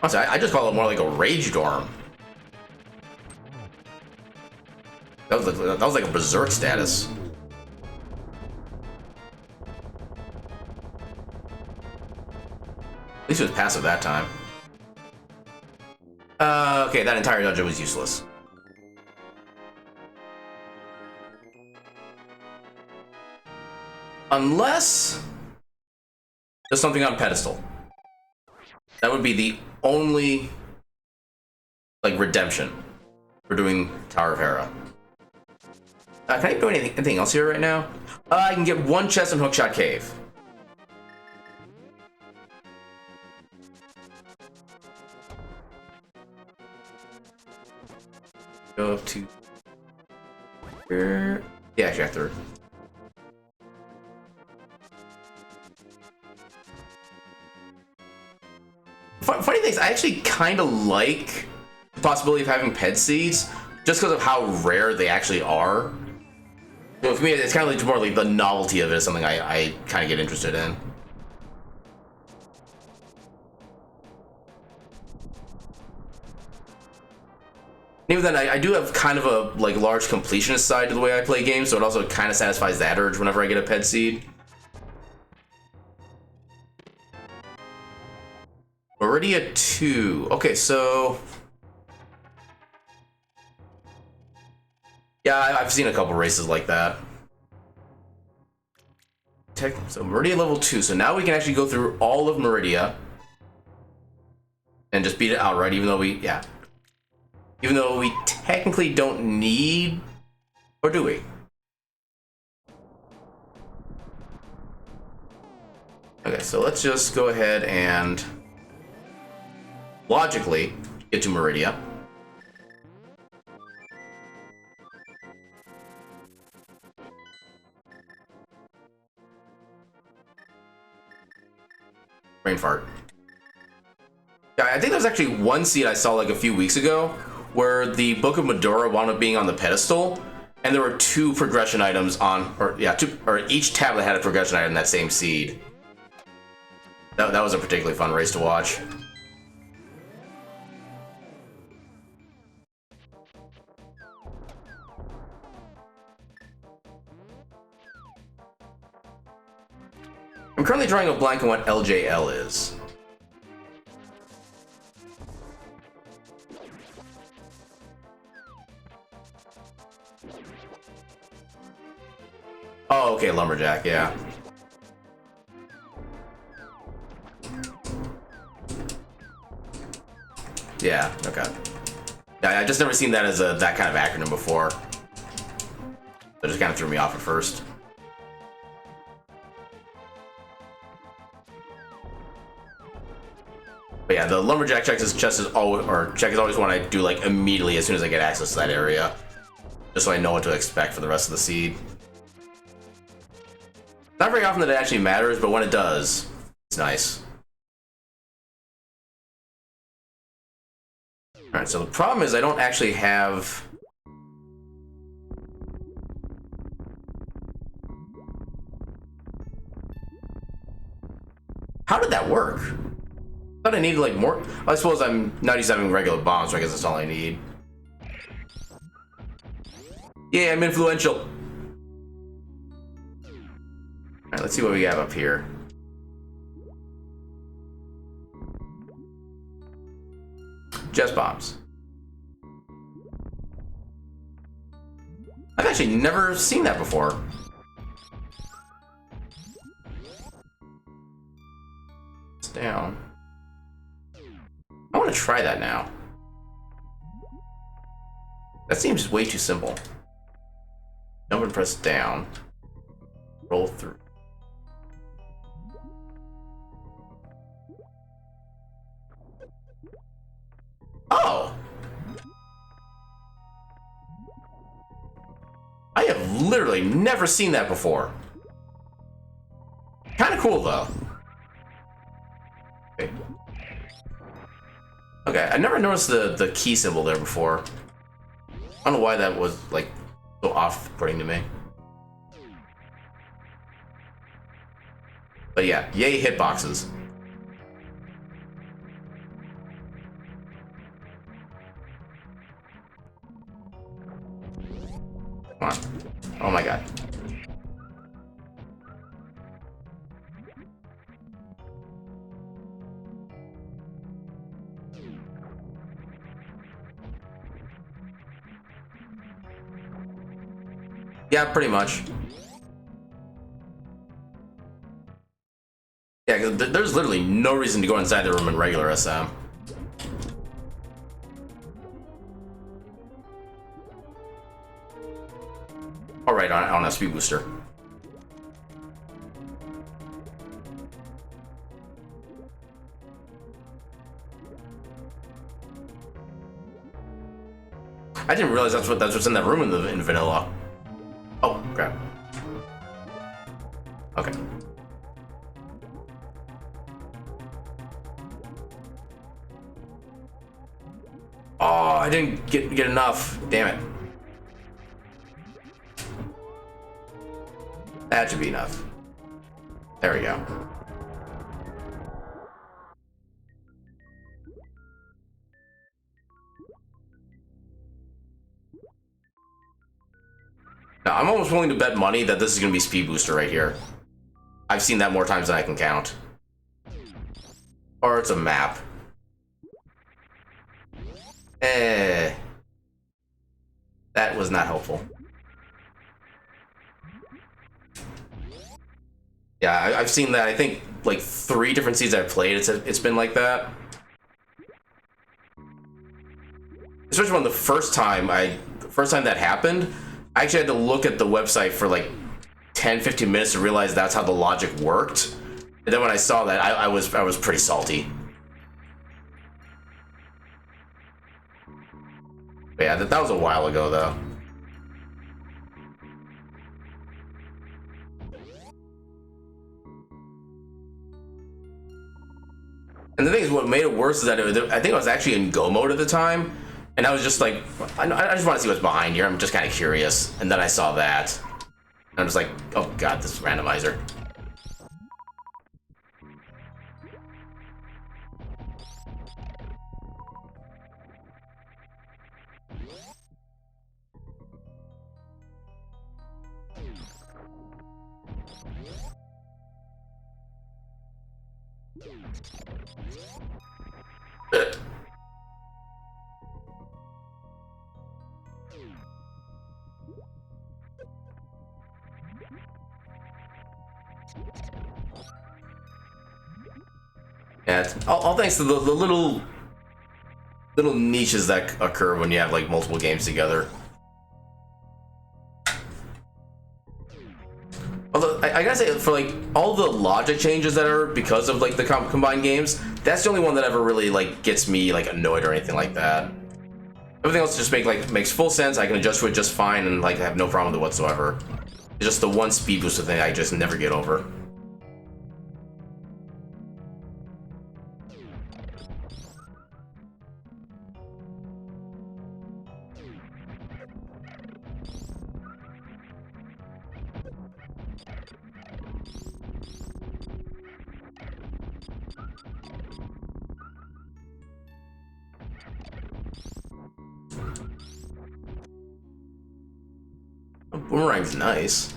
Honestly, I just call it more like a rage dorm. That was like a berserk status. At least it was passive that time. Okay, that entire dungeon was useless. Unless there's something on pedestal. That would be the only, like, redemption for doing Tower of Hera. Can I do anything else here right now? I can get 1 chest in Hookshot Cave. Go up to here. Yeah, actually, after. Funny thing is, I actually kind of like the possibility of having ped seeds, just because of how rare they actually are. So for me, it's kind of like more like the novelty of it is something I kind of get interested in. Even then, I do have kind of a like large completionist side to the way I play games, so it also kind of satisfies that urge whenever I get a ped seed. Meridia 2. Okay, so yeah, I've seen a couple races like that. So Meridia level 2. So now we can actually go through all of Meridia and just beat it outright, even though we technically don't need, or do we? Okay, so let's just go ahead and logically get to Meridia. Brain fart. Yeah, I think there's actually one seed I saw like a few weeks ago where the Book of Medora wound up being on the pedestal, and there were 2 progression items on, or each tablet had a progression item in that same seed. That was a particularly fun race to watch. I'm currently drawing a blank on what LJL is. Oh, okay, Lumberjack, yeah. Yeah, okay. Yeah, I just never seen that as that kind of acronym before. That just kind of threw me off at first. But yeah, the Lumberjack check is always one I do like immediately as soon as I get access to that area, just so I know what to expect for the rest of the seed. Not very often that it actually matters, but when it does, it's nice. Alright, so the problem is I don't actually have... How did that work? I thought I needed like more... I suppose I'm not used to having regular bombs, so I guess that's all I need. Yeah, I'm influential. Alright, let's see what we have up here. Just bombs. I've actually never seen that before. try that now. That seems way too simple. Jump and press down. Roll through. Oh! I have literally never seen that before. Kind of cool, though. Okay. Okay, I never noticed the key symbol there before. I don't know why that was, like, so off-putting to me. But yeah, yay hitboxes. Come on. Oh my god. Yeah, pretty much. Yeah, because there's literally no reason to go inside the room in regular SM. Alright, on a speed booster. I didn't realize that's what's in that room in vanilla. Oh, crap. Okay. Oh, I didn't get enough. Damn it. That should be enough. There we go. Now, I'm almost willing to bet money that this is going to be speed booster right here. I've seen that more times than I can count. Or it's a map. That was not helpful. Yeah, I've seen that. I think like 3 different seeds I've played, it's been like that. Especially when the first time that happened, I actually had to look at the website for like 10-15 minutes to realize that's how the logic worked. And then when I saw that, I was pretty salty. But yeah, that was a while ago though. And the thing is, what made it worse is that I think I was actually in Go mode at the time, and I was just like, I just want to see what's behind here. I'm just kind of curious, and then I saw that, and I'm just like, oh god, this randomizer. Yeah, it's all thanks to the little niches that occur when you have like multiple games together. Although I gotta say, for like all the logic changes that are because of like the combined games, that's the only one that ever really like gets me like annoyed or anything like that. Everything else just makes full sense. I can adjust to it just fine and like have no problem with it whatsoever. It's just the one speed booster thing I just never get over. Boomerang's nice.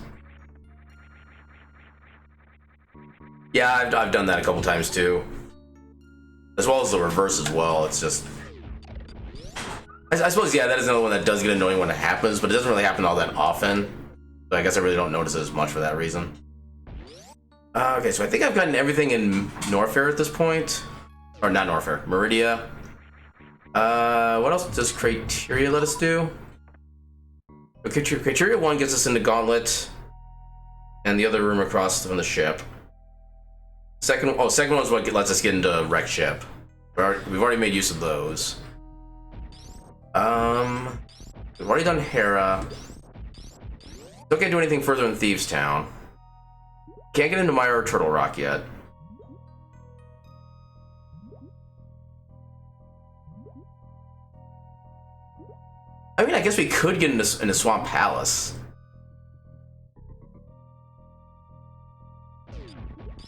Yeah, I've done that a couple times too. As well as the reverse as well. It's just... I suppose, yeah, that is another one that does get annoying when it happens, but it doesn't really happen all that often. So I guess I really don't notice it as much for that reason. Okay, so I think I've gotten everything in Norfair at this point. Or not Norfair, Meridia. What else does criteria let us do? Criteria 1 gets us into Gauntlet and the other room across from the ship. Second one is what lets us get into Wreck Ship. We've already made use of those. We've already done Hera. Still can't do anything further in Thieves Town. Can't get into Mire or Turtle Rock yet. I mean, I guess we could get into Swamp Palace.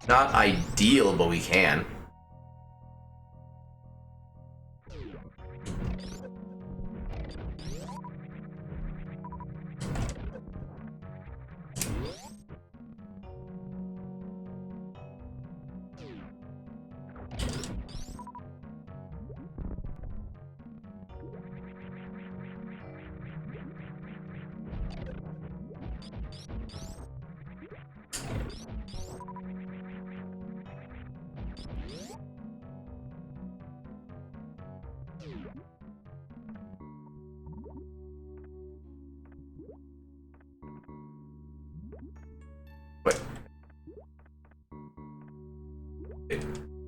Not ideal, but we can.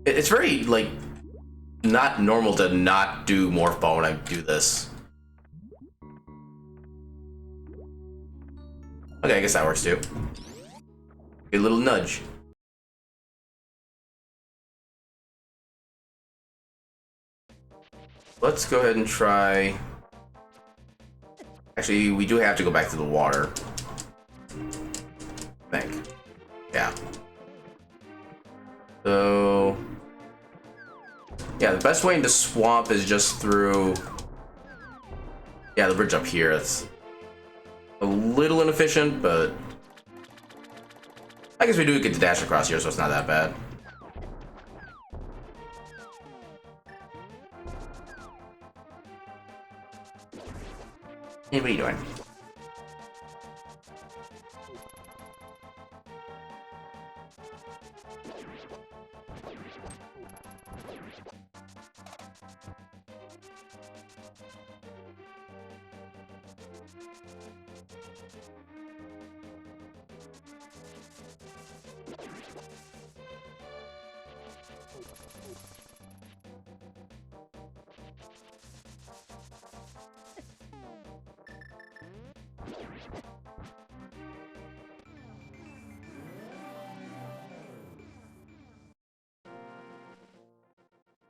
It's very, like, not normal to not do Morph Ball when I do this. Okay, I guess that works too. A little nudge. Let's go ahead and try... Actually, we do have to go back to the water. I think. Yeah. So... Yeah, the best way into Swamp is just through... Yeah, the bridge up here. It's a little inefficient, but... I guess we do get to dash across here, so it's not that bad. Hey, what are you doing?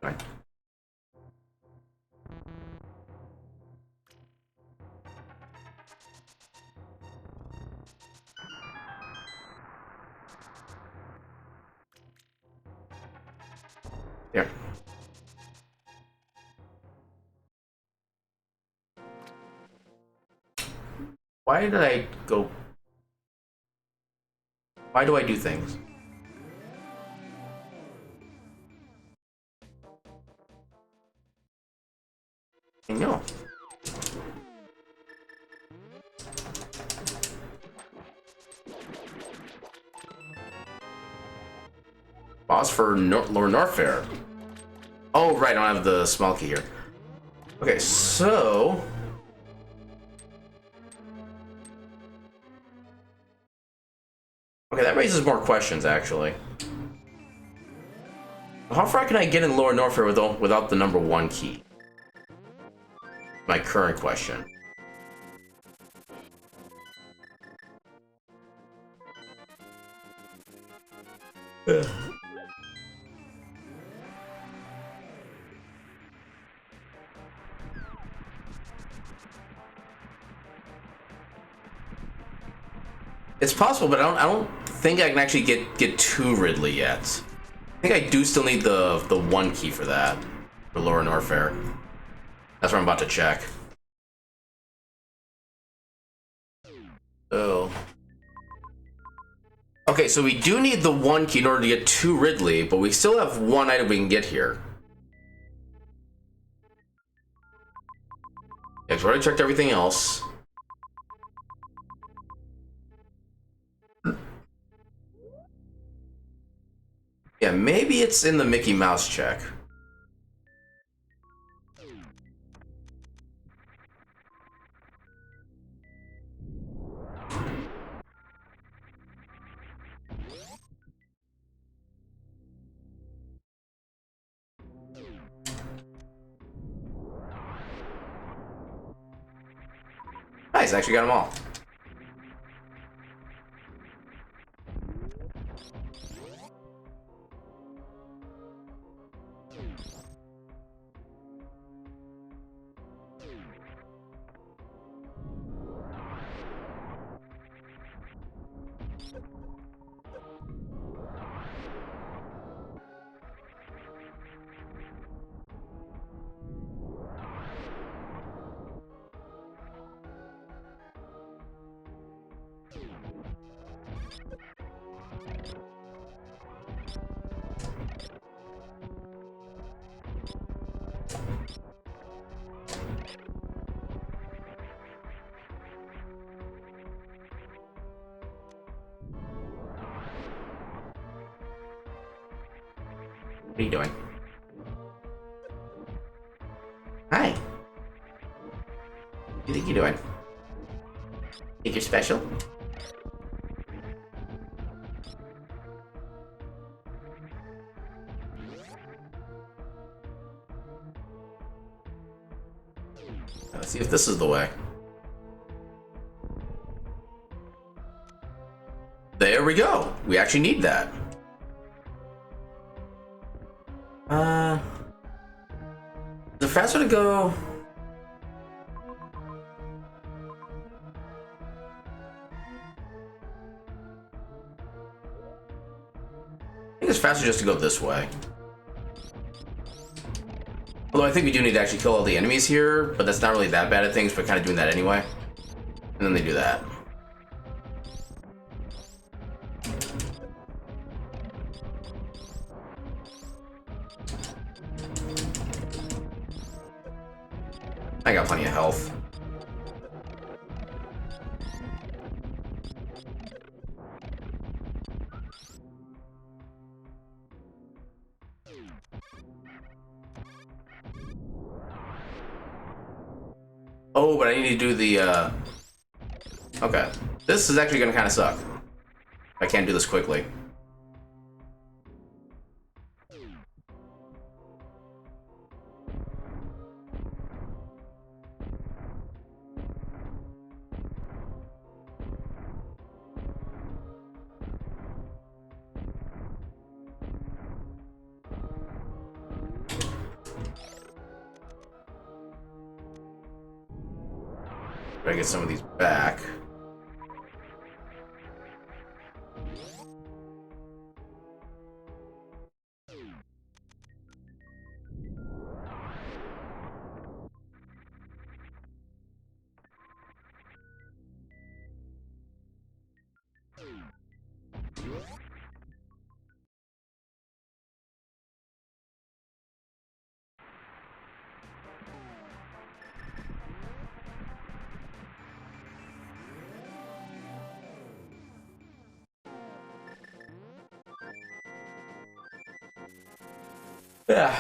Right. Here. Why did I go? Why do I do things? I know. Boss for Lord Norfair. Oh, right, I don't have the small key here. Okay, so... Okay, that raises more questions, actually. How far can I get in Lower Norfair without the number 1 key? My current question. It's possible, but I don't think I can actually get to Ridley yet. I think I do still need the 1 key for that, for Lower Norfair. That's what I'm about to check. Oh. Okay, so we do need the 1 key in order to get to Ridley, but we still have 1 item we can get here. Yeah, 'cause we already checked everything else. Yeah, maybe it's in the Mickey Mouse check. Nice, I actually got them all. What are you doing? Hi. What do you think you're doing? Think you're special? Let's see if this is the way. There we go. We actually need that. Is it faster to go? I think it's faster just to go this way. Although I think we do need to actually kill all the enemies here, but that's not really that bad at things, but kind of doing that anyway. And then they do that. I got plenty of health. Oh, but I need to do the, Okay. This is actually gonna kind of suck. I can't do this quickly. Try to get some of these back. Yeah.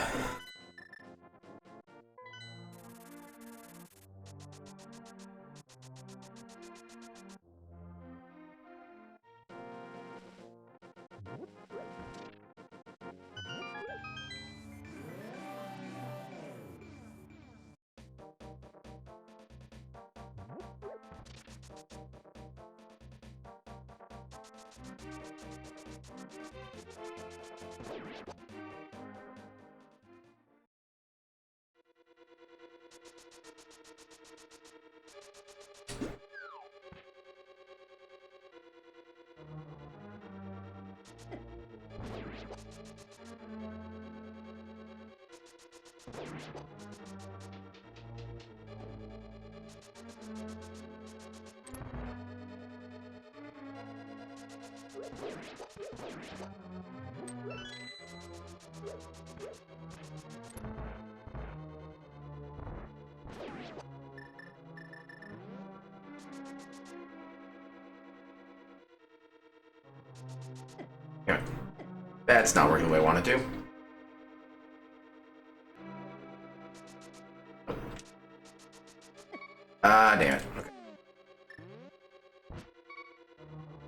Yeah. That's not working the way I want it to. Ah, damn it. Okay.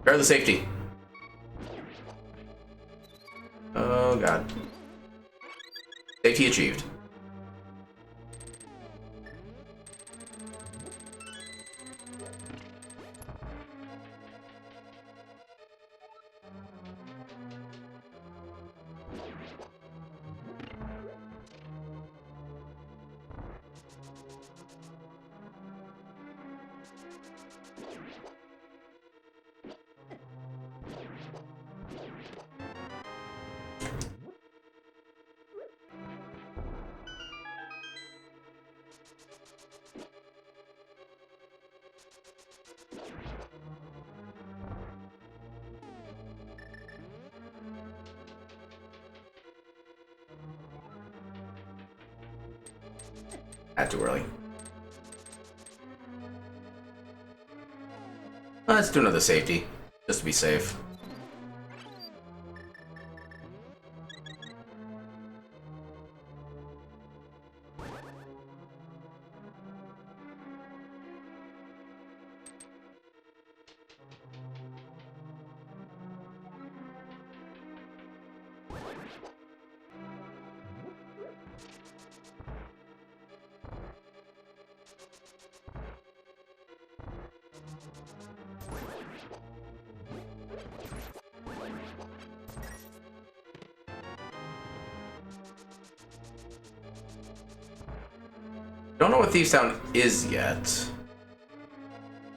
Guard the safety. Oh, God. Safety achieved. Not too early. Let's do another safety, just to be safe. Don't know what Thieves Town is yet.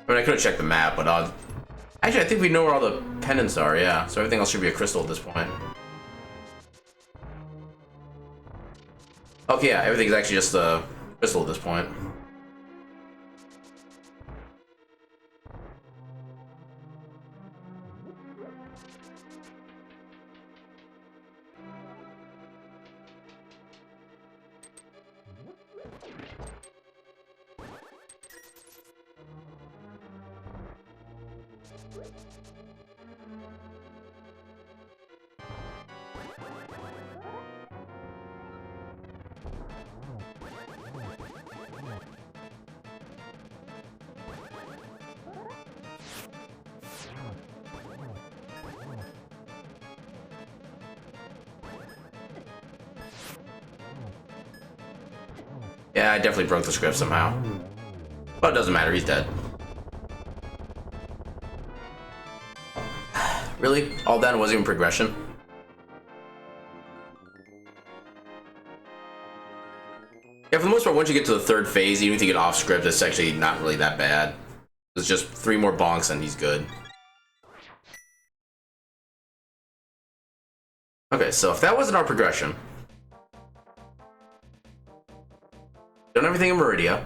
I mean, I could have checked the map, but actually, I think we know where all the pendants are, yeah. So everything else should be a crystal at this point. Okay, yeah, everything's actually just a crystal at this point. Yeah, I definitely broke the script somehow. But it doesn't matter, he's dead. Really? All that wasn't even progression? Yeah, for the most part, once you get to the third phase, even if you get off script, it's actually not really that bad. It's just 3 more bonks and he's good. Okay, so if that wasn't our progression, done everything in Meridia,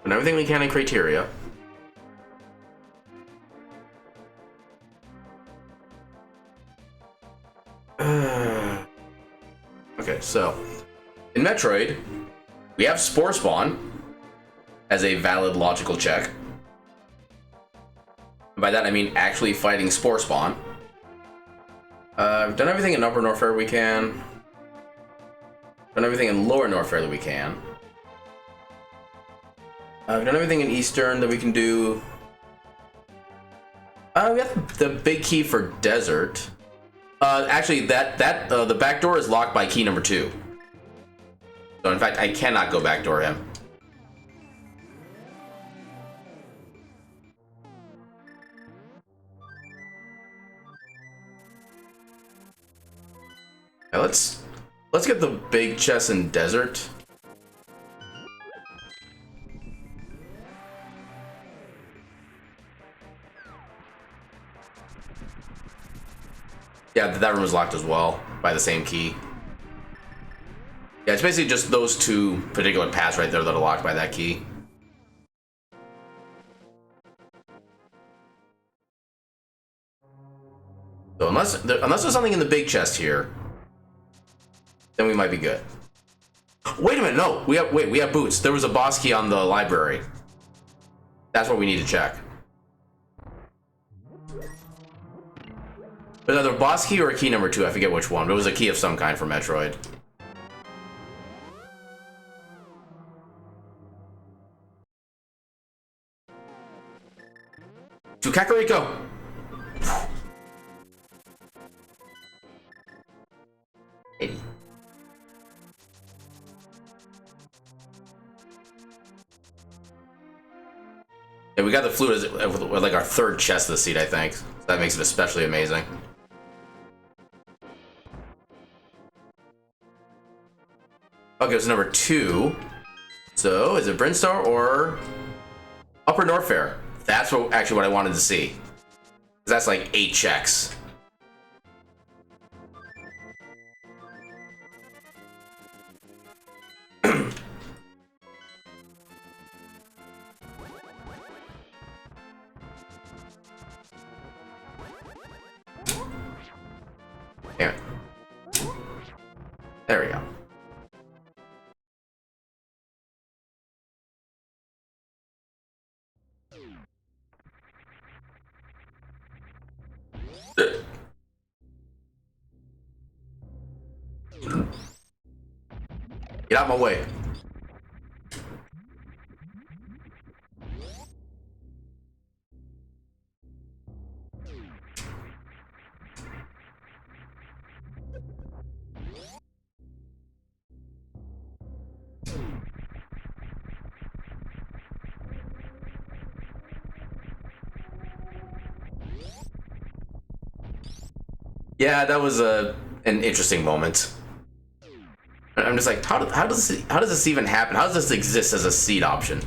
done everything we can in Criteria. Okay, so in Metroid, we have Spore Spawn as a valid logical check. By that I mean actually fighting Spore Spawn. We've done everything in Upper Norfair we can. Done everything in Lower Norfair that we can. We've done everything in Eastern that we can do. We got the big key for Desert. Actually, the back door is locked by key number 2. So in fact, I cannot go backdoor him. Now let's get the big chest in Desert. Yeah, that room was locked as well by the same key. Yeah, it's basically just those 2 particular paths right there that are locked by that key. So unless there's something in the big chest here, then we might be good. Wait a minute, no, we have boots. There was a boss key on the library. That's what we need to check. But either a boss key or a key number 2, I forget which one, but it was a key of some kind for Metroid. To Kakariko! Yeah, we got the flute with like our 3rd chest of the seat, I think. So that makes it especially amazing. Okay, so number 2. So, is it Brinstar or Upper Norfair? That's what I wanted to see. That's like 8 checks. Damn it. There we go. Get out of my way. Yeah, that was an interesting moment. I'm just like, how does this even happen? How does this exist as a seed option?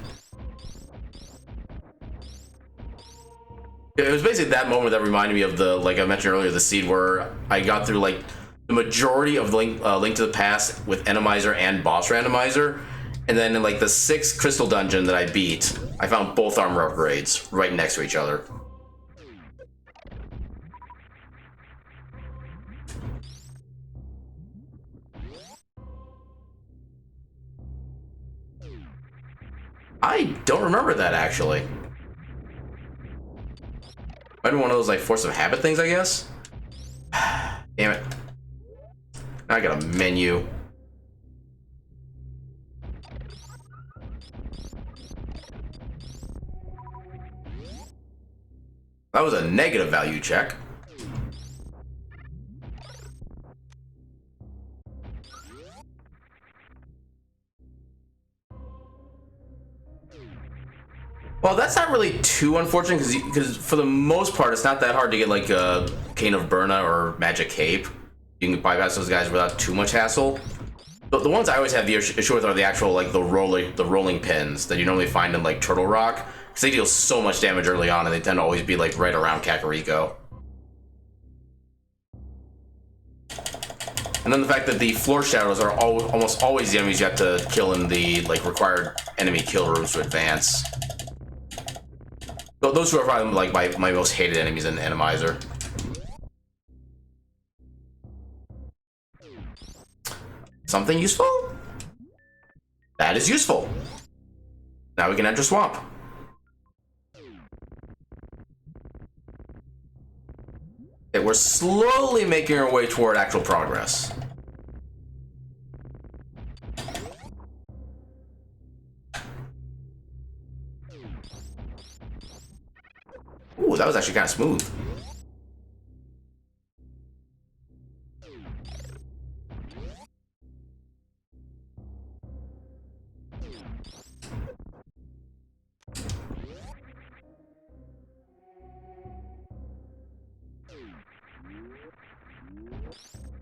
It was basically that moment that reminded me of the, like I mentioned earlier, the seed where I got through like the majority of Link to the Past with Randomizer and Boss Randomizer, and then in like the 6th crystal dungeon that I beat, I found both armor upgrades right next to each other. I don't remember that, actually. Might be one of those, like, force of habit things, I guess? Damn it. Now I got a menu. That was a negative value check. Well, that's not really too unfortunate because for the most part, it's not that hard to get like a Cane of Burna or Magic Cape. You can bypass those guys without too much hassle. But the ones I always have the issue with are the actual like the rolling pins that you normally find in like Turtle Rock, because they deal so much damage early on, and they tend to always be like right around Kakariko. And then the fact that the floor shadows are almost always the enemies you have to kill in the like required enemy kill rooms to advance. Those two are probably like my most hated enemies in Randomizer. Something useful? That is useful. Now we can enter Swamp. Okay, we're slowly making our way toward actual progress. Ooh, that was actually kind of smooth.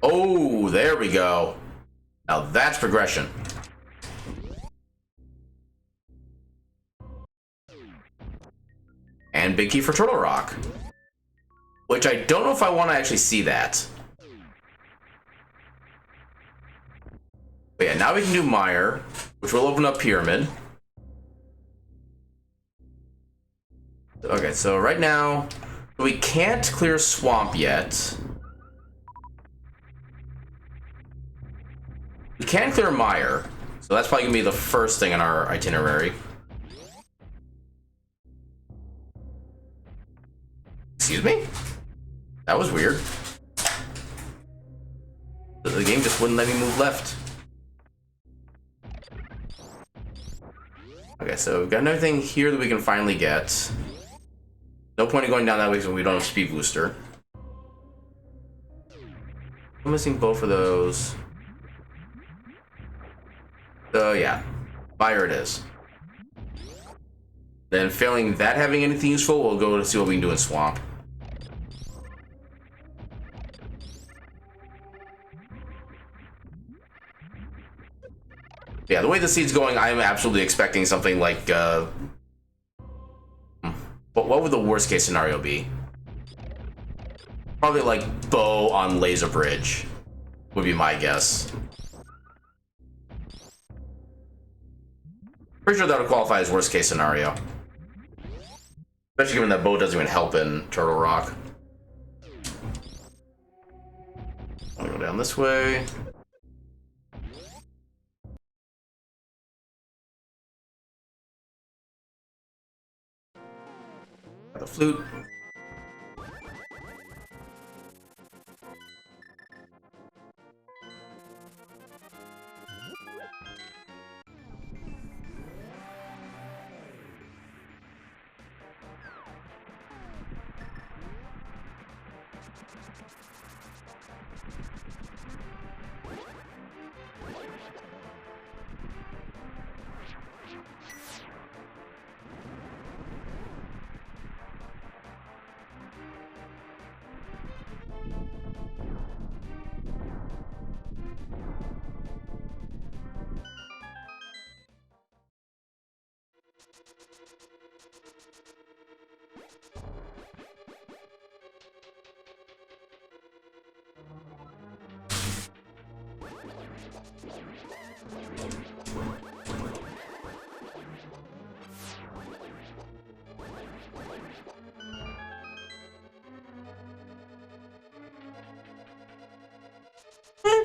Oh, there we go. Now that's progression. And big key for Turtle Rock. Which I don't know if I want to actually see that. But yeah, now we can do Mire, which will open up Pyramid. Okay, so right now, we can't clear Swamp yet. We can clear Mire, so that's probably gonna be the first thing in our itinerary. Excuse me? That was weird. The game just wouldn't let me move left. Okay, so we've got another thing here that we can finally get. No point in going down that way because we don't have speed booster. I'm missing both of those. So yeah, Fire it is. Then failing that having anything useful, we'll go to see what we can do in Swamp. Yeah, the way the seed's going, I'm absolutely expecting something like, what would the worst case scenario be? Probably like Bow on Laser Bridge, would be my guess. Pretty sure that would qualify as worst case scenario. Especially given that Bow doesn't even help in Turtle Rock. I'm gonna go down this way. The flute.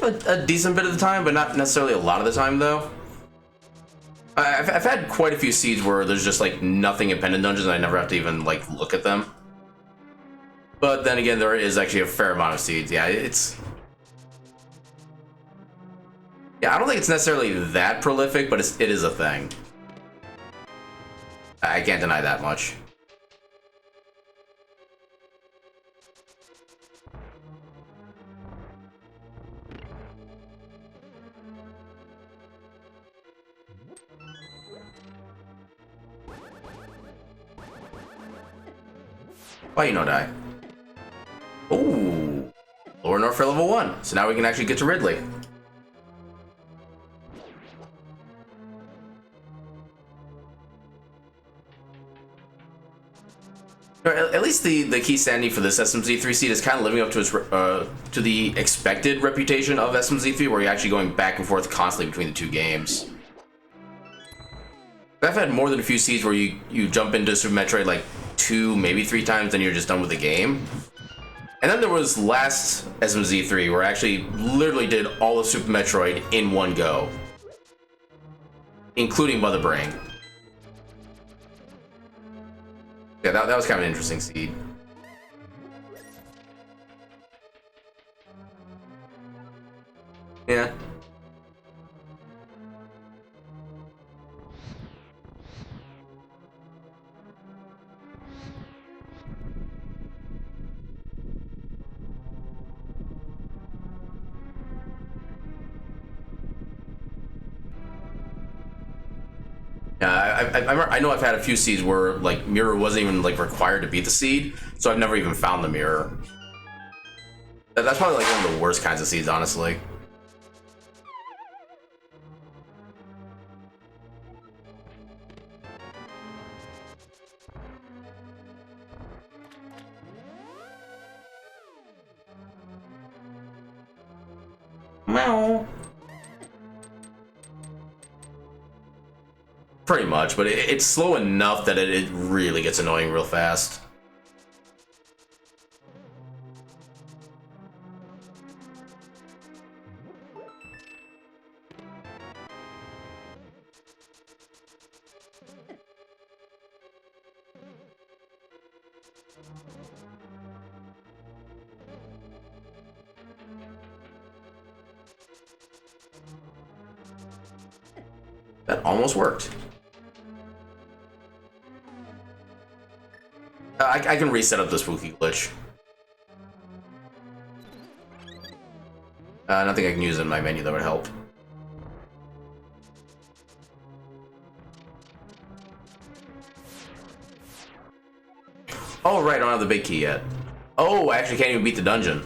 a decent bit of the time, but not necessarily a lot of the time though. I've had quite a few seeds where there's just like nothing in pendant dungeons and I never have to even like look at them. But then again, there is actually a fair amount of seeds. Yeah, I don't think it's necessarily that prolific, but it is a thing. I can't deny that much. Why you no die? Ooh, Lower North for level 1. So now we can actually get to Ridley. At least the key standing for this SMZ3 seed is kind of living up to its to the expected reputation of SMZ3, where you're actually going back and forth constantly between the two games. I've had more than a few seeds where you jump into Super Metroid like 2, maybe 3 times, then you're just done with the game. And then there was last SMZ3 where I actually literally did all of Super Metroid in one go, including Mother Brain. Yeah, that was kind of an interesting seed. Yeah. I know I've had a few seeds where like mirror wasn't even like required to beat the seed, so I've never even found the mirror. That's probably like one of the worst kinds of seeds, honestly. Meow. Pretty much, but it's slow enough that it really gets annoying real fast. That almost worked. I can reset up this spooky glitch. I don't think I can use it in my menu, that would help. Oh, right, I don't have the big key yet. Oh, I actually can't even beat the dungeon.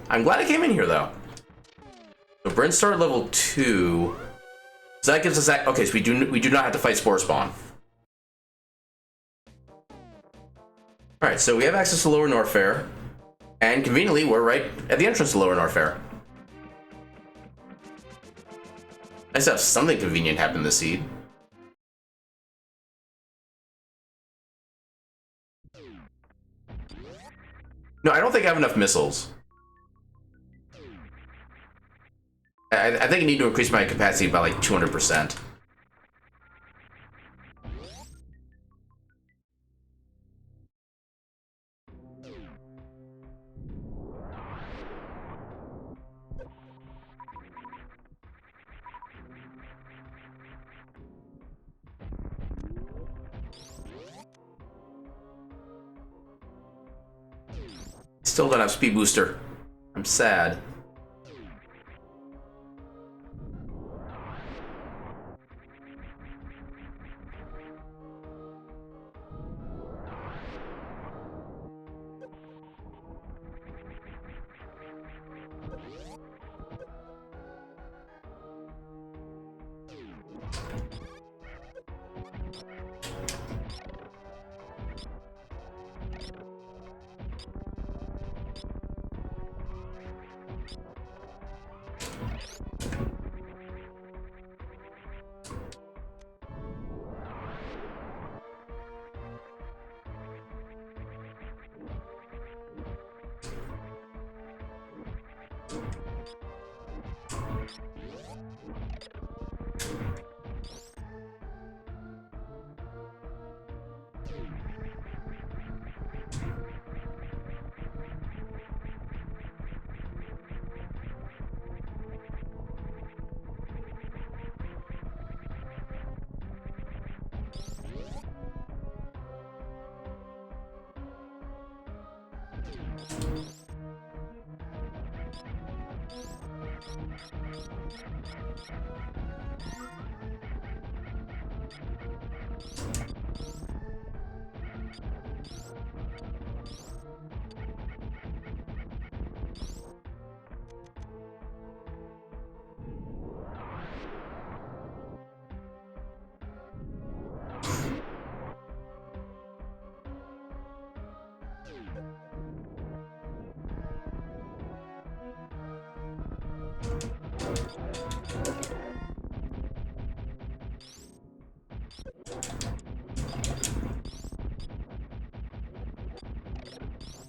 I'm glad I came in here, though. So Bryn started level 2. So that gives us that. Okay, so we do not have to fight Spore Spawn. Alright, so we have access to Lower Norfair. And conveniently, we're right at the entrance to Lower Norfair. Nice to have something convenient happen this seed. No, I don't think I have enough missiles. I think I need to increase my capacity by like 200%. Still don't have speed booster. I'm sad.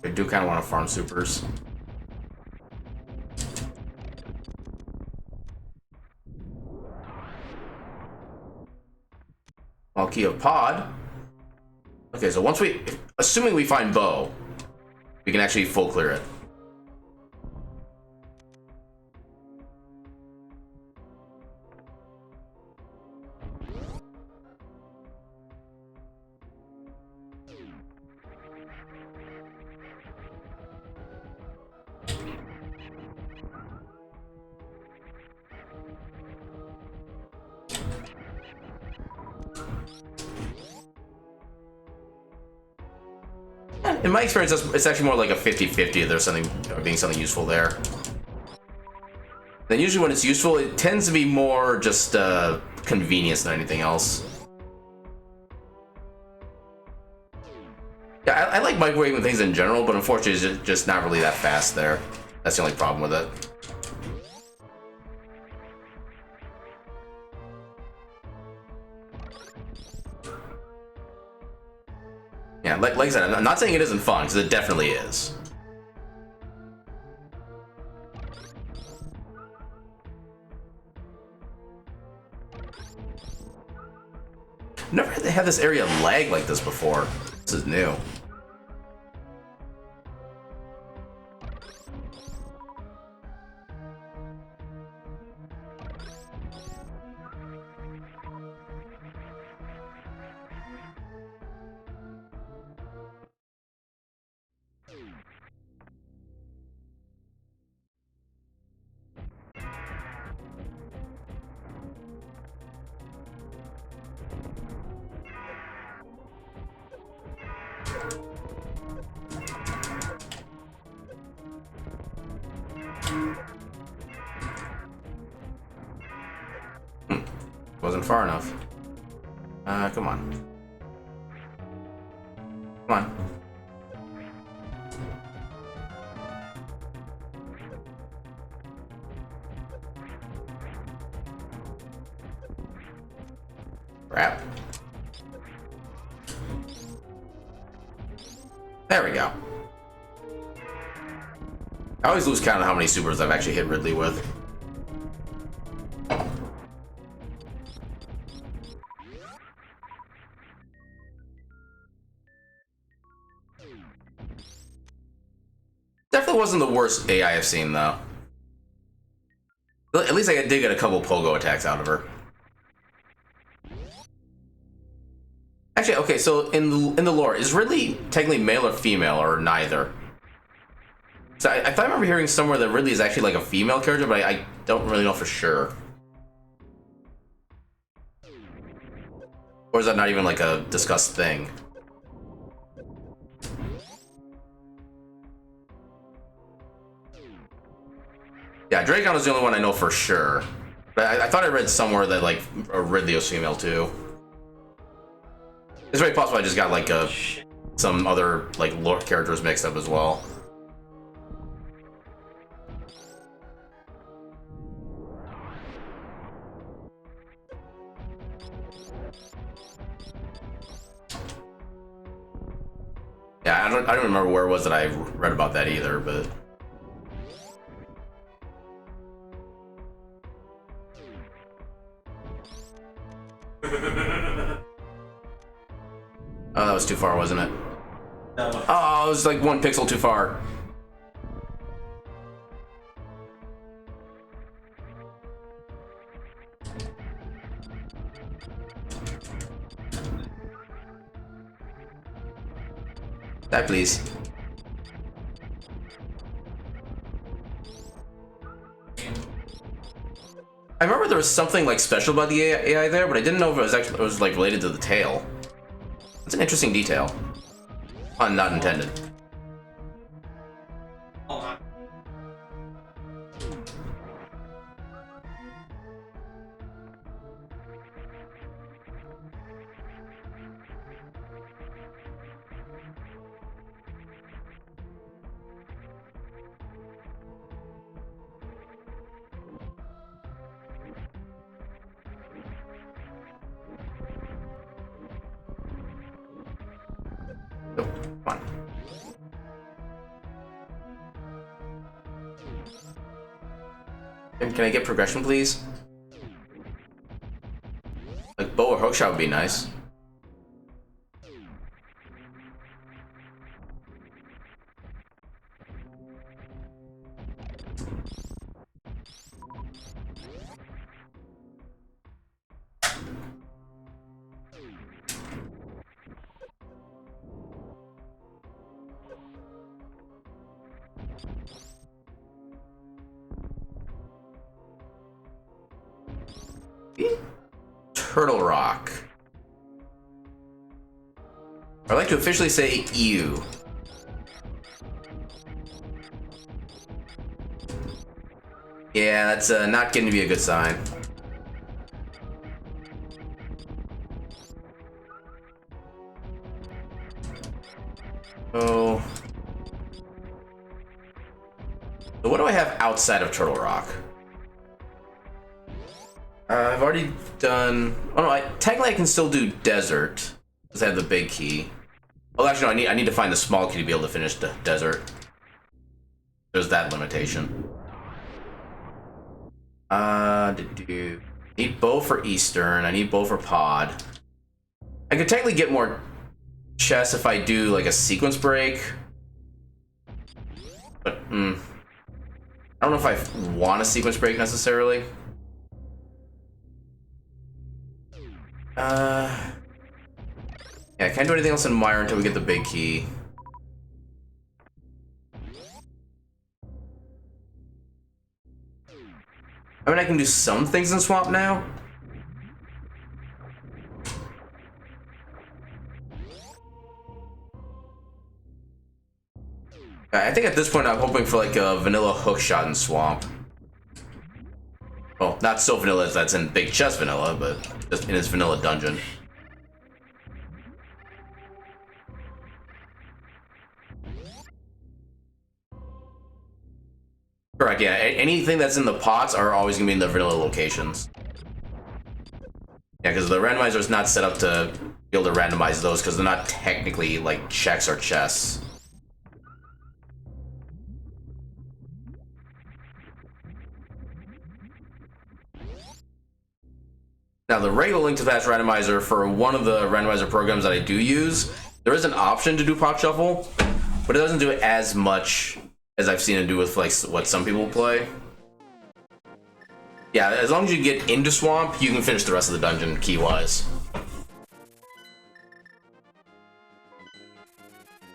I do kind of want to farm supers. Well, key of pod. Okay, so once assuming we find bow, we can actually full clear it. In my experience, it's actually more like a 50-50 if there's something being something useful there. Then usually when it's useful, it tends to be more just convenience than anything else. Yeah, I like microwaving things in general, but unfortunately it's just not really that fast there. That's the only problem with it. Yeah, like I said, I'm not saying it isn't fun, because it definitely is. Never had this area lag like this before. This is new. Wasn't far enough. Come on. Come on. Crap. There we go. I always lose count of how many supers I've actually hit Ridley with. Definitely wasn't the worst AI I've seen, though. At least I did get a couple pogo attacks out of her. Actually, okay, so in the lore, is Ridley technically male or female, or neither? So I thought I remember hearing somewhere that Ridley is actually like a female character, but I don't really know for sure. Or is that not even like a discussed thing? Yeah, Dragon is the only one I know for sure. But I thought I read somewhere that like Ridley was female too. It's very possible I just got like some other like lore characters mixed up as well. Yeah, I don't remember where it was that I read about that either, but. Oh, that was too far, wasn't it? No. Oh, it was like 1 pixel too far. Die, please. I remember there was something like special about the AI there, but I didn't know if it was like related to the tail. It's an interesting detail. Pun not intended. Oh, fine. Can I get progression, please? Like bow or hookshot would be nice. Turtle Rock. I'd like to officially say ew. Yeah, that's not going to be a good sign. Oh. So what do I have outside of Turtle Rock? I've already done... Oh no, technically I can still do Desert, because I have the big key. Well, actually, no, I need to find the small key to be able to finish the Desert. There's that limitation. Need bow for Eastern, I need bow for Pod. I could technically get more chests if I do, like, a sequence break. But, I don't know if I want a sequence break, necessarily. Yeah, I can't do anything else in Mire until we get the big key. I mean, I can do some things in Swamp now. I think at this point I'm hoping for like a vanilla hookshot in Swamp. Well, not so vanilla as that's in Big Chest vanilla, but just in its vanilla dungeon. Correct, yeah. Anything that's in the pots are always gonna be in the vanilla locations. Yeah, because the randomizer is not set up to be able to randomize those because they're not technically like checks or chests. Now, the regular Link to the Past randomizer, for one of the randomizer programs that I do use, there is an option to do pot shuffle, but it doesn't do it as much as I've seen it do with like what some people play. Yeah, as long as you get into Swamp, you can finish the rest of the dungeon key-wise.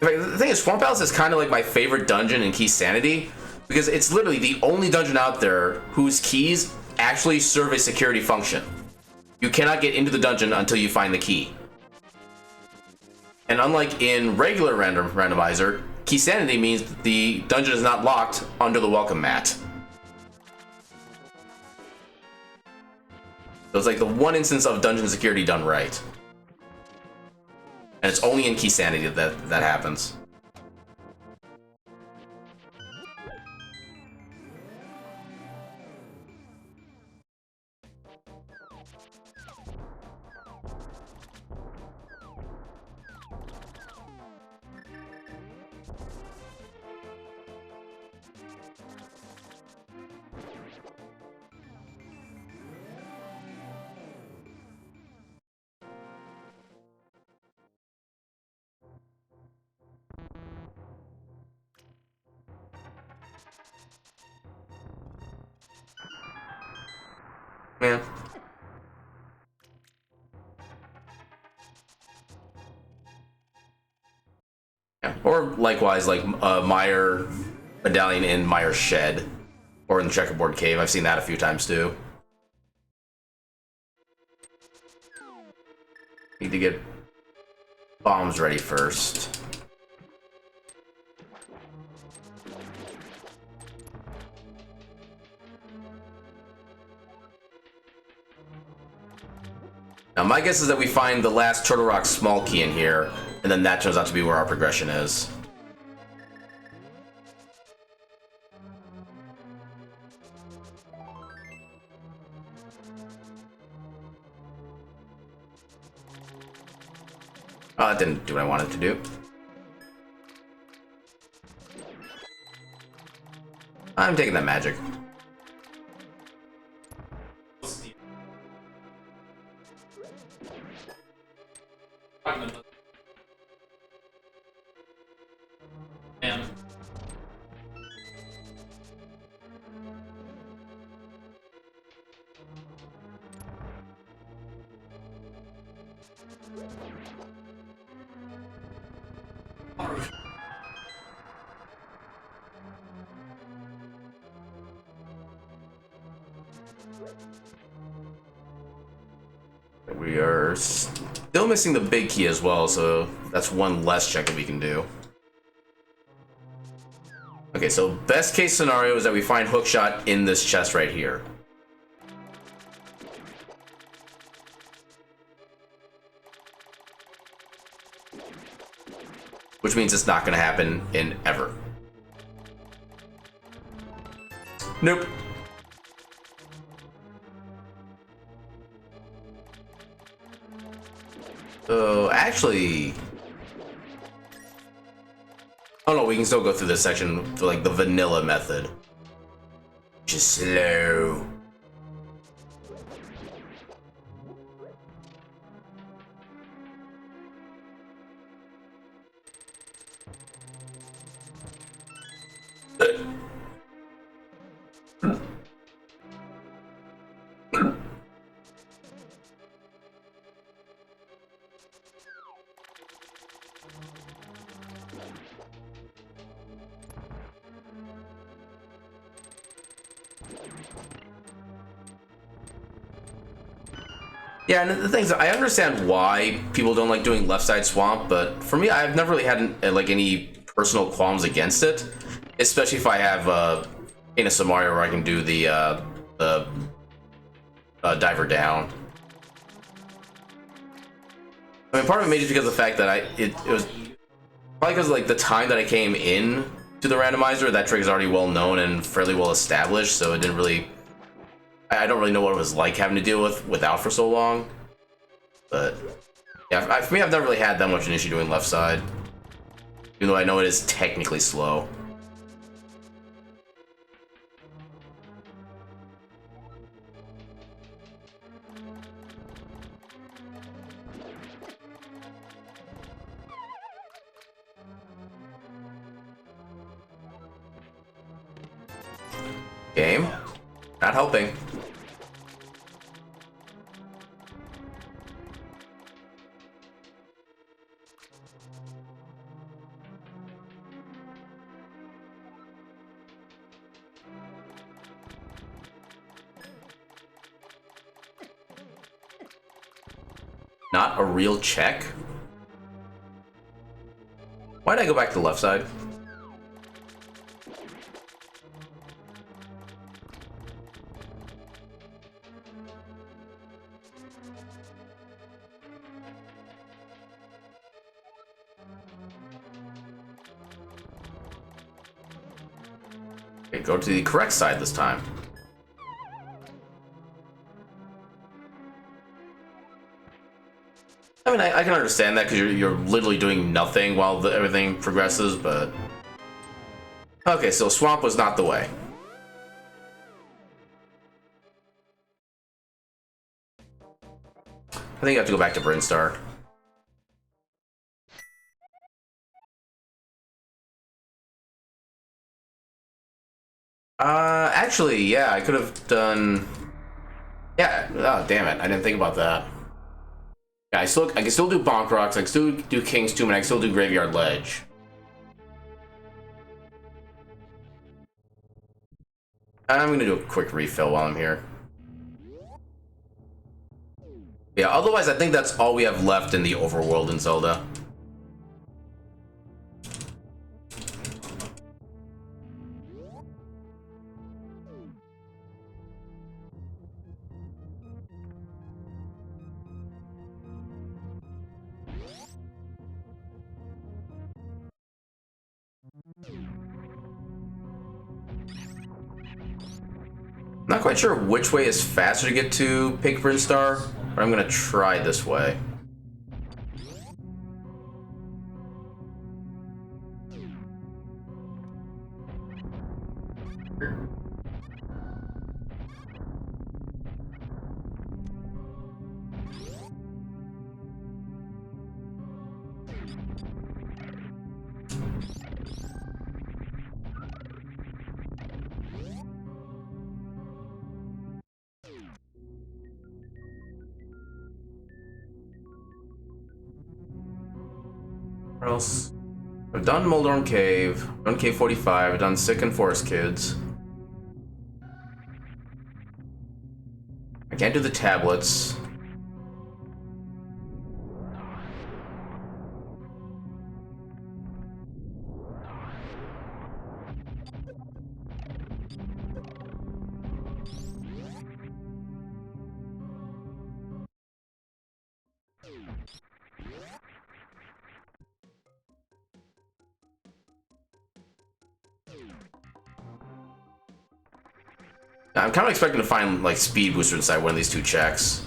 In fact, the thing is, Swamp Palace is kind of like my favorite dungeon in Key Sanity, because it's literally the only dungeon out there whose keys actually serve a security function. You cannot get into the dungeon until you find the key. And unlike in regular randomizer, Key Sanity means the dungeon is not locked under the welcome mat. So it's like the one instance of dungeon security done right. And it's only in Key Sanity that happens. Man. Yeah. Or likewise, like Mire Medallion in Mire's Shed, or in the Checkerboard Cave. I've seen that a few times too. Need to get bombs ready first. Now my guess is that we find the last Turtle Rock small key in here, and then that turns out to be where our progression is. Oh, that didn't do what I wanted to do. I'm taking that magic. We are still missing the big key as well, so that's one less check that we can do. Okay, so best case scenario is that we find Hookshot in this chest right here. Which means it's not going to happen in ever. Nope. So, actually... Oh no, we can still go through this section for like the vanilla method. Just slow. Yeah, and the things I understand why people don't like doing left side swamp, but for me, I've never really had like any personal qualms against it, especially if I have in a scenario where I can do the diver down. I mean, part of it maybe because of the fact that it was probably because of like the time that I came in to the randomizer, that trick is already well known and fairly well established, so it didn't really. I don't really know what it was like having to deal without for so long, but yeah, for me, I've never really had that much an issue doing left side, even though I know it is technically slow. Game, not helping. Not a real check? Why did I go back to the left side? Okay, go to the correct side this time. I mean, I can understand that because you're literally doing nothing while everything progresses, but... Okay, so swamp was not the way. I think I have to go back to Brinstar. Actually, yeah, I could have done... Yeah, oh, damn it, I didn't think about that. Yeah, I can still do Bonk Rocks, I can still do King's Tomb, and I can still do Graveyard Ledge. I'm gonna do a quick refill while I'm here. Yeah, otherwise I think that's all we have left in the overworld in Zelda. Not quite sure which way is faster to get to Pigprint Star, but I'm gonna try this way. What else? I've done Moldorm Cave, done Cave 45, I've done Sick and Forest Kids. I can't do the tablets. I'm kind of expecting to find like speed booster inside one of these two checks.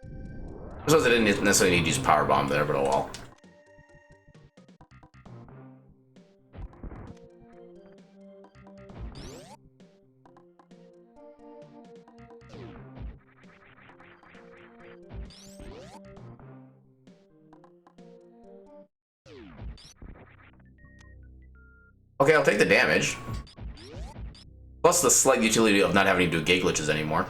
I suppose I didn't necessarily need to use Power Bomb there, but oh well. Okay, I'll take the damage. Plus the slight utility of not having to do gate glitches anymore.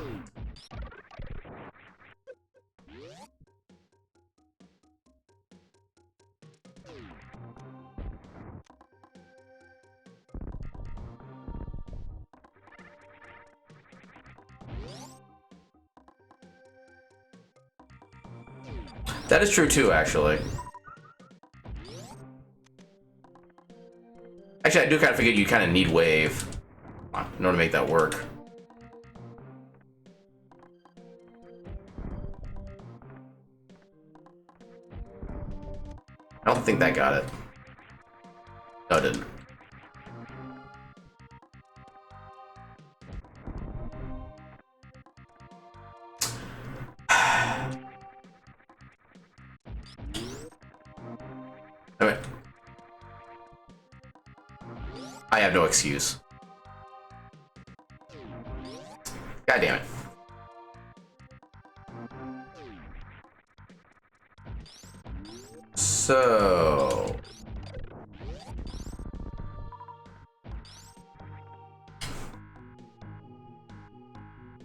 That is true too, actually. Actually, I do kind of forget you kind of need wave in order to make that work. I don't think that got it. No, it didn't. Okay. I have no excuse. God damn it. So...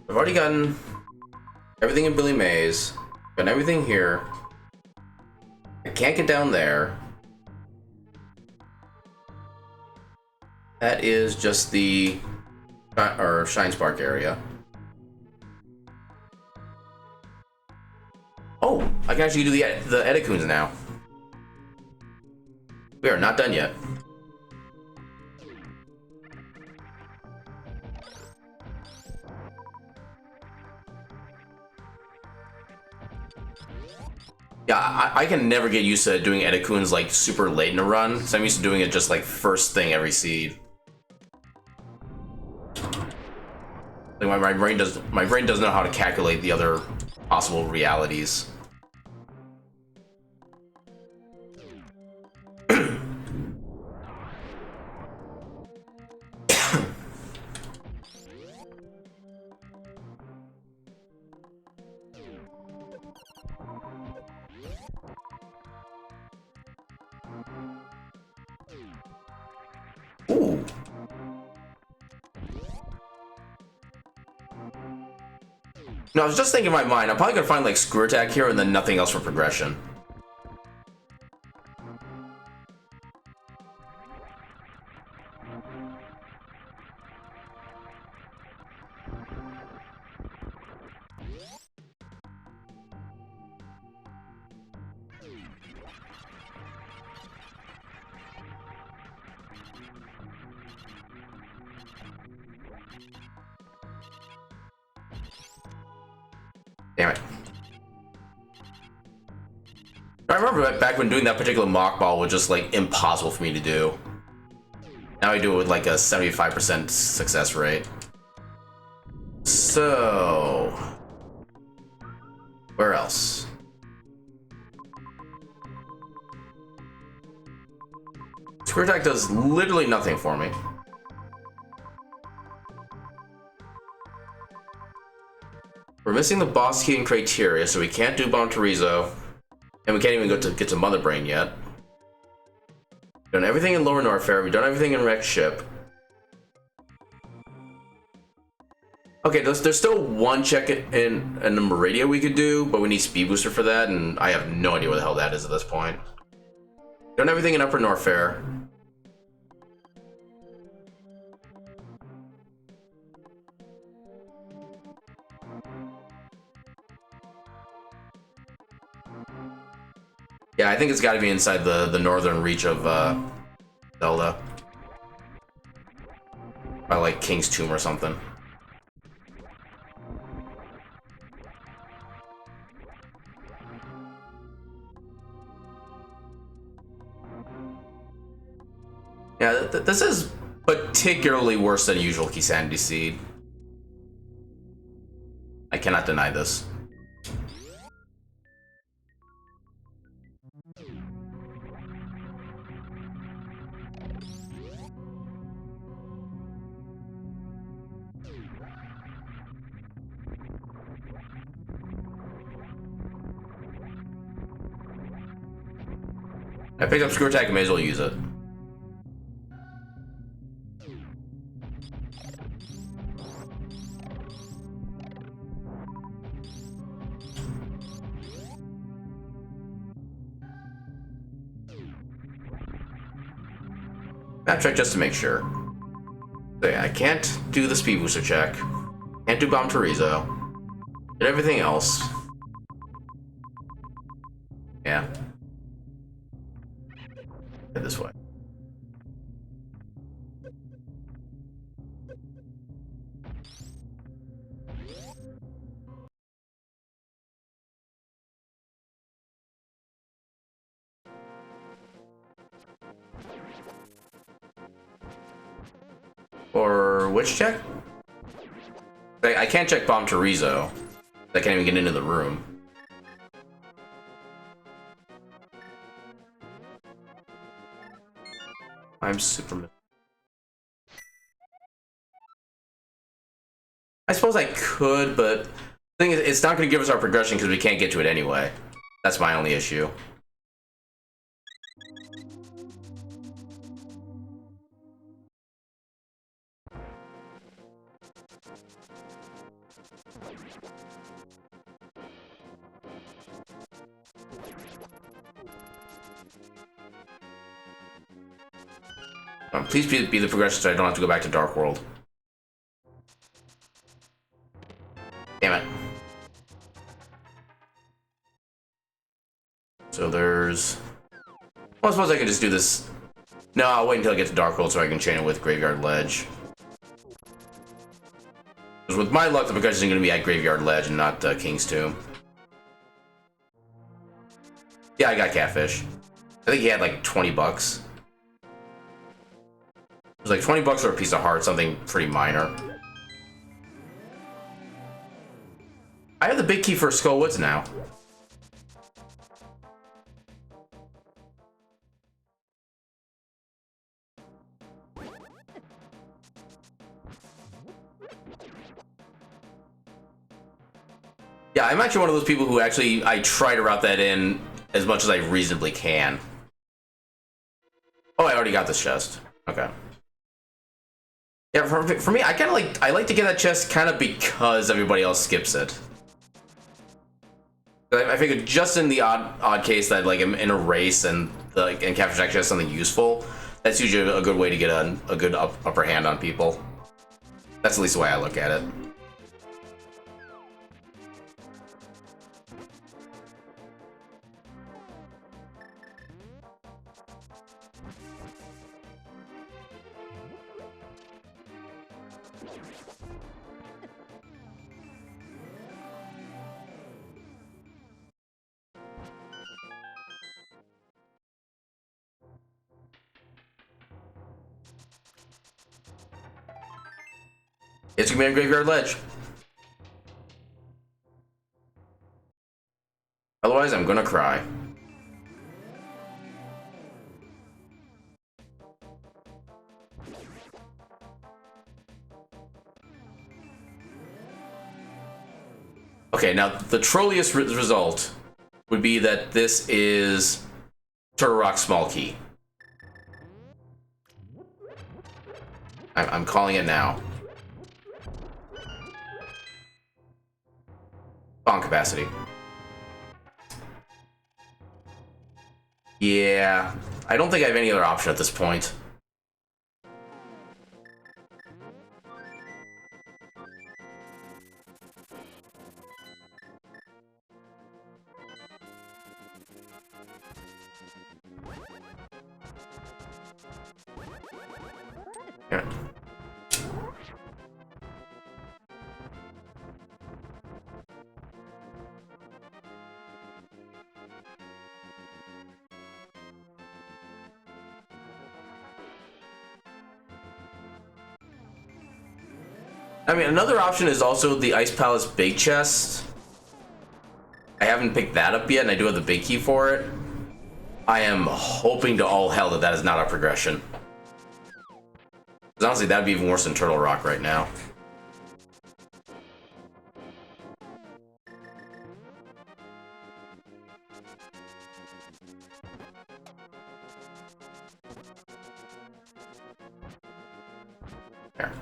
I've already gotten everything in Billy Mays. Got everything here. I can't get down there. That is just the Shine Spark area. Oh, I can actually do the Edecoons now. We are not done yet. Yeah, I can never get used to doing Edecoons like super late in a run, so I'm used to doing it just like first thing every seed. Like my brain doesn't know how to calculate the other possible realities. Ooh. No, I was just thinking in my mind, I'm probably gonna find like Screw Attack here and then nothing else for progression. Damn it. I remember back when doing that particular mock ball was just like impossible for me to do. Now I do it with like a 75% success rate. So, where else? Square attack does literally nothing for me. We're missing the boss key and criteria, so we can't do Bomb Terizo, and we can't even get to Mother Brain yet. We've done everything in Lower Norfair, we've done everything in Wrecked Ship. Okay, there's still one check in the Meridia we could do, but we need Speed Booster for that, and I have no idea what the hell that is at this point. Done everything in Upper Norfair. Yeah, I think it's got to be inside the northern reach of Zelda. By like King's Tomb or something. Yeah, this is particularly worse than usual Kisanity Seed. I cannot deny this. I picked up Screw Attack, I may as well use it. Map check just to make sure. So yeah, I can't do the Speed Booster check. Can't do Bomb Terizo. Did everything else. Yeah. Head this way. Or which check? I can't check Bomb Terizo. I can't even get into the room. I'm Superman. I suppose I could, but the thing is, it's not going to give us our progression because we can't get to it anyway. That's my only issue. Please be the progression so I don't have to go back to Dark World. Damn it. So there's... Well, I suppose I could just do this. No, I'll wait until I get to Dark World so I can chain it with Graveyard Ledge. Because with my luck, the progression is going to be at Graveyard Ledge and not King's Tomb. Yeah, I got Catfish. I think he had like 20 bucks. It was like 20 bucks for a piece of heart, something pretty minor. I have the big key for Skull Woods now. Yeah, I'm actually one of those people who actually, I try to route that in as much as I reasonably can. Oh, I already got this chest. Okay. Yeah, for me, I like to get that chest kind of because everybody else skips it. I figured just in the odd case that like I'm in a race and Capture actually has something useful, that's usually a good way to get a good upper hand on people. That's at least the way I look at it. It's gonna be on Graveyard Ledge. Otherwise, I'm gonna cry. Okay, now the trolliest result would be that this is Turtle Rock Small Key. I'm calling it now. Spawn capacity. Yeah, I don't think I have any other option at this point. Yeah. I mean, another option is also the Ice Palace Big Chest. I haven't picked that up yet, and I do have the big key for it. I am hoping to all hell that that is not a progression. Because honestly, that would be even worse than Turtle Rock right now. There.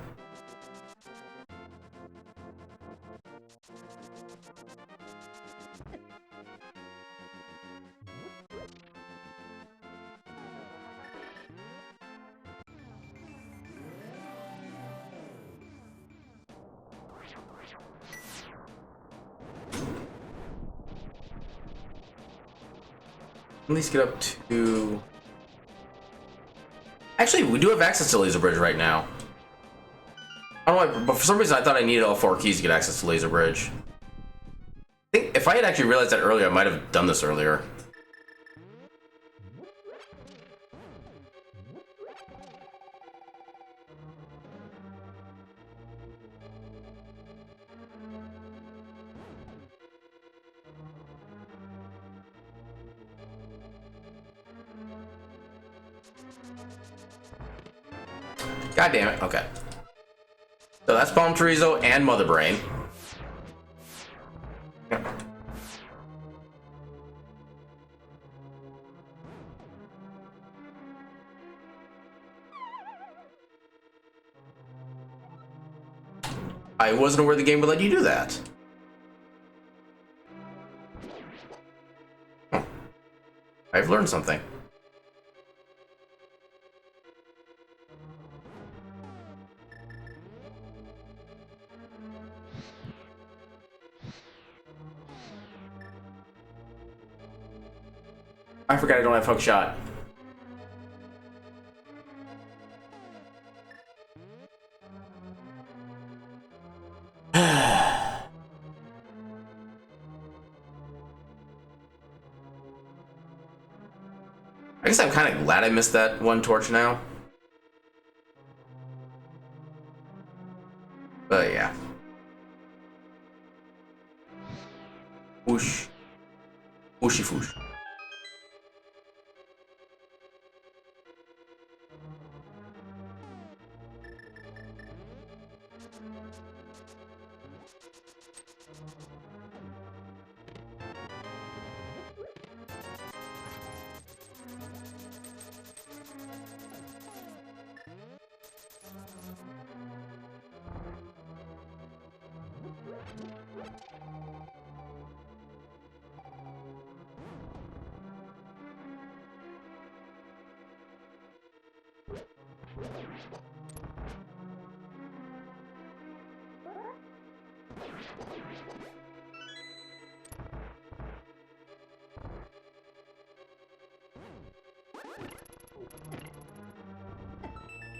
At least get up to... Actually, we do have access to Laser Bridge right now. I don't know why, but for some reason I thought I needed all 4 keys to get access to Laser Bridge. I think if I had actually realized that earlier, I might have done this earlier. God damn it. Okay. So that's Palm Chorizo and Mother Brain. Yep. I wasn't aware the game would let you do that. Huh. I've learned something. I forgot I don't have hook shot. I guess I'm kind of glad I missed that one torch now. But yeah. Whoosh. Whooshy foosh.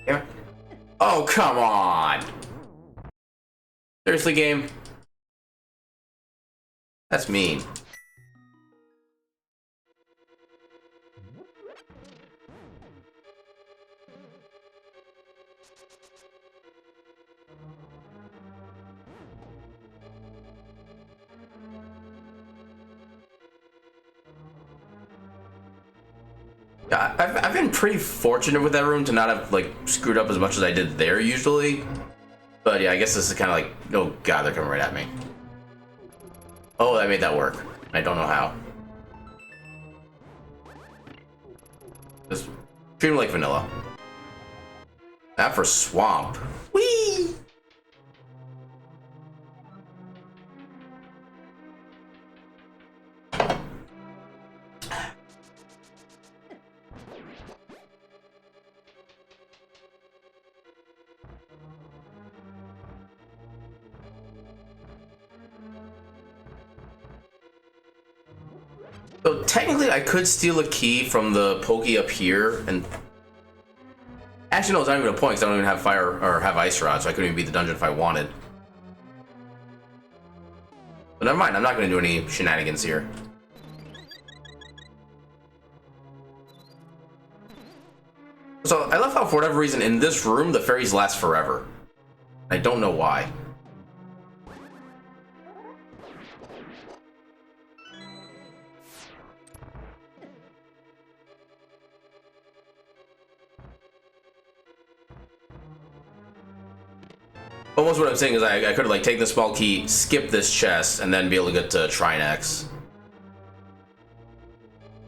Yeah. Oh, come on! Seriously, game? That's mean. Yeah, I've been pretty fortunate with that room to not have like screwed up as much as I did there usually. But yeah, I guess this is kind of like, oh god, they're coming right at me. Oh, I made that work. I don't know how. Just treat him like vanilla. That for swamp. Whee! So technically I could steal a key from the pokey up here and actually no, it's not even a point because I don't even have fire or have ice rod, so I couldn't even beat the dungeon if I wanted. But never mind, I'm not gonna do any shenanigans here. So I love how for whatever reason in this room the fairies last forever. I don't know why. Almost what I'm saying is I could like take the small key, skip this chest, and then be able to get to Trinex.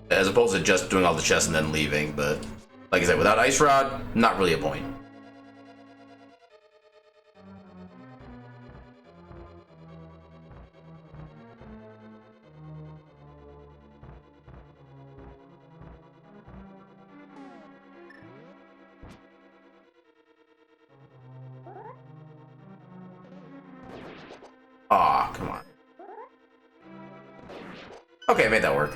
As opposed to just doing all the chests and then leaving, but like I said, without Ice Rod, not really a point. Aw, come on. Okay, I made that work.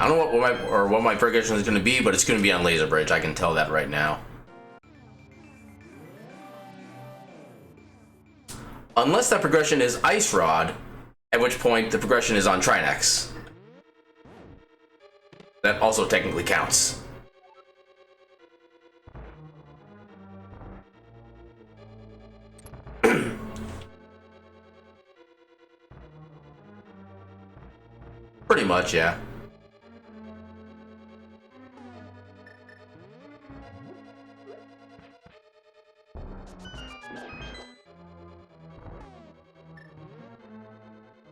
I don't know what my progression is going to be, but it's going to be on Laser Bridge. I can tell that right now. Unless that progression is Ice Rod, at which point the progression is on Trinex. That also technically counts. Pretty much, yeah.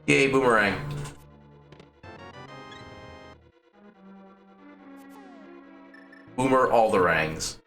Yay, boomerang. Boomer all the rangs.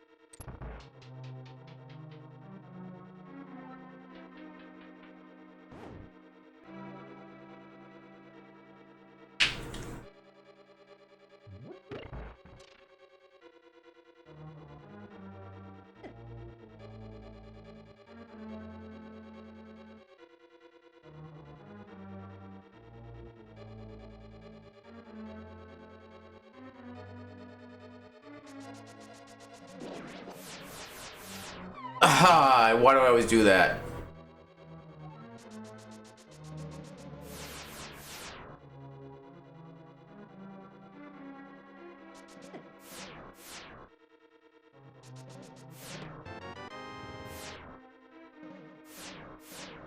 Aha! Why do I always do that?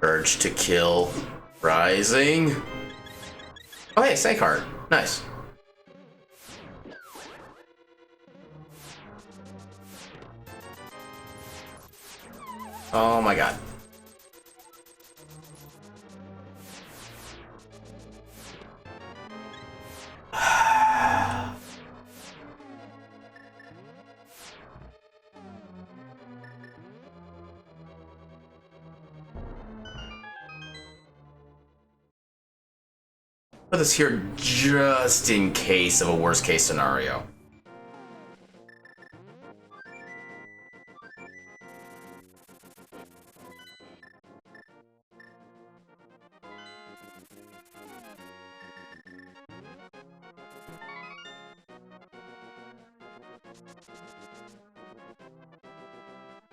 Urge to kill. Rising. Oh hey, Snake Heart. Nice. Oh my god. Put this here just in case of a worst case scenario.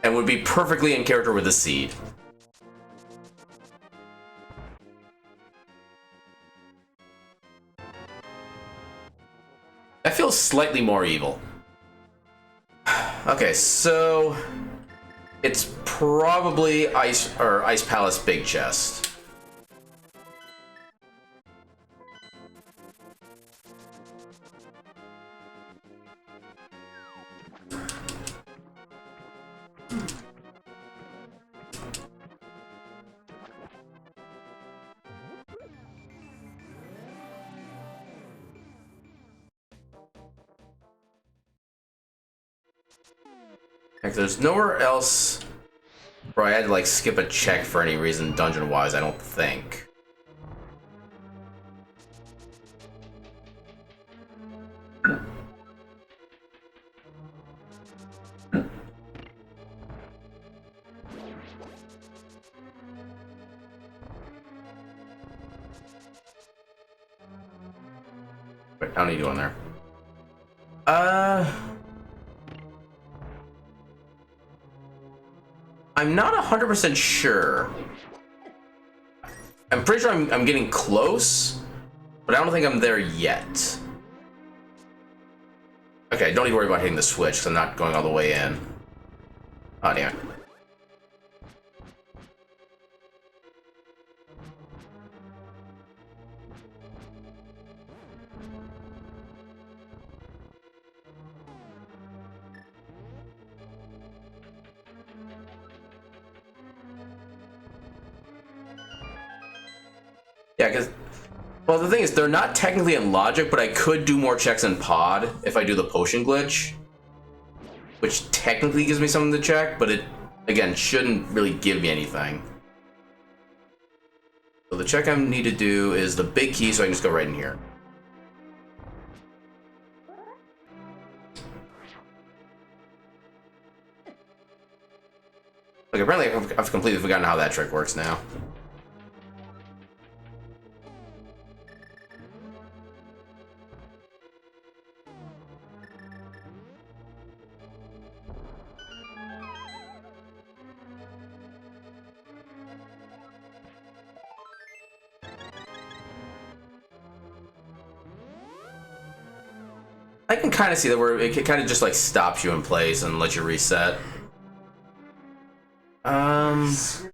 And would be perfectly in character with the seed. That feels slightly more evil. Okay, so it's probably Ice Palace Big Chest. Like, there's nowhere else where I had to like skip a check for any reason dungeon-wise, I don't think. Wait, how are you doing there? I'm not 100% sure. I'm pretty sure I'm getting close, but I don't think I'm there yet. Okay, don't even worry about hitting the switch, because I'm not going all the way in. Oh, damn it. Yeah, because, well, the thing is, they're not technically in logic, but I could do more checks in pod if I do the potion glitch, which technically gives me something to check, but it, again, shouldn't really give me anything. So the check I need to do is the big key, so I can just go right in here. Like, apparently I've completely forgotten how that trick works now. I can kind of see that where it kind of just like stops you in place and lets you reset. So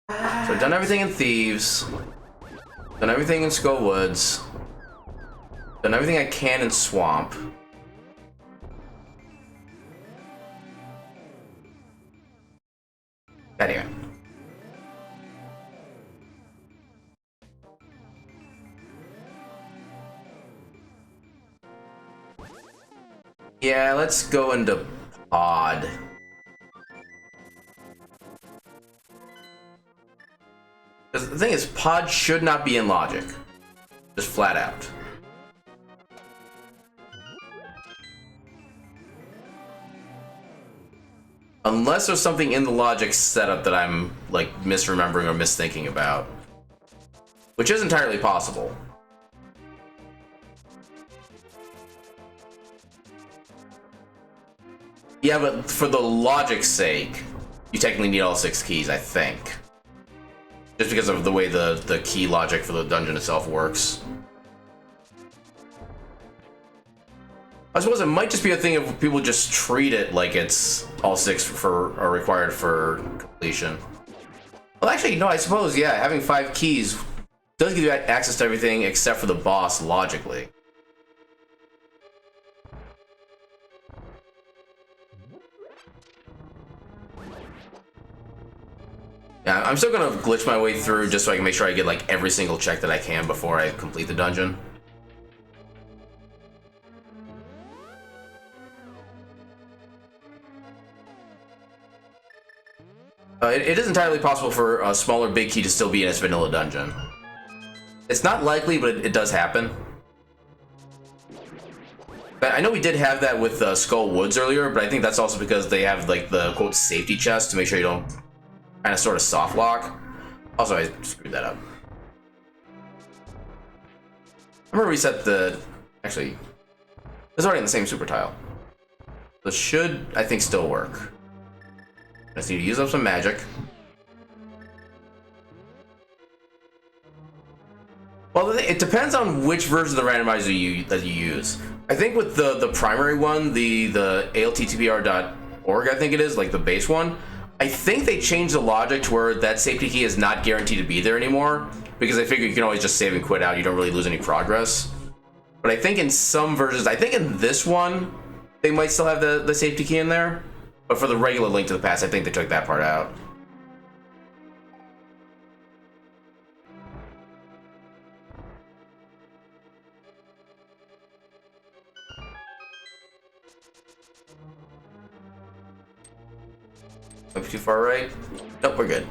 I've done everything in Thieves, done everything in Skull Woods, done everything I can in Swamp. Anyway. Yeah, let's go into pod. Because the thing is, pod should not be in logic. Just flat out. Unless there's something in the logic setup that I'm, like, misremembering or misthinking about. Which is entirely possible. Yeah, but for the logic's sake, you technically need all 6 keys, I think. Just because of the way the key logic for the dungeon itself works. I suppose it might just be a thing of people just treat it like it's all 6 are required for completion. Well, actually, no, I suppose, yeah, having 5 keys does give you access to everything except for the boss logically. Yeah, I'm still gonna glitch my way through just so I can make sure I get like every single check that I can before I complete the dungeon. It is entirely possible for a smaller big key to still be in its vanilla dungeon. It's not likely, but it does happen. I know we did have that with Skull Woods earlier, but I think that's also because they have like the quote safety chest to make sure you don't kind of sort of soft lock. Also, I screwed that up. I'm gonna reset the. Actually, it's already in the same super tile. This should, I think, still work. I just need to use up some magic. Well, it depends on which version of the randomizer that you use. I think with the primary one, the alttpr.org, I think it is, like the base one, I think they changed the logic to where that safety key is not guaranteed to be there anymore, because I figure you can always just save and quit out, you don't really lose any progress. But I think in some versions, I think in this one, they might still have the safety key in there, but for the regular Link to the Past, I think they took that part out. Maybe too far right? Nope, we're good.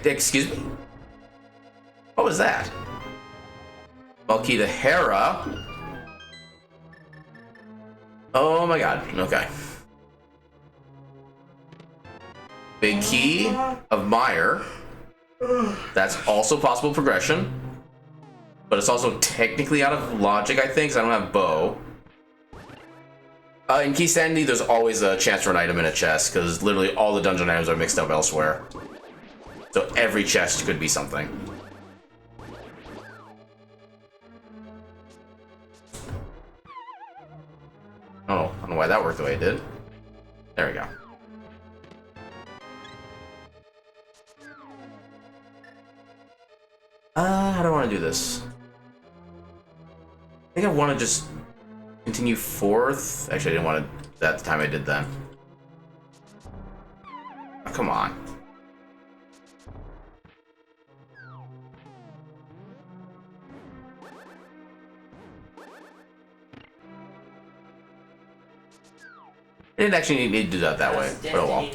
Excuse me? What was that? Malkita Hera? Oh my god, okay. Big Key of Mire. That's also possible progression. But it's also technically out of logic, I think, because I don't have bow. In Key Sanity, there's always a chance for an item in a chest, because literally all the dungeon items are mixed up elsewhere. So every chest could be something. Oh, I don't know why that worked the way it did. There we go. How do I want to do this? I think I want to just continue forth. Actually, I didn't want to do that the time I did then. Oh, come on. I didn't actually need to do that way, but oh well.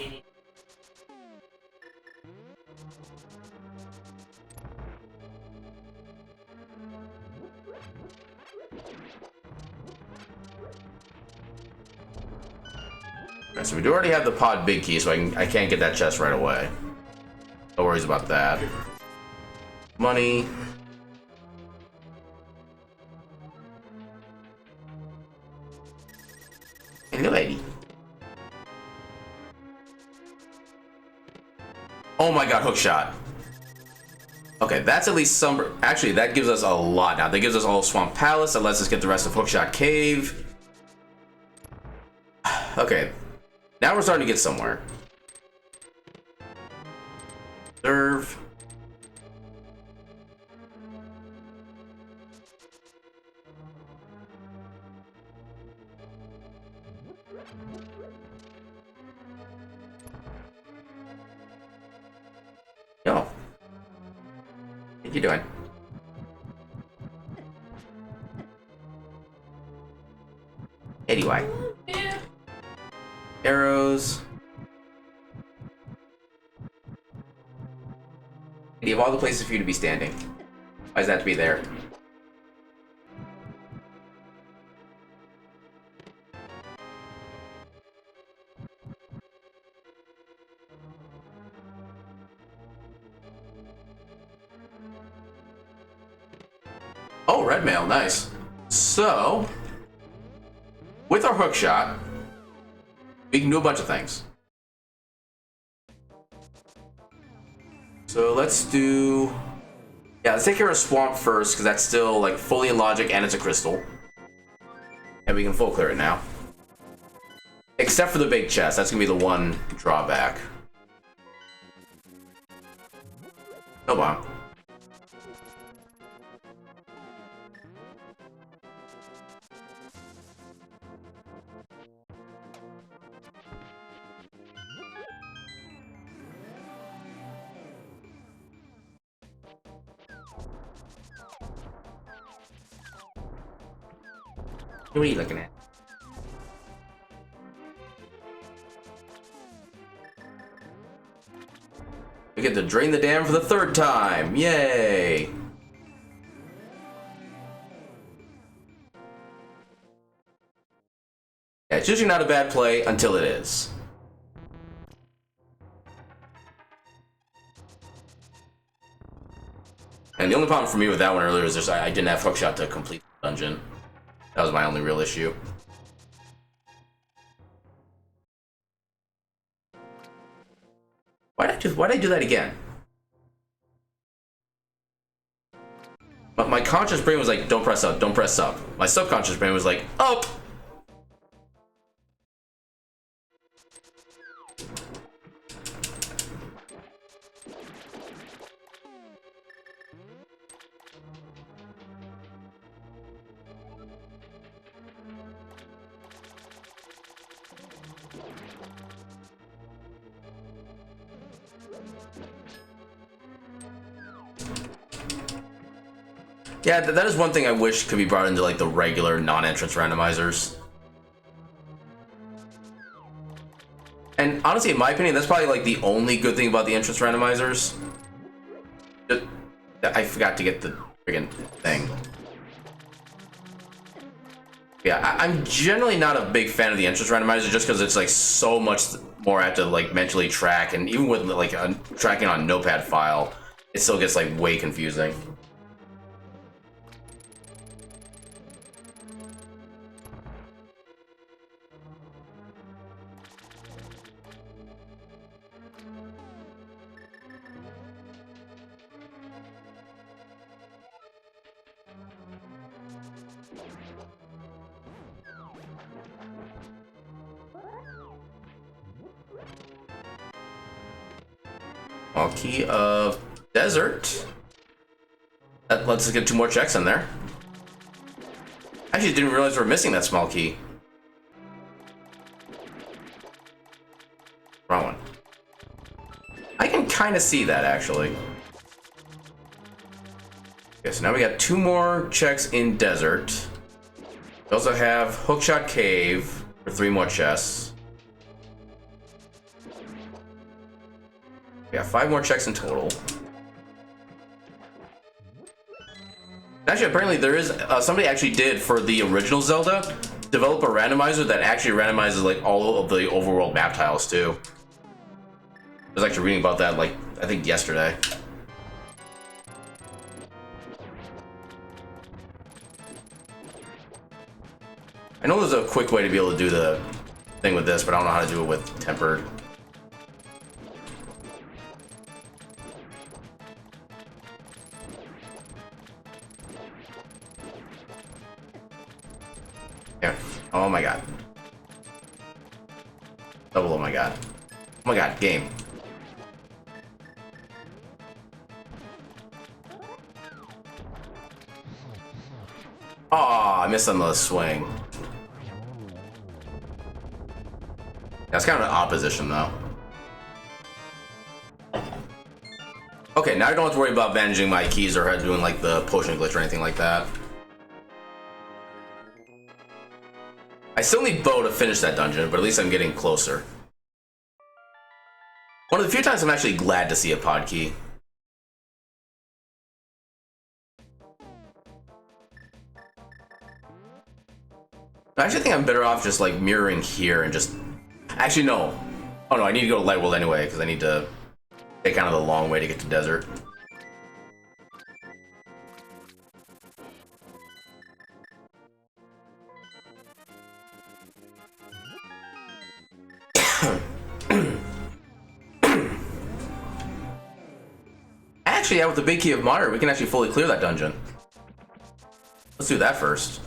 Okay, so we do already have the pod big key, so I can't get that chest right away. No worries about that. Money. Hello, lady. Oh my god, hook shot. Okay, that's at least some... Actually, that gives us a lot now. That gives us all Swamp Palace. That lets us get the rest of Hookshot Cave. Okay. Now we're starting to get somewhere. Serve. Yo. What you doing? Anyway. Arrows. You have all the places for you to be standing. Why does that have to be there? Oh, red mail, nice. So, with our hook shot, we can do a bunch of things. So let's do... Yeah, let's take care of Swamp first, because that's still like fully in logic and it's a crystal. And we can full clear it now. Except for the big chest, that's gonna be the one drawback. No bomb. What are you looking at? We get to drain the dam for the third time. Yay! Yeah, it's usually not a bad play until it is. And the only problem for me with that one earlier is just I didn't have hookshot to complete the dungeon. That was my only real issue. Why'd I do that again? But my conscious brain was like, don't press up, don't press up. My subconscious brain was like, up! Yeah, that is one thing I wish could be brought into like the regular non-entrance randomizers. And honestly, in my opinion, that's probably like the only good thing about the entrance randomizers. I forgot to get the friggin' thing. Yeah, I'm generally not a big fan of the entrance randomizer just because it's like so much more I have to like mentally track, and even with like tracking on a notepad file, it still gets like way confusing. Small key of desert. That lets us get 2 more checks in there. Actually, didn't realize we're missing that small key. Wrong one. I can kind of see that actually. Okay, so now we got 2 more checks in desert. We also have Hookshot Cave for 3 more chests. We got 5 more checks in total. Actually, apparently there is somebody actually did for the original Zelda develop a randomizer that actually randomizes like all of the overworld map tiles too. I was actually reading about that like I think yesterday. I know there's a quick way to be able to do the thing with this, but I don't know how to do it with tempered. Here. Oh my god. Double oh my god. Oh my god, game. Oh, I missed on the swing. That's kind of an opposition though. Okay, now I don't have to worry about managing my keys or doing like the potion glitch or anything like that. I still need Bo to finish that dungeon, but at least I'm getting closer. One of the few times I'm actually glad to see a pod key. I actually think I'm better off just like mirroring here and just... Actually, no. Oh no, I need to go to Light World anyway, because I need to take kind of the long way to get to desert. Actually, yeah, with the big key of Monitor, we can actually fully clear that dungeon. Let's do that first.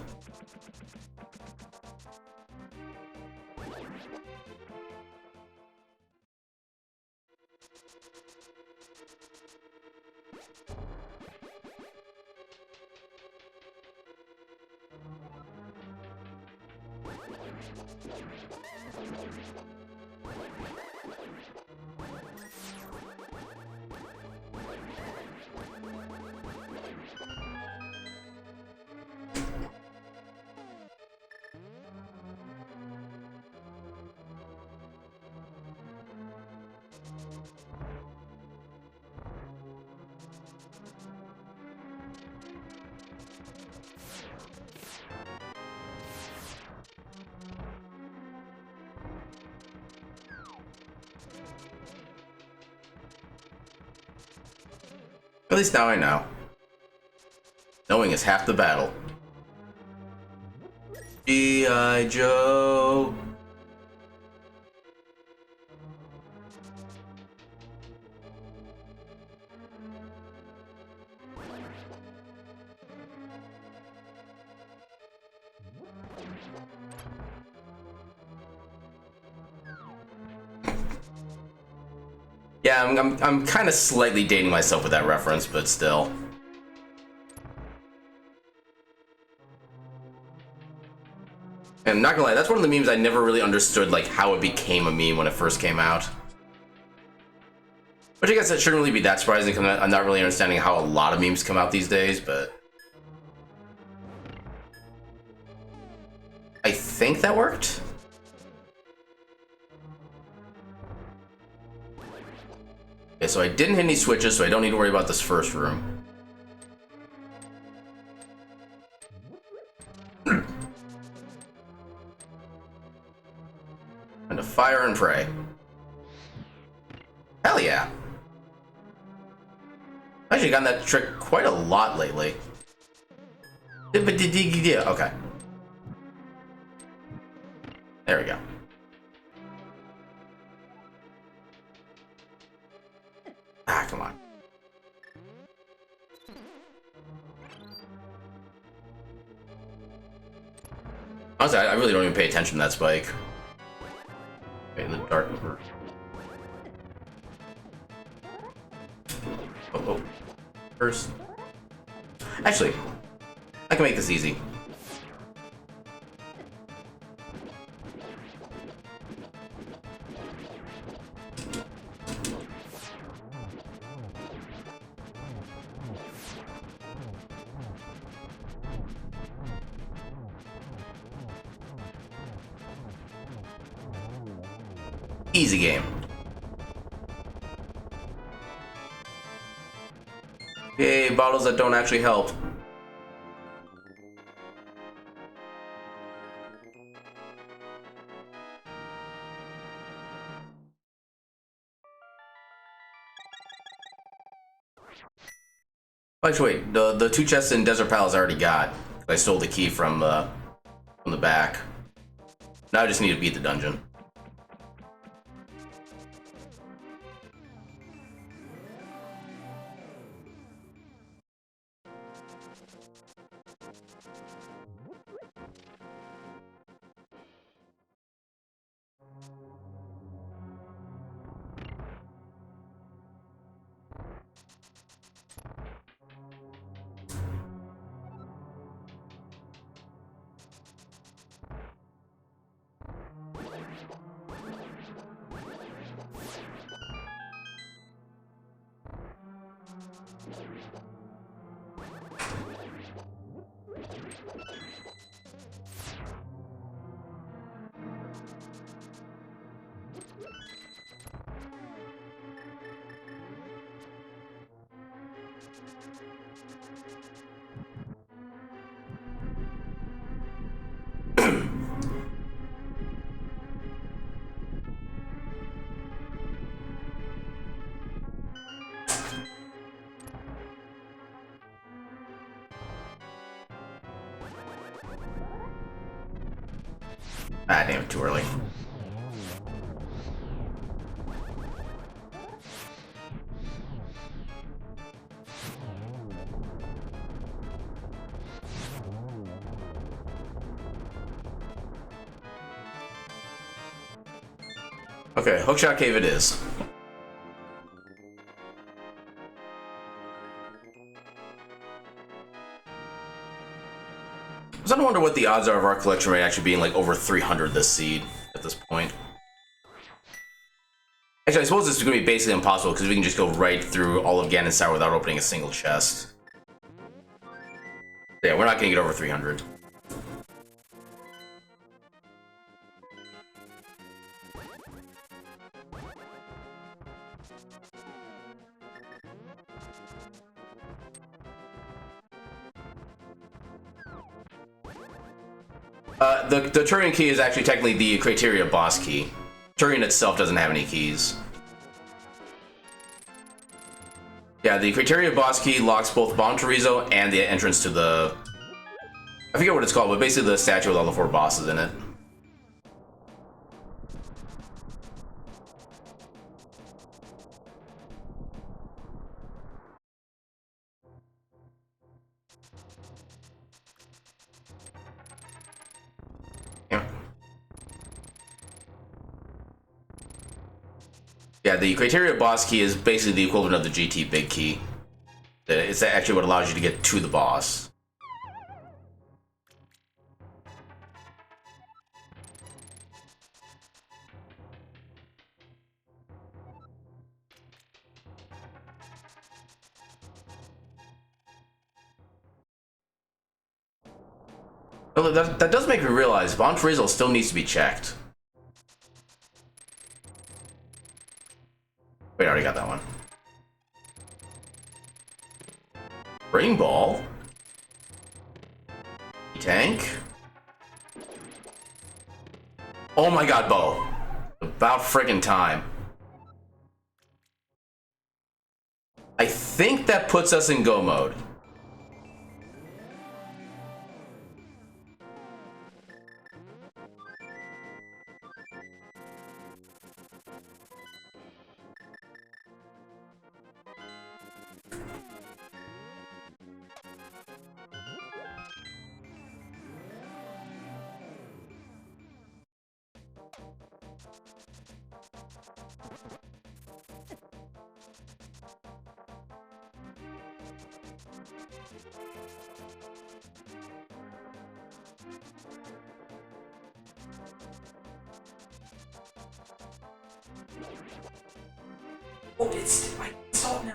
At least now I know. starting is half the battle. G.I. Joe. Yeah, I'm kind of slightly dating myself with that reference, but still. And I'm not gonna lie, that's one of the memes I never really understood, like, how it became a meme when it first came out. Which I guess that shouldn't really be that surprising, because I'm not really understanding how a lot of memes come out these days, but... I think that worked? Okay, so I didn't hit any switches, so I don't need to worry about this first room. And to fire and pray. Hell yeah. I've actually gotten that trick quite a lot lately. Okay. There we go. Ah, come on. Honestly, I really don't even pay attention to that spike. Okay, the dark. Oh. First. Actually, I can make this easy. Easy game. Yay, bottles that don't actually help. Actually, wait, the two chests in Desert Palace I already got. I stole the key from the back. Now I just need to beat the dungeon. Ah, damn, too early. Okay, Hookshot Cave it is. I was gonna wonder what the odds are of our collection rate actually being like over 300 this seed at this point. Actually, I suppose this is gonna be basically impossible because we can just go right through all of Ganon's Tower without opening a single chest. Yeah, we're not gonna get over 300. The Turian key is actually technically the Criteria boss key. Turian itself doesn't have any keys. Yeah, the criteria boss key locks both Bomb Chorizo and the entrance to the... I forget what it's called, but basically the statue with all the 4 bosses in it. Yeah, the criteria boss key is basically the equivalent of the GT big key. It's actually what allows you to get to the boss. Well, that does make me realize Bomb Chorizo still needs to be checked. Wait, I already got that one. Rain Ball? Tank? Oh my god, Bo. About friggin' time. I think that puts us in go mode. Oh, it's my stop now.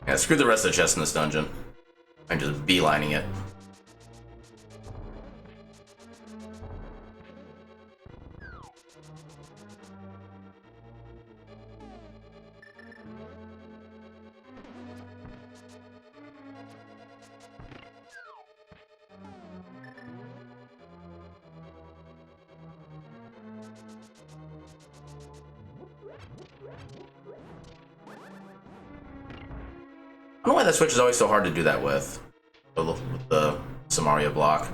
Yeah, screw the rest of the chest in this dungeon. I'm just beelining it. I don't know why that switch is always so hard to do that with the Samaria block.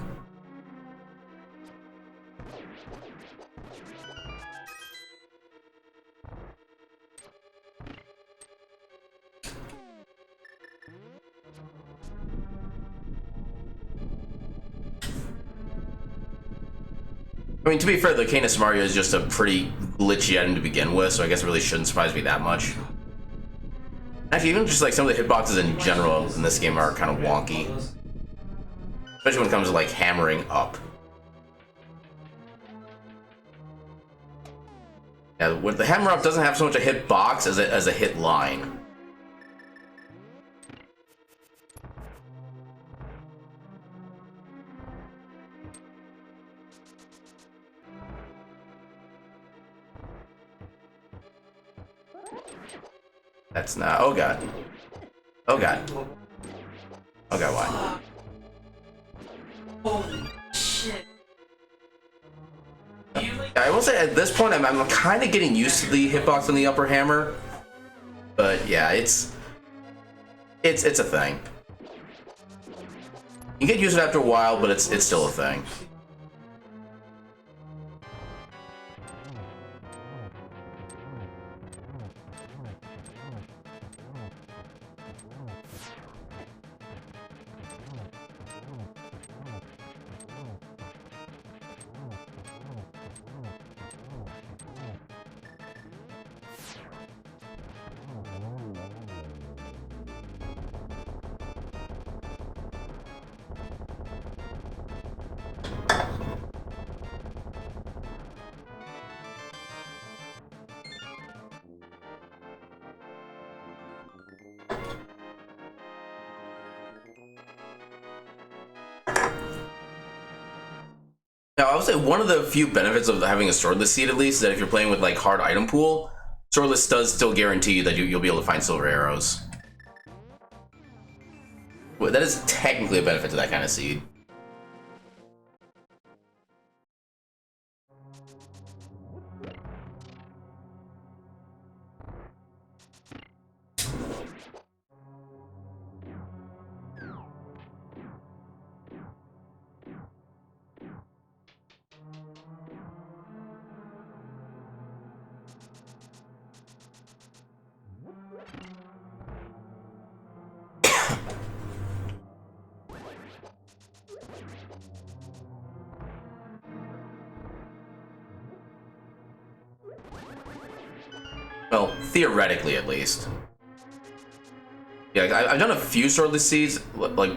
I mean, to be fair, the Cane of Samaria is just a pretty glitchy item to begin with, so I guess it really shouldn't surprise me that much. Actually, even just like some of the hitboxes in general in this game are kind of wonky. Especially when it comes to like hammering up. Yeah, with the hammer up doesn't have so much a hitbox as a hit line. That's not. Oh god. Oh god. Oh god, why? Holy shit. I will say at this point I'm kind of getting used to the hitbox on the upper hammer, but yeah, it's a thing. You get used to it after a while, but it's still a thing. Now, I would say one of the few benefits of having a swordless seed, at least, is that if you're playing with like hard item pool, Swordless does still guarantee you that you'll be able to find silver arrows. Well, that is technically a benefit to that kind of seed. Well, theoretically, at least. Yeah, I've done a few swordless seeds. Like,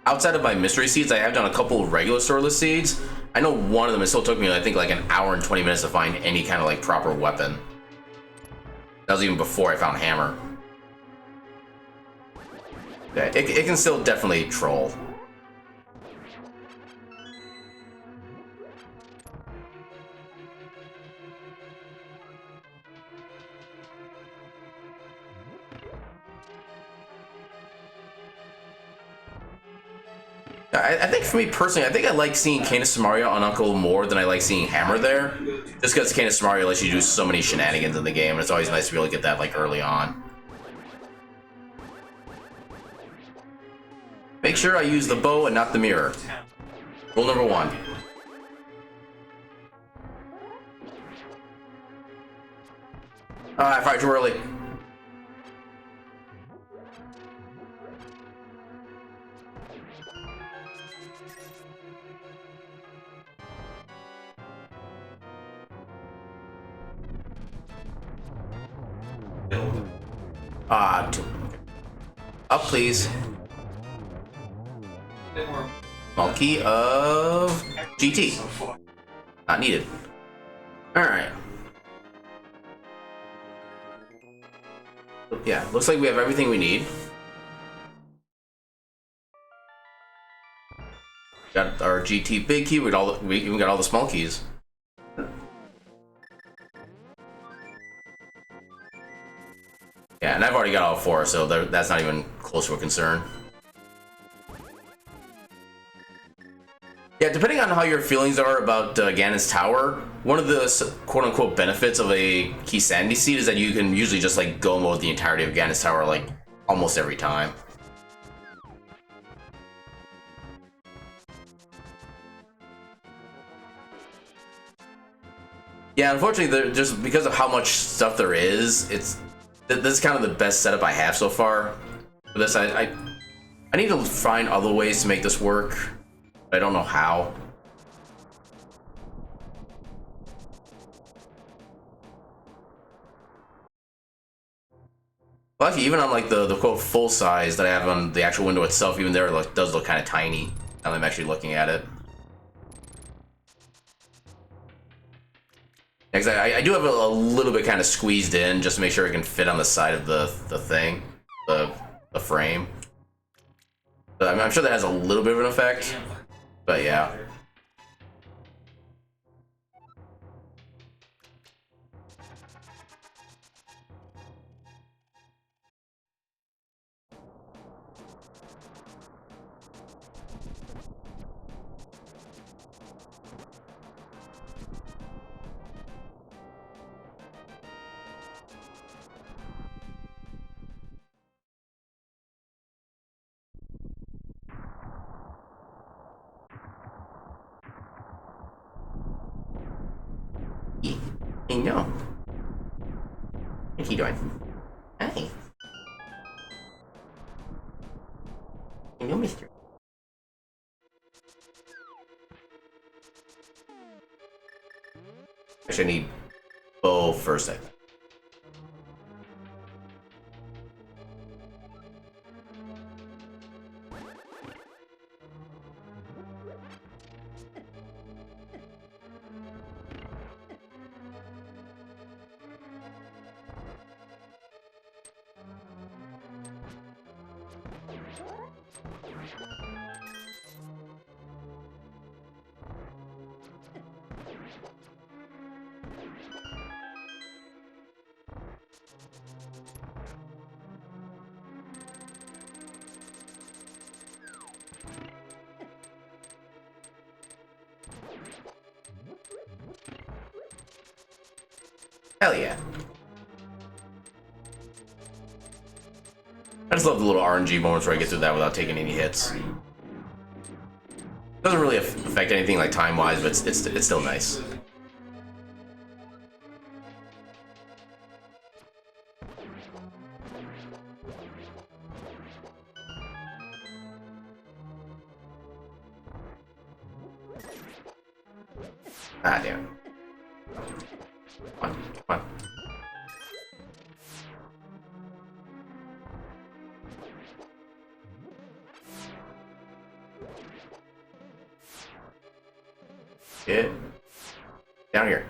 outside of my mystery seeds, I have done a couple of regular swordless seeds. I know one of them, it still took me, I think, like an hour and 20 minutes to find any kind of, like, proper weapon. That was even before I found hammer. Yeah, it can still definitely troll. I think for me personally, I think I like seeing Canis Mario on Uncle more than I like seeing Hammer there. Just because Canis Mario lets you do so many shenanigans in the game, and it's always nice to be able to get that like early on. Make sure I use the bow and not the mirror. Rule number 1. I fired too early. Up, please. Small key of GT. Not needed. Alright. Yeah, looks like we have everything we need. Got our GT big key, we even got all the small keys. Yeah, and I've already got all 4, so that's not even close to a concern. Yeah, depending on how your feelings are about Ganon's Tower, one of the quote-unquote benefits of a Key Sanity Seed is that you can usually just like go mode the entirety of Ganon's Tower like almost every time. Yeah, unfortunately, just because of how much stuff there is, this is kind of the best setup I have so far. For this, I need to find other ways to make this work. I don't know how. Well, actually, even on like the quote full size that I have on the actual window itself, even there it does look kind of tiny. Now that I'm actually looking at it. Because I do have a little bit kind of squeezed in just to make sure it can fit on the side of the thing, the frame. But I'm sure that has a little bit of an effect. But yeah. Hey, no. What are you doing? Hi. Hello, mister. Actually, I need bow first, I think. Hell yeah. I just love the little RNG moments where I get through that without taking any hits. Doesn't really affect anything like time-wise, but it's still nice. Ah, damn. Come on, come on. Get down here.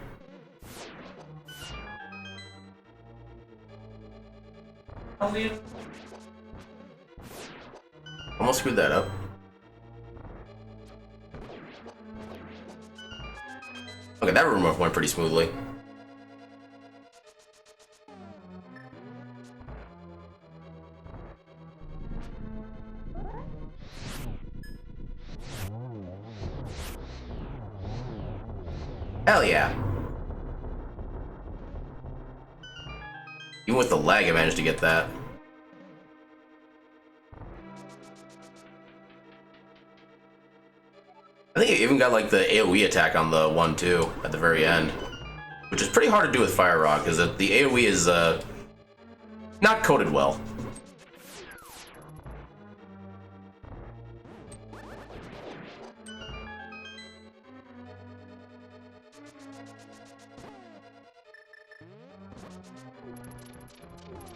Almost screwed that up. Okay, that room went pretty smoothly. Hell yeah. Even with the lag, I managed to get that. I think it even got like the AoE attack on the one too at the very end, which is pretty hard to do with Fire Rod because the AoE is not coded well.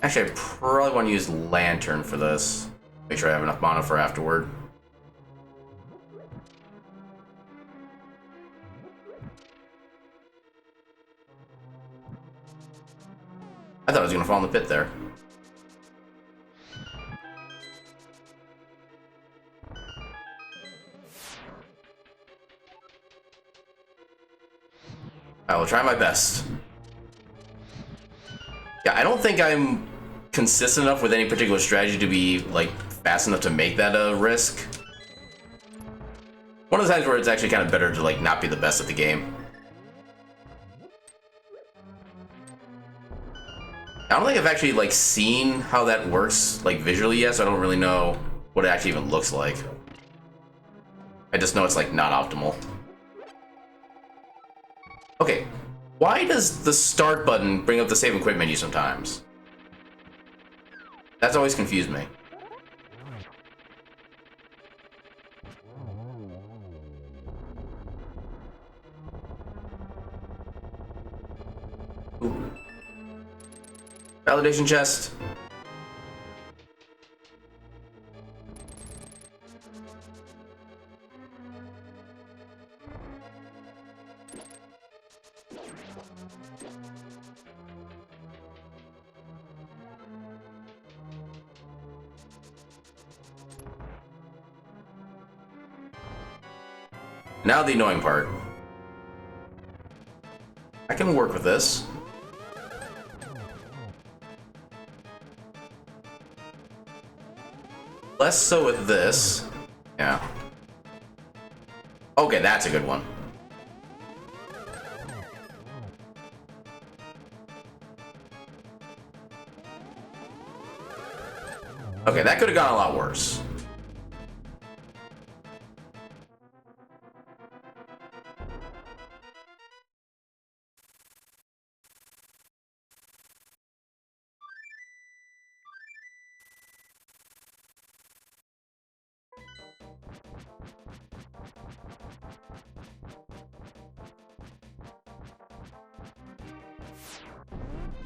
Actually, I probably want to use Lantern for this. Make sure I have enough mana for afterward. I thought I was gonna fall in the pit there. I will try my best. Yeah, I don't think I'm consistent enough with any particular strategy to be like fast enough to make that a risk. One of the times where it's actually kind of better to like not be the best at the game. I don't think I've actually like seen how that works like visually yet, so I don't really know what it actually even looks like. I just know it's like not optimal. Okay, why does the start button bring up the save and quit menu sometimes? That's always confused me. Ooh. Validation chest. Now the annoying part. I can work with this. Less so with this. Yeah. Okay, that's a good one. Okay, that could have gone a lot worse.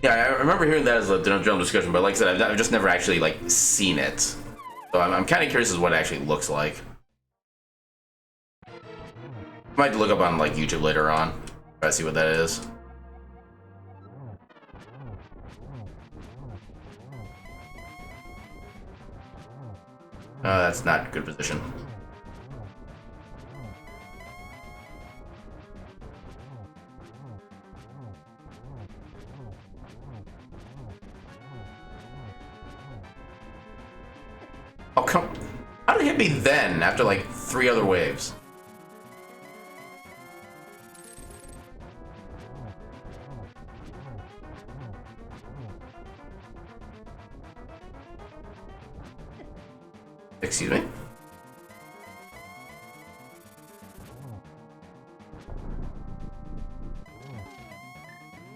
Yeah, I remember hearing that as a general discussion, but like I said, I've just never actually like seen it. So I'm kind of curious as what it actually looks like. Might look up on like YouTube later on, try to see what that is. That's not a good position. Oh, come. How did it hit me then, after like 3 other waves? Excuse me?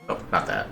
Oh, not that.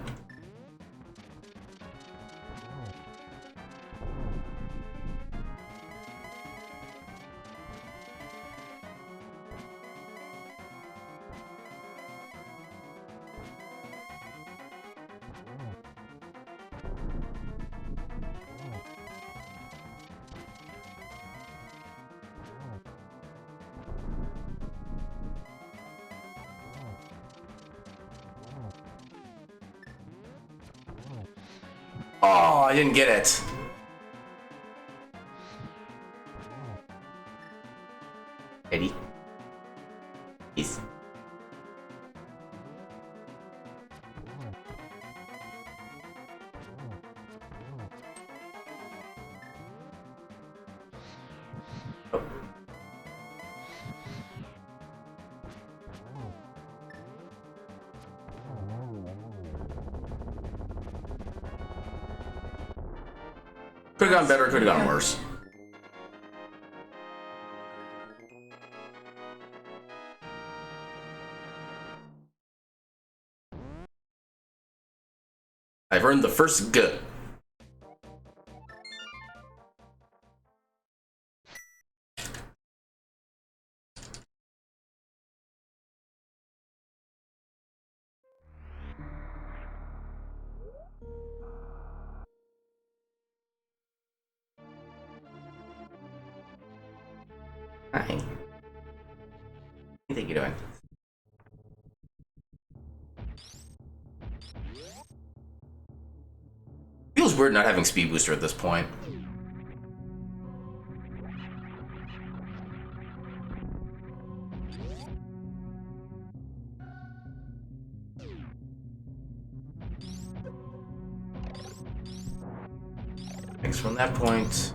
Oh, I didn't get it. Eddie. Yes. Oh. Could have gone better, could have gone worse. I've earned the first G. Hi. What do you think you're doing? Feels weird not having speed booster at this point. Thanks from that point.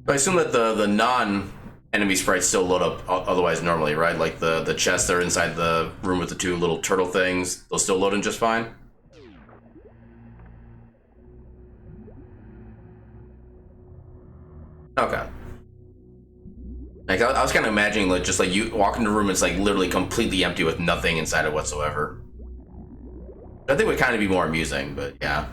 I assume that the non-enemy sprites still load up otherwise normally, right? Like the chests that are inside the room with the two little turtle things, they'll still load in just fine? Okay. Like I was kind of imagining like just like you walk into a room, it's like literally completely empty with nothing inside it whatsoever. I think would kind of be more amusing, but yeah.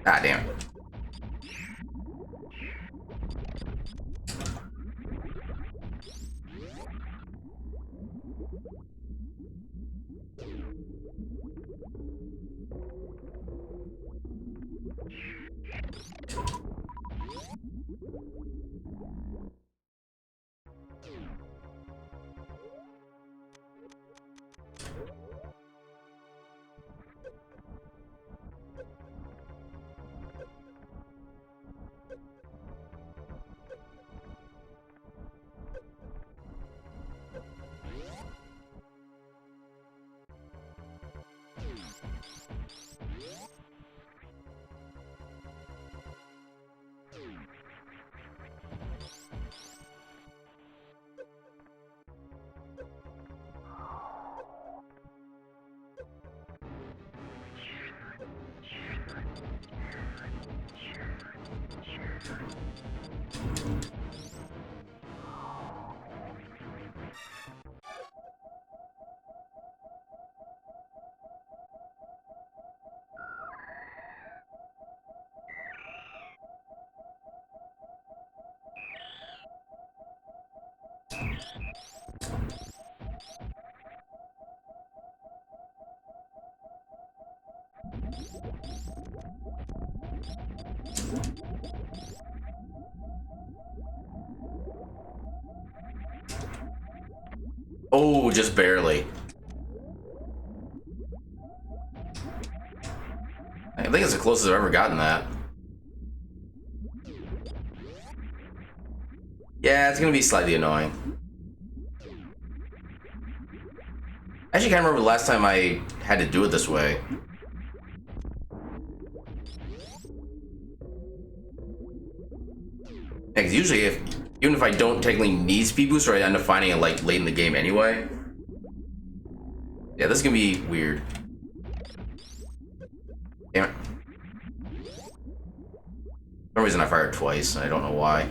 God damn. Oh, just barely. I think it's the closest I've ever gotten that. Yeah, it's gonna be slightly annoying. I actually can't remember the last time I had to do it this way. Yeah, 'cause usually even if I don't technically need speed booster, I end up finding it like late in the game anyway. Yeah, this is gonna be weird. Damn it. For some reason I fired twice, and I don't know why.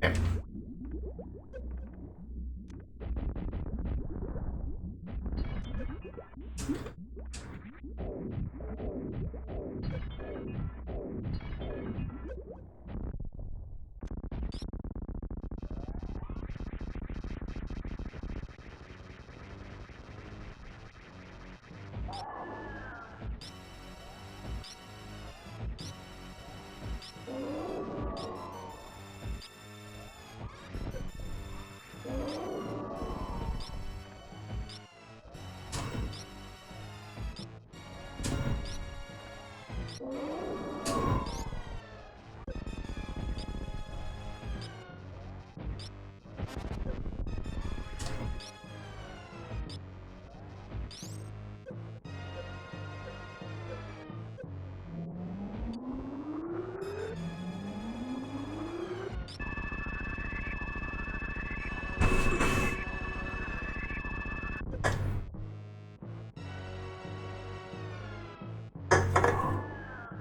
Okay.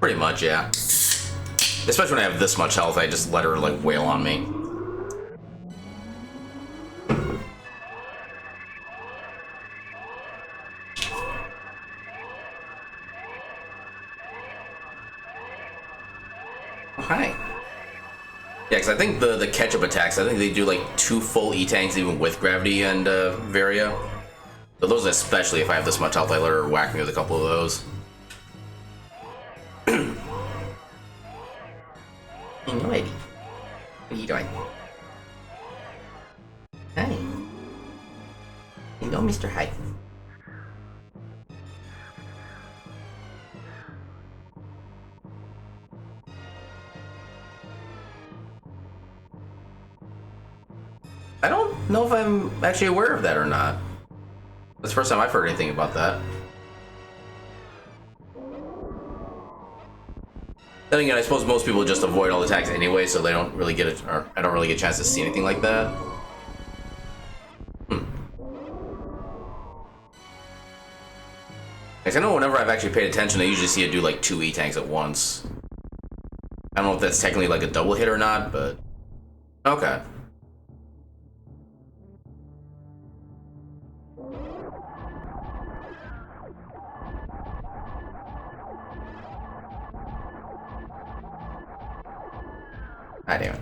Pretty much, yeah. Especially when I have this much health, I just let her like wail on me. Oh, hi. Yeah, because I think the catch-up attacks, I think they do like 2 full E-tanks even with gravity and Varia. So those especially, if I have this much health, I let her whack me with a couple of those. Hello, lady. What are you doing? Hi. Hello, Mr. Hyde. I don't know if I'm actually aware of that or not. That's the first time I've heard anything about that. Then again, I suppose most people just avoid all the attacks anyway, so they don't really get it, or I don't really get a chance to see anything like that. Like, I know whenever I've actually paid attention, I usually see it do like 2 E-tanks at once. I don't know if that's technically like a double hit or not, but okay. God damn it.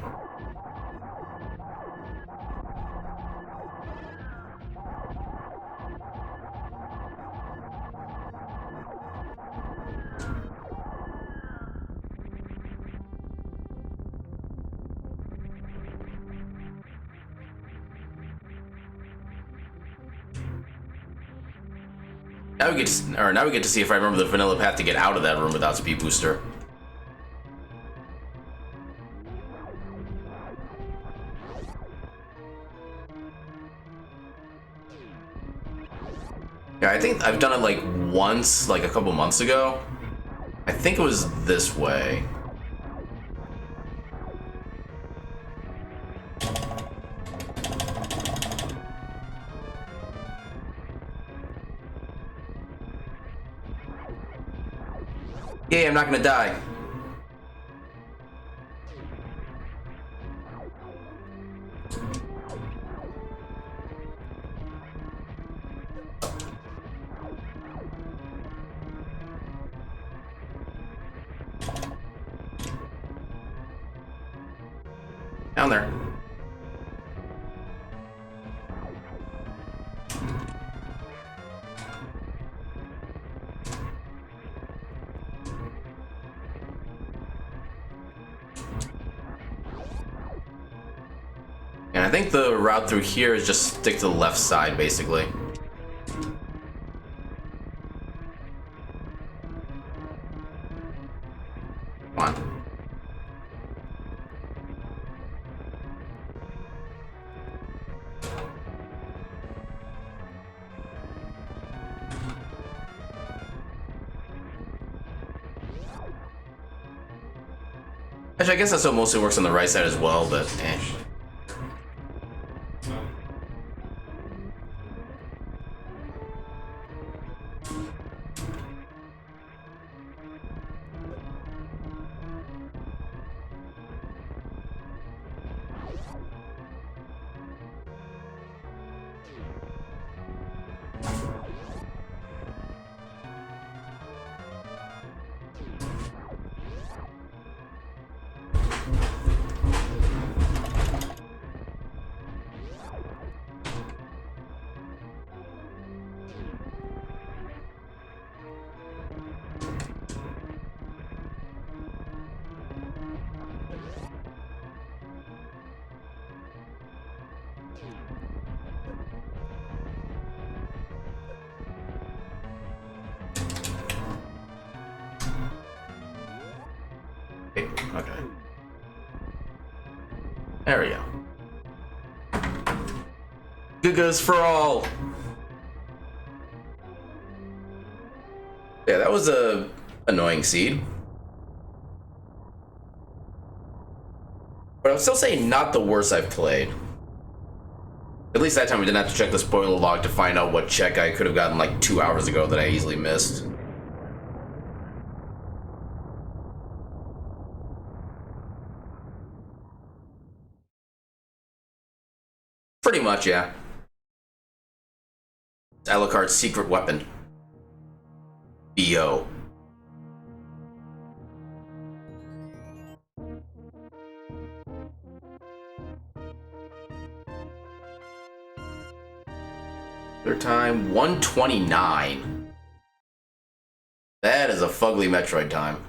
Now we get to see if I remember the vanilla path to get out of that room without speed booster. Yeah, I think I've done it like once, like a couple months ago. I think it was this way. Yeah, I'm not gonna die. Down there. think the route through here is just stick to the left side, basically. Come on. Actually, I guess that's what mostly works on the right side as well, but eh. Okay. There we go. Gugas for all! Yeah, that was a annoying seed. But I would still say not the worst I've played. At least that time we didn't have to check the spoiler log to find out what check I could have gotten like 2 hours ago that I easily missed. Pretty much, yeah. Alucard's secret weapon. BO. Third time, 129. That is a fugly Metroid time.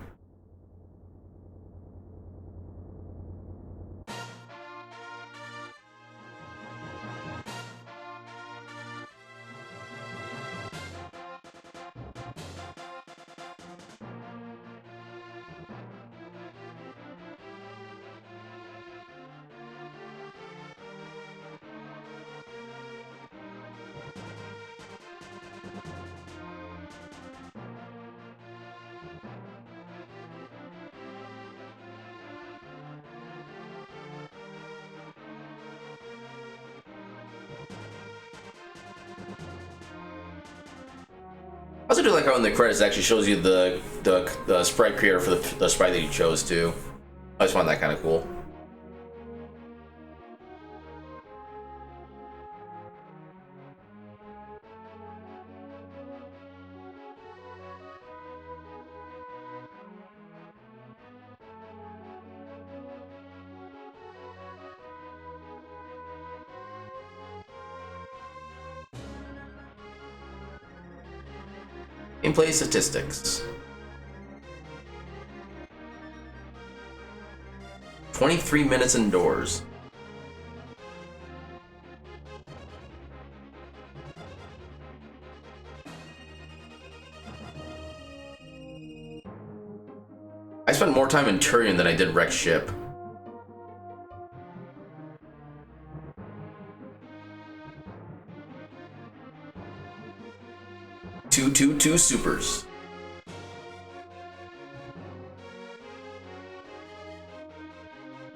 I also do like how in the credits it actually shows you the sprite creator for the sprite that you chose too. I just find that kind of cool. Gameplay statistics. 23 minutes indoors. I spent more time in Turian than I did wreck ship. Two supers.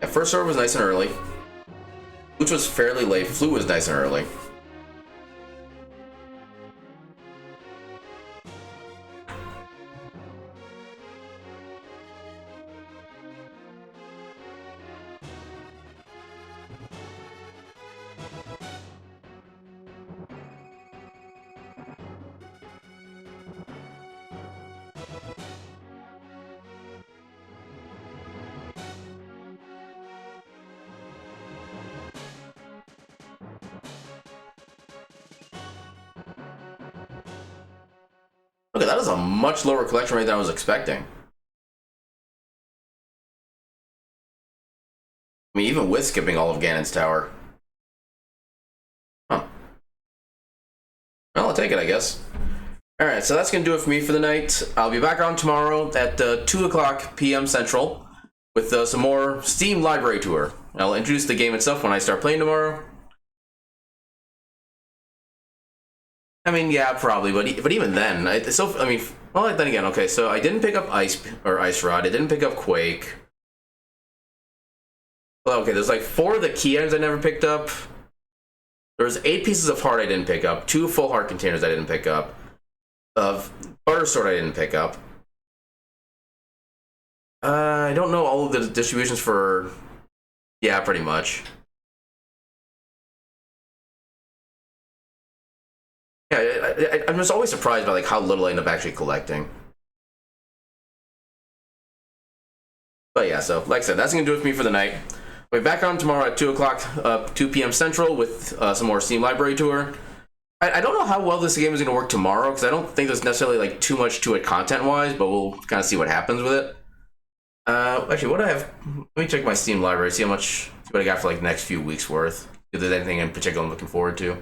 Yeah, first serve was nice and early. Which was fairly late. Flu was nice and early. Okay, that is a much lower collection rate than I was expecting. I mean, even with skipping all of Ganon's Tower. take it, I guess. Alright, so that's going to do it for me for the night. I'll be back on tomorrow at 2 o'clock p.m. Central with some more Steam Library Tour. I'll introduce the game itself when I start playing tomorrow. I mean, yeah, probably, but even then, well, then again, okay, so I didn't pick up Ice Rod, I didn't pick up Quake. Well, okay, there's like 4 of the key items I never picked up. There's 8 pieces of heart I didn't pick up, 2 full heart containers I didn't pick up, Butter Sword I didn't pick up. I don't know all of the distributions for, yeah, pretty much. Yeah, I'm just always surprised by like how little I end up actually collecting. But yeah, so like I said, that's gonna do it for me for the night. We'll be back on tomorrow at 2 o'clock, 2 p.m. Central with some more Steam Library Tour. I don't know how well this game is gonna work tomorrow because I don't think there's necessarily like too much to it content-wise, but we'll kind of see what happens with it. Actually, what do I have? Let me check my Steam library, see what I got for like the next few weeks worth. If there's anything in particular I'm looking forward to.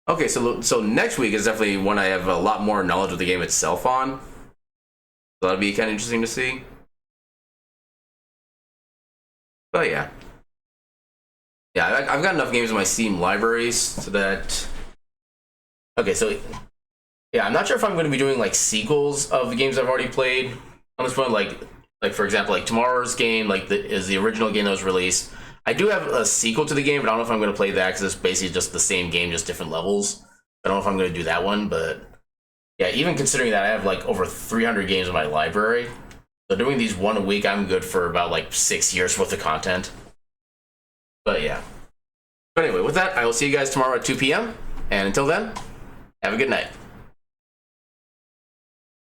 Okay, so next week is definitely one I have a lot more knowledge of the game itself on. So that'll be kind of interesting to see. But yeah. Yeah, I've got enough games in my Steam libraries so that... Okay, so... Yeah, I'm not sure if I'm going to be doing like sequels of the games I've already played. On this point, like for example, like tomorrow's game is the original game that was released. I do have a sequel to the game, but I don't know if I'm going to play that because it's basically just the same game, just different levels. I don't know if I'm going to do that one, but yeah, even considering that I have like over 300 games in my library, so doing these one a week, I'm good for about like 6 years worth of content. But yeah. But anyway, with that, I will see you guys tomorrow at 2 p.m. And until then, have a good night.